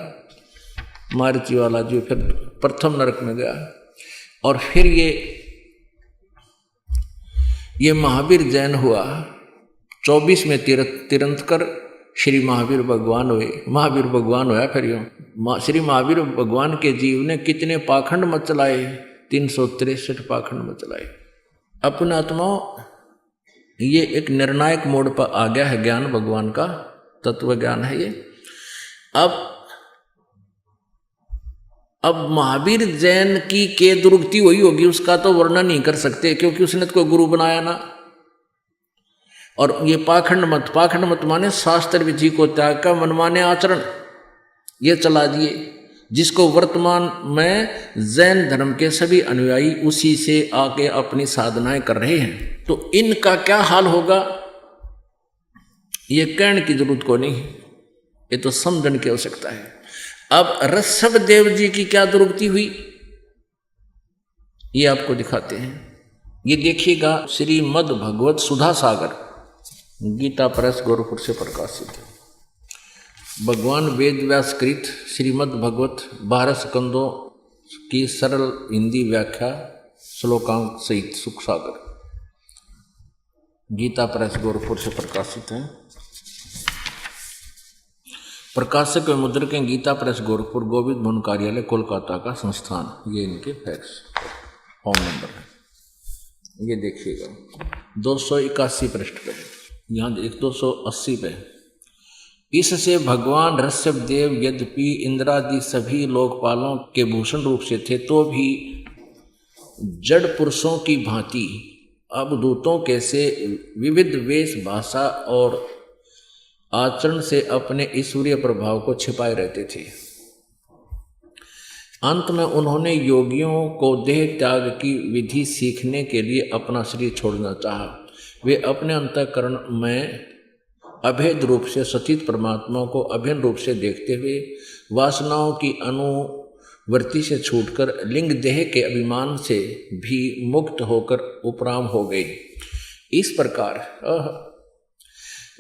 मारीची वाला जो फिर प्रथम नरक में गया। और फिर ये महावीर जैन हुआ। 24 में तीर्थंकर श्री महावीर भगवान हुए, महावीर भगवान हुआ। फिर यूँ श्री महावीर भगवान के जीव ने कितने पाखंड मत चलाए, 363 पाखंड मत चलाए। अपने आत्माओं, ये एक निर्णायक मोड़ पर आ गया है ज्ञान, भगवान का तत्व ज्ञान है ये। अब महावीर जैन की के दुर्गति हुई होगी, उसका तो वर्णन नहीं कर सकते क्योंकि उसने तो कोई गुरु बनाया ना। और ये पाखंड मत माने शास्त्र विधि को त्याग का मनमाने आचरण ये चला दिए, जिसको वर्तमान में जैन धर्म के सभी अनुयायी उसी से आके अपनी साधनाएं कर रहे हैं। तो इनका क्या हाल होगा ये कहने की जरूरत को नहीं, ये तो समझने की आवश्यकता है। अब ऋषभ देव जी की क्या दुर्गति हुई ये आपको दिखाते हैं। ये देखिएगा, श्रीमद् भगवत सुधा सागर, गीता प्रेस गोरखपुर से प्रकाशित है। भगवान वेद व्यास कृत श्रीमद् भगवत 12 स्कंदों की सरल हिंदी व्याख्या श्लोकांक सहित सुख सागर, गीता प्रेस गोरखपुर से प्रकाशित है। प्रकाशक व मुद्रक हैं गीता प्रेस गोरखपुर, गोविंद भवन कार्यालय कोलकाता का संस्थान। ये इनके फैक्स फोन नंबर है। ये देखिएगा 281 पृष्ठ पे, यहाँ 280 पे। इससे भगवान ऋषभ देव यद्यपि इंद्रादि सभी लोकपालों के भूषण रूप से थे, तो भी जड़ पुरुषों की भांति अवधूतों के से विविध वेश, भाषा और आचरण से अपने ईश्वरीय प्रभाव को छिपाए रहते थे। अंत में उन्होंने योगियों को देह त्याग की विधि सीखने के लिए अपना शरीर छोड़ना चाहा। वे अपने अंतःकरण में अभेद रूप से सचित परमात्मा को अभिन्न रूप से देखते हुए वासनाओं की वृत्ति से छूटकर लिंग देह के अभिमान से भी मुक्त होकर उपराम हो गई। इस प्रकार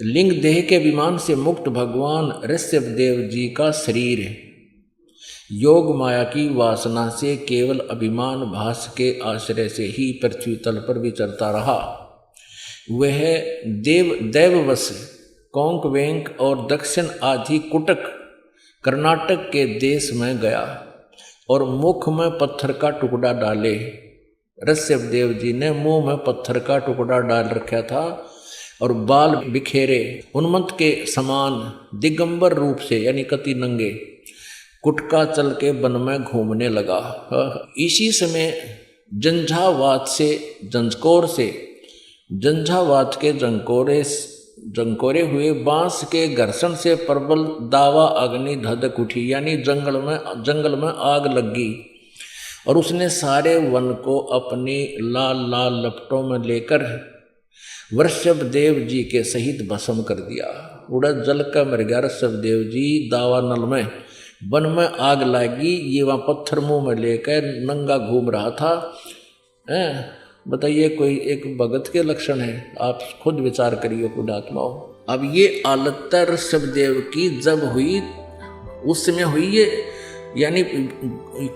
लिंग देह के अभिमान से मुक्त भगवान ऋषभदेव जी का शरीर योग माया की वासना से केवल अभिमान भास के आश्रय से ही पृथ्वी तल पर विचरता रहा। वह दैववश कोंक वेंक और दक्षिण आदि कुटक कर्नाटक के देश में गया और मुख में पत्थर का टुकड़ा डाले। ऋषभदेव जी ने मुंह में पत्थर का टुकड़ा डाल रखा था और बाल बिखेरे उन्मत्त के समान दिगंबर रूप से यानी कति नंगे कुटका चल के वन में घूमने लगा। इसी समय जंझावात के जंकोरे हुए बांस के घर्षण से प्रबल दावा अग्नि धधक उठी, यानी जंगल में आग लगी और उसने सारे वन को अपनी लाल लाल लपटों में लेकर वृषभदेव जी के सहित भस्म कर दिया। उड़द जल का मर गया ऋषभदेव जी दावा नल में। वन में आग लगी, ये वहाँ पत्थर मुंह में लेकर नंगा घूम रहा था। बताइए कोई एक भगत के लक्षण है? आप खुद विचार करिए पुण्यात्माओं। अब ये हालत ऋषभदेव की जब हुई, उस समय हुई ये, यानी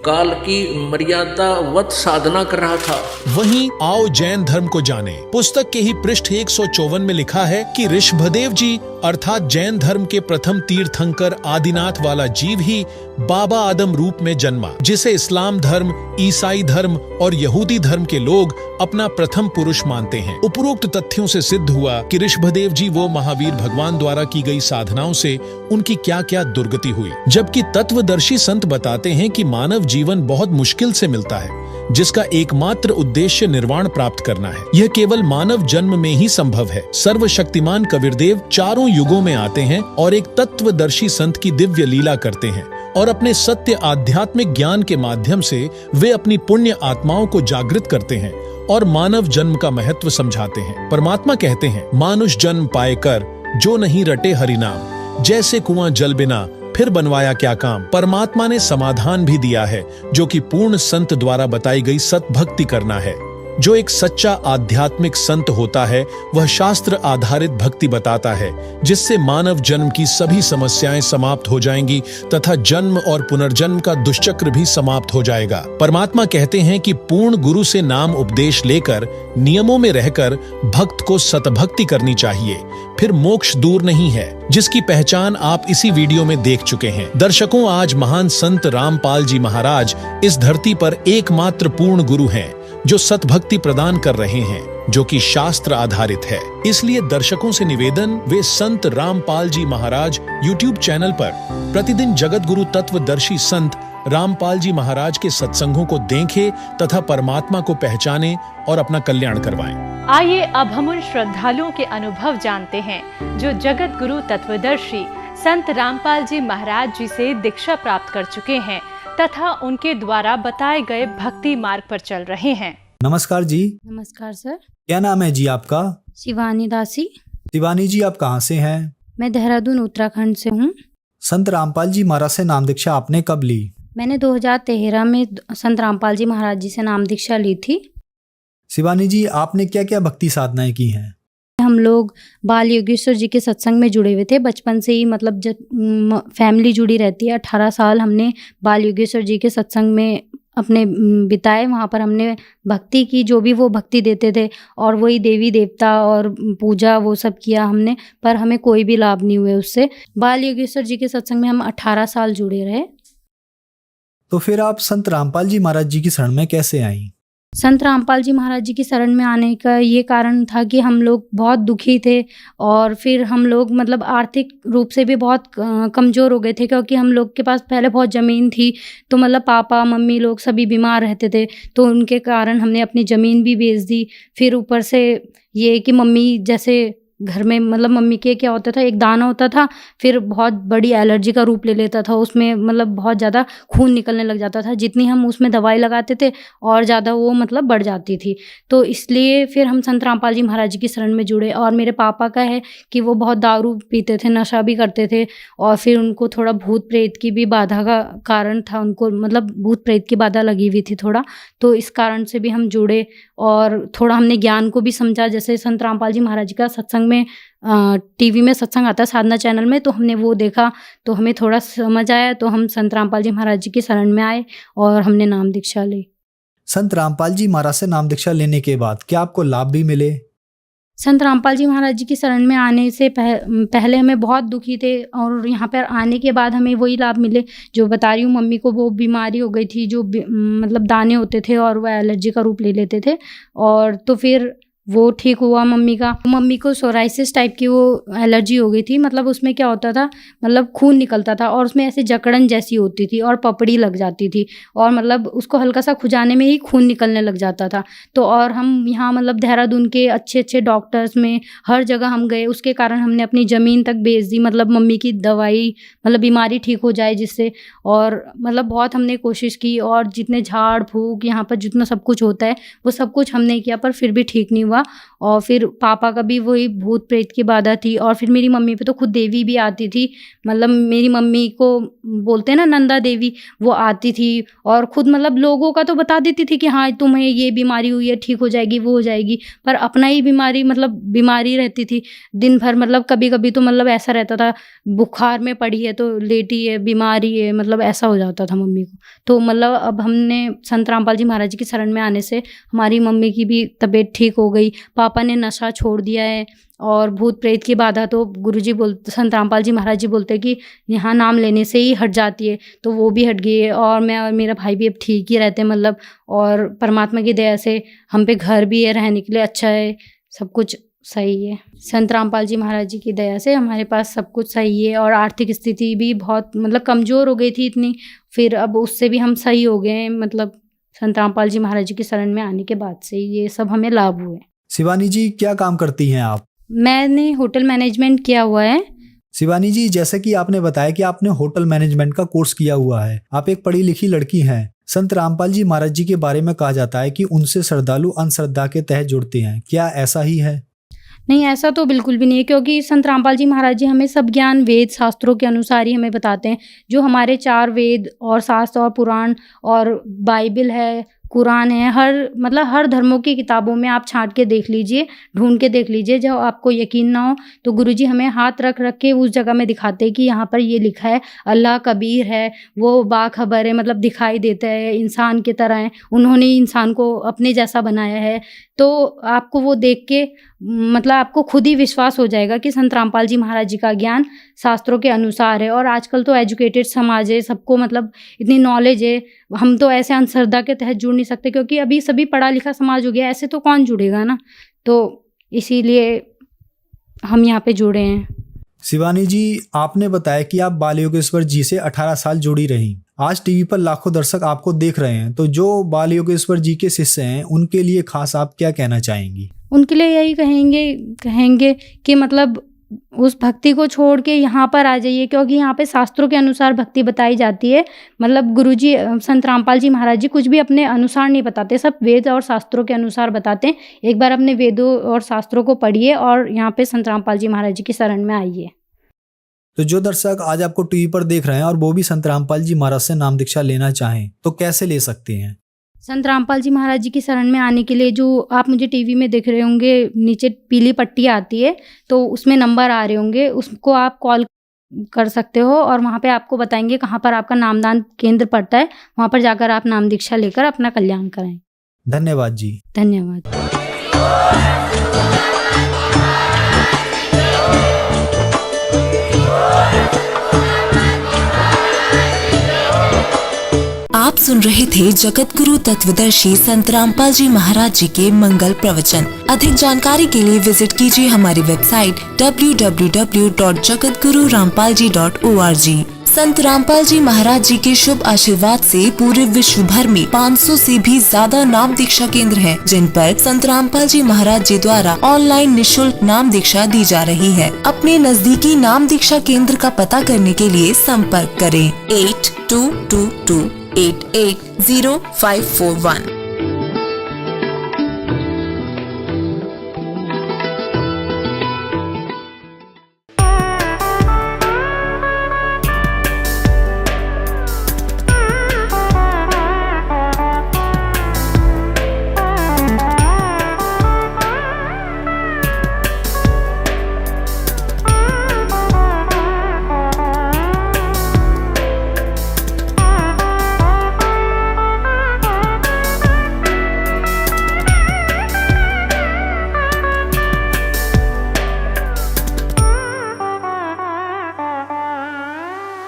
काल की मर्यादा वत साधना कर रहा था। वहीं आओ जैन धर्म को जाने। पुस्तक के ही पृष्ठ 154 में लिखा है कि ऋषभदेव जी अर्थात जैन धर्म के प्रथम तीर्थंकर आदिनाथ वाला जीव ही बाबा आदम रूप में जन्मा, जिसे इस्लाम धर्म, ईसाई धर्म और यहूदी धर्म के लोग अपना प्रथम पुरुष मानते हैं। उपरोक्त तथ्यों से सिद्ध हुआ कि ऋषभदेव जी वो महावीर भगवान द्वारा की गई साधनाओं से उनकी क्या क्या दुर्गति हुई। जबकि तत्वदर्शी संत बताते हैं कि मानव जीवन बहुत मुश्किल से मिलता है, जिसका एकमात्र उद्देश्य निर्वाण प्राप्त करना है। यह केवल मानव जन्म में ही संभव है। सर्वशक्तिमान कबीरदेव चारों युगों में आते हैं और एक तत्वदर्शी संत की दिव्य लीला करते हैं और अपने सत्य आध्यात्मिक ज्ञान के माध्यम से वे अपनी पुण्य आत्माओं को जागृत करते हैं और मानव जन्म का महत्व समझाते हैं। परमात्मा कहते हैं, मानुष जन्म पाए कर जो नहीं रटे हरि नाम, जैसे कुआं जल बिना फिर बनवाया क्या काम। परमात्मा ने समाधान भी दिया है, जो कि पूर्ण संत द्वारा बताई गई सतभक्ति करना है। जो एक सच्चा आध्यात्मिक संत होता है वह शास्त्र आधारित भक्ति बताता है, जिससे मानव जन्म की सभी समस्याएं समाप्त हो जाएंगी तथा जन्म और पुनर्जन्म का दुष्चक्र भी समाप्त हो जाएगा। परमात्मा कहते हैं कि पूर्ण गुरु से नाम उपदेश लेकर नियमों में रहकर भक्त को सतभक्ति करनी चाहिए, फिर मोक्ष दूर नहीं है, जिसकी पहचान आप इसी वीडियो में देख चुके हैं। दर्शकों, आज महान संत रामपाल जी महाराज इस धरती पर एकमात्र पूर्ण गुरु हैं, जो सतभक्ति प्रदान कर रहे हैं, जो कि शास्त्र आधारित है। इसलिए दर्शकों से निवेदन, वे संत रामपाल जी महाराज YouTube चैनल पर प्रतिदिन जगत गुरु तत्वदर्शी संत रामपाल जी महाराज के सत्संगों को देखें तथा परमात्मा को पहचानें और अपना कल्याण करवाएं। आइए अब हम उन श्रद्धालुओं के अनुभव जानते हैं जो जगत गुरु तत्वदर्शी संत रामपाल जी महाराज जी से दीक्षा प्राप्त कर चुके हैं तथा उनके द्वारा बताए गए भक्ति मार्ग पर चल रहे हैं। नमस्कार जी। नमस्कार सर। क्या नाम है जी आपका? शिवानी दासी। शिवानी जी, आप कहाँ से हैं? मैं देहरादून उत्तराखंड से हूँ। संत रामपाल जी महाराज से नाम दीक्षा आपने कब ली? मैंने 2013 में संत रामपाल जी महाराज जी से नाम दीक्षा ली थी। शिवानी जी, आपने क्या क्या भक्ति साधनाएं की हैं? हम लोग बाल योगेश्वर जी के सत्संग में जुड़े हुए थे बचपन से ही, मतलब जब फैमिली जुड़ी रहती है। 18 साल हमने बाल योगेश्वर जी के सत्संग में अपने बिताए। वहाँ पर हमने भक्ति की, जो भी वो भक्ति देते थे, और वही देवी देवता और पूजा वो सब किया हमने, पर हमें कोई भी लाभ नहीं हुए उससे। बाल योगेश्वर जी के सत्संग में हम 18 साल जुड़े रहे। तो फिर आप संत रामपाल जी महाराज जी की शरण में कैसे आई? संत रामपाल जी महाराज जी की शरण में आने का ये कारण था कि हम लोग बहुत दुखी थे और फिर हम लोग मतलब आर्थिक रूप से भी बहुत कमज़ोर हो गए थे, क्योंकि हम लोग के पास पहले बहुत ज़मीन थी, तो मतलब पापा मम्मी लोग सभी बीमार रहते थे, तो उनके कारण हमने अपनी ज़मीन भी बेच दी। फिर ऊपर से ये कि मम्मी जैसे घर में मतलब मम्मी के क्या होता था, एक दाना होता था, फिर बहुत बड़ी एलर्जी का रूप ले लेता था, उसमें मतलब बहुत ज़्यादा खून निकलने लग जाता था, जितनी हम उसमें दवाई लगाते थे और ज़्यादा वो मतलब बढ़ जाती थी। तो इसलिए फिर हम संत रामपाल जी महाराज जी की शरण में जुड़े। और मेरे पापा का है कि वो बहुत दारू पीते थे, नशा भी करते थे, और फिर उनको थोड़ा भूत प्रेत की भी बाधा का कारण था, उनको मतलब भूत प्रेत की बाधा लगी हुई थी थोड़ा, तो इस कारण से भी हम जुड़े और थोड़ा हमने ज्ञान को भी समझा। जैसे संत रामपाल जी महाराज जी का सत्संग में टीवी में सत्संग आता है साधना चैनल में, तो हमने वो देखा तो हमें थोड़ा समझ आया, तो हम संत रामपाल जी महाराज जी की शरण में आए और हमने नाम दीक्षा ली। संत रामपाल जी महाराज से नाम दीक्षा लेने के बाद क्या आपको लाभ भी मिले? संत रामपाल जी महाराज जी की शरण में आने से पहले हमें बहुत दुखी थे, और यहाँ पर आने के बाद हमें वही लाभ मिले जो बता रही हूँ। मम्मी को वो बीमारी हो गई थी, जो मतलब दाने होते थे और वह एलर्जी का रूप ले लेते थे, और तो फिर वो ठीक हुआ मम्मी का। मम्मी को सोराइसिस टाइप की वो एलर्जी हो गई थी, मतलब उसमें क्या होता था, मतलब खून निकलता था और उसमें ऐसे जकड़न जैसी होती थी और पपड़ी लग जाती थी, और मतलब उसको हल्का सा खुजाने में ही खून निकलने लग जाता था। तो और हम यहाँ मतलब देहरादून के अच्छे अच्छे डॉक्टर्स में हर जगह हम गए, उसके कारण हमने अपनी ज़मीन तक बेच दी, मतलब मम्मी की दवाई मतलब बीमारी ठीक हो जाए जिससे। और मतलब बहुत हमने कोशिश की, और जितने झाड़ फूक यहाँ पर जितना सब कुछ होता है वो सब कुछ हमने किया, पर फिर भी ठीक नहीं हुआ। और फिर पापा का भी वही भूत प्रेत की बाधा थी, और फिर मेरी मम्मी पे तो खुद देवी भी आती थी, मतलब मेरी मम्मी को बोलते हैं ना नंदा देवी, वो आती थी और खुद मतलब लोगों का तो बता देती थी कि हाँ तुम्हें ये बीमारी हुई है, ठीक हो जाएगी, वो हो जाएगी, पर अपना ही बीमारी मतलब बीमारी रहती थी दिन भर। मतलब कभी कभी तो मतलब ऐसा रहता था बुखार में पड़ी है तो लेटी है, बीमारी है, मतलब ऐसा हो जाता था मम्मी को। तो मतलब अब हमने संत रामपाल जी महाराज जी की शरण में आने से हमारी मम्मी की भी तबीयत ठीक हो गई। पापा ने नशा छोड़ दिया है, और भूत प्रेत की बाधा तो गुरुजी बोलते, संत रामपाल जी महाराज जी बोलते हैं कि यहाँ नाम लेने से ही हट जाती है, तो वो भी हट गई है। और मैं और मेरा भाई भी अब ठीक ही रहते हैं मतलब, और परमात्मा की दया से हम पे घर भी है, रहने के लिए अच्छा है, सब कुछ सही है। संत रामपाल जी महाराज जी की दया से हमारे पास सब कुछ सही है, और आर्थिक स्थिति भी बहुत मतलब कमज़ोर हो गई थी इतनी, फिर अब उससे भी हम सही हो गए हैं, मतलब संत रामपाल जी महाराज जी की शरण में आने के बाद से ये सब हमें लाभ हुए। शिवानी जी, क्या काम करती हैं आप? मैंने होटल मैनेजमेंट किया हुआ है। शिवानी जी, जैसे कि आपने बताया कि आपने होटल मैनेजमेंट का कोर्स किया हुआ है, आप एक पढ़ी लिखी लड़की हैं। संत रामपाल जी महाराज जी के बारे में कहा जाता है कि उनसे श्रद्धालु अंधश्रद्धा के तहत जुड़ते हैं, क्या ऐसा ही है? नहीं, ऐसा तो बिल्कुल भी नहीं है, क्योंकि संत रामपाल जी महाराज जी हमें सब ज्ञान वेद शास्त्रों के अनुसार ही हमें बताते हैं। जो हमारे 4 वेद और शास्त्र और पुराण और बाइबल है, कुरान है, हर धर्मों की किताबों में आप छांट के देख लीजिए, ढूंढ के देख लीजिए। जब आपको यकीन ना हो तो गुरुजी हमें हाथ रख रख के उस जगह में दिखाते हैं कि यहाँ पर ये लिखा है, अल्लाह कबीर है, वो बाखबर है, मतलब दिखाई देता है, इंसान की तरह है, उन्होंने इंसान को अपने जैसा बनाया है। तो आपको वो देख के मतलब आपको खुद ही विश्वास हो जाएगा कि संत रामपाल जी महाराज जी का ज्ञान शास्त्रों के अनुसार है। और आजकल तो एजुकेटेड समाज है, सबको मतलब इतनी नॉलेज है, हम तो ऐसे अंधश्रद्धा के तहत जुड़ नहीं सकते, क्योंकि अभी सभी पढ़ा लिखा समाज हो गया, ऐसे तो कौन जुड़ेगा ना, तो इसीलिए हम यहाँ पे जुड़े हैं। शिवानी जी, आपने बताया कि आप बाल योगेश्वर जी से 18 साल जुड़ी रहीं। आज टीवी पर लाखों दर्शक आपको देख रहे हैं, तो जो बाल योगेश्वर जी के शिष्य हैं उनके लिए खास आप क्या कहना चाहेंगी? उनके लिए यही कहेंगे कि मतलब उस भक्ति को छोड़ के यहाँ पर आ जाइए, क्योंकि यहाँ पे शास्त्रों के अनुसार भक्ति बताई जाती है। मतलब गुरुजी संत रामपाल जी महाराज जी कुछ भी अपने अनुसार नहीं बताते, सब वेद और शास्त्रों के अनुसार बताते हैं। एक बार अपने वेदों और शास्त्रों को पढ़िए और यहाँ पे संत रामपाल जी महाराज जी की शरण में आइए। तो जो दर्शक आज आपको टीवी पर देख रहे हैं और वो भी संत रामपाल जी महाराज से नाम दीक्षा लेना चाहें तो कैसे ले सकते हैं? संत रामपाल जी महाराज जी की शरण में आने के लिए जो आप मुझे टीवी में देख रहे होंगे, नीचे पीली पट्टी आती है तो उसमें नंबर आ रहे होंगे, उसको आप कॉल कर सकते हो और वहाँ पे आपको बताएंगे कहाँ पर आपका नामदान केंद्र पड़ता है, वहाँ पर जाकर आप नाम दीक्षा लेकर अपना कल्याण कराएं। धन्यवाद जी। धन्यवाद। आप सुन रहे थे जगत गुरु तत्वदर्शी संत रामपाल जी महाराज जी के मंगल प्रवचन। अधिक जानकारी के लिए विजिट कीजिए हमारी वेबसाइट www.jagatgururampalji.org। संत रामपाल जी महाराज जी के शुभ आशीर्वाद से पूरे विश्व भर में 500 से भी ज्यादा नाम दीक्षा केंद्र हैं, जिन पर संत रामपाल जी महाराज जी द्वारा ऑनलाइन निशुल्क नाम दीक्षा दी जा रही है। अपने नजदीकी नाम दीक्षा केंद्र का पता करने के लिए संपर्क करें 8222880541।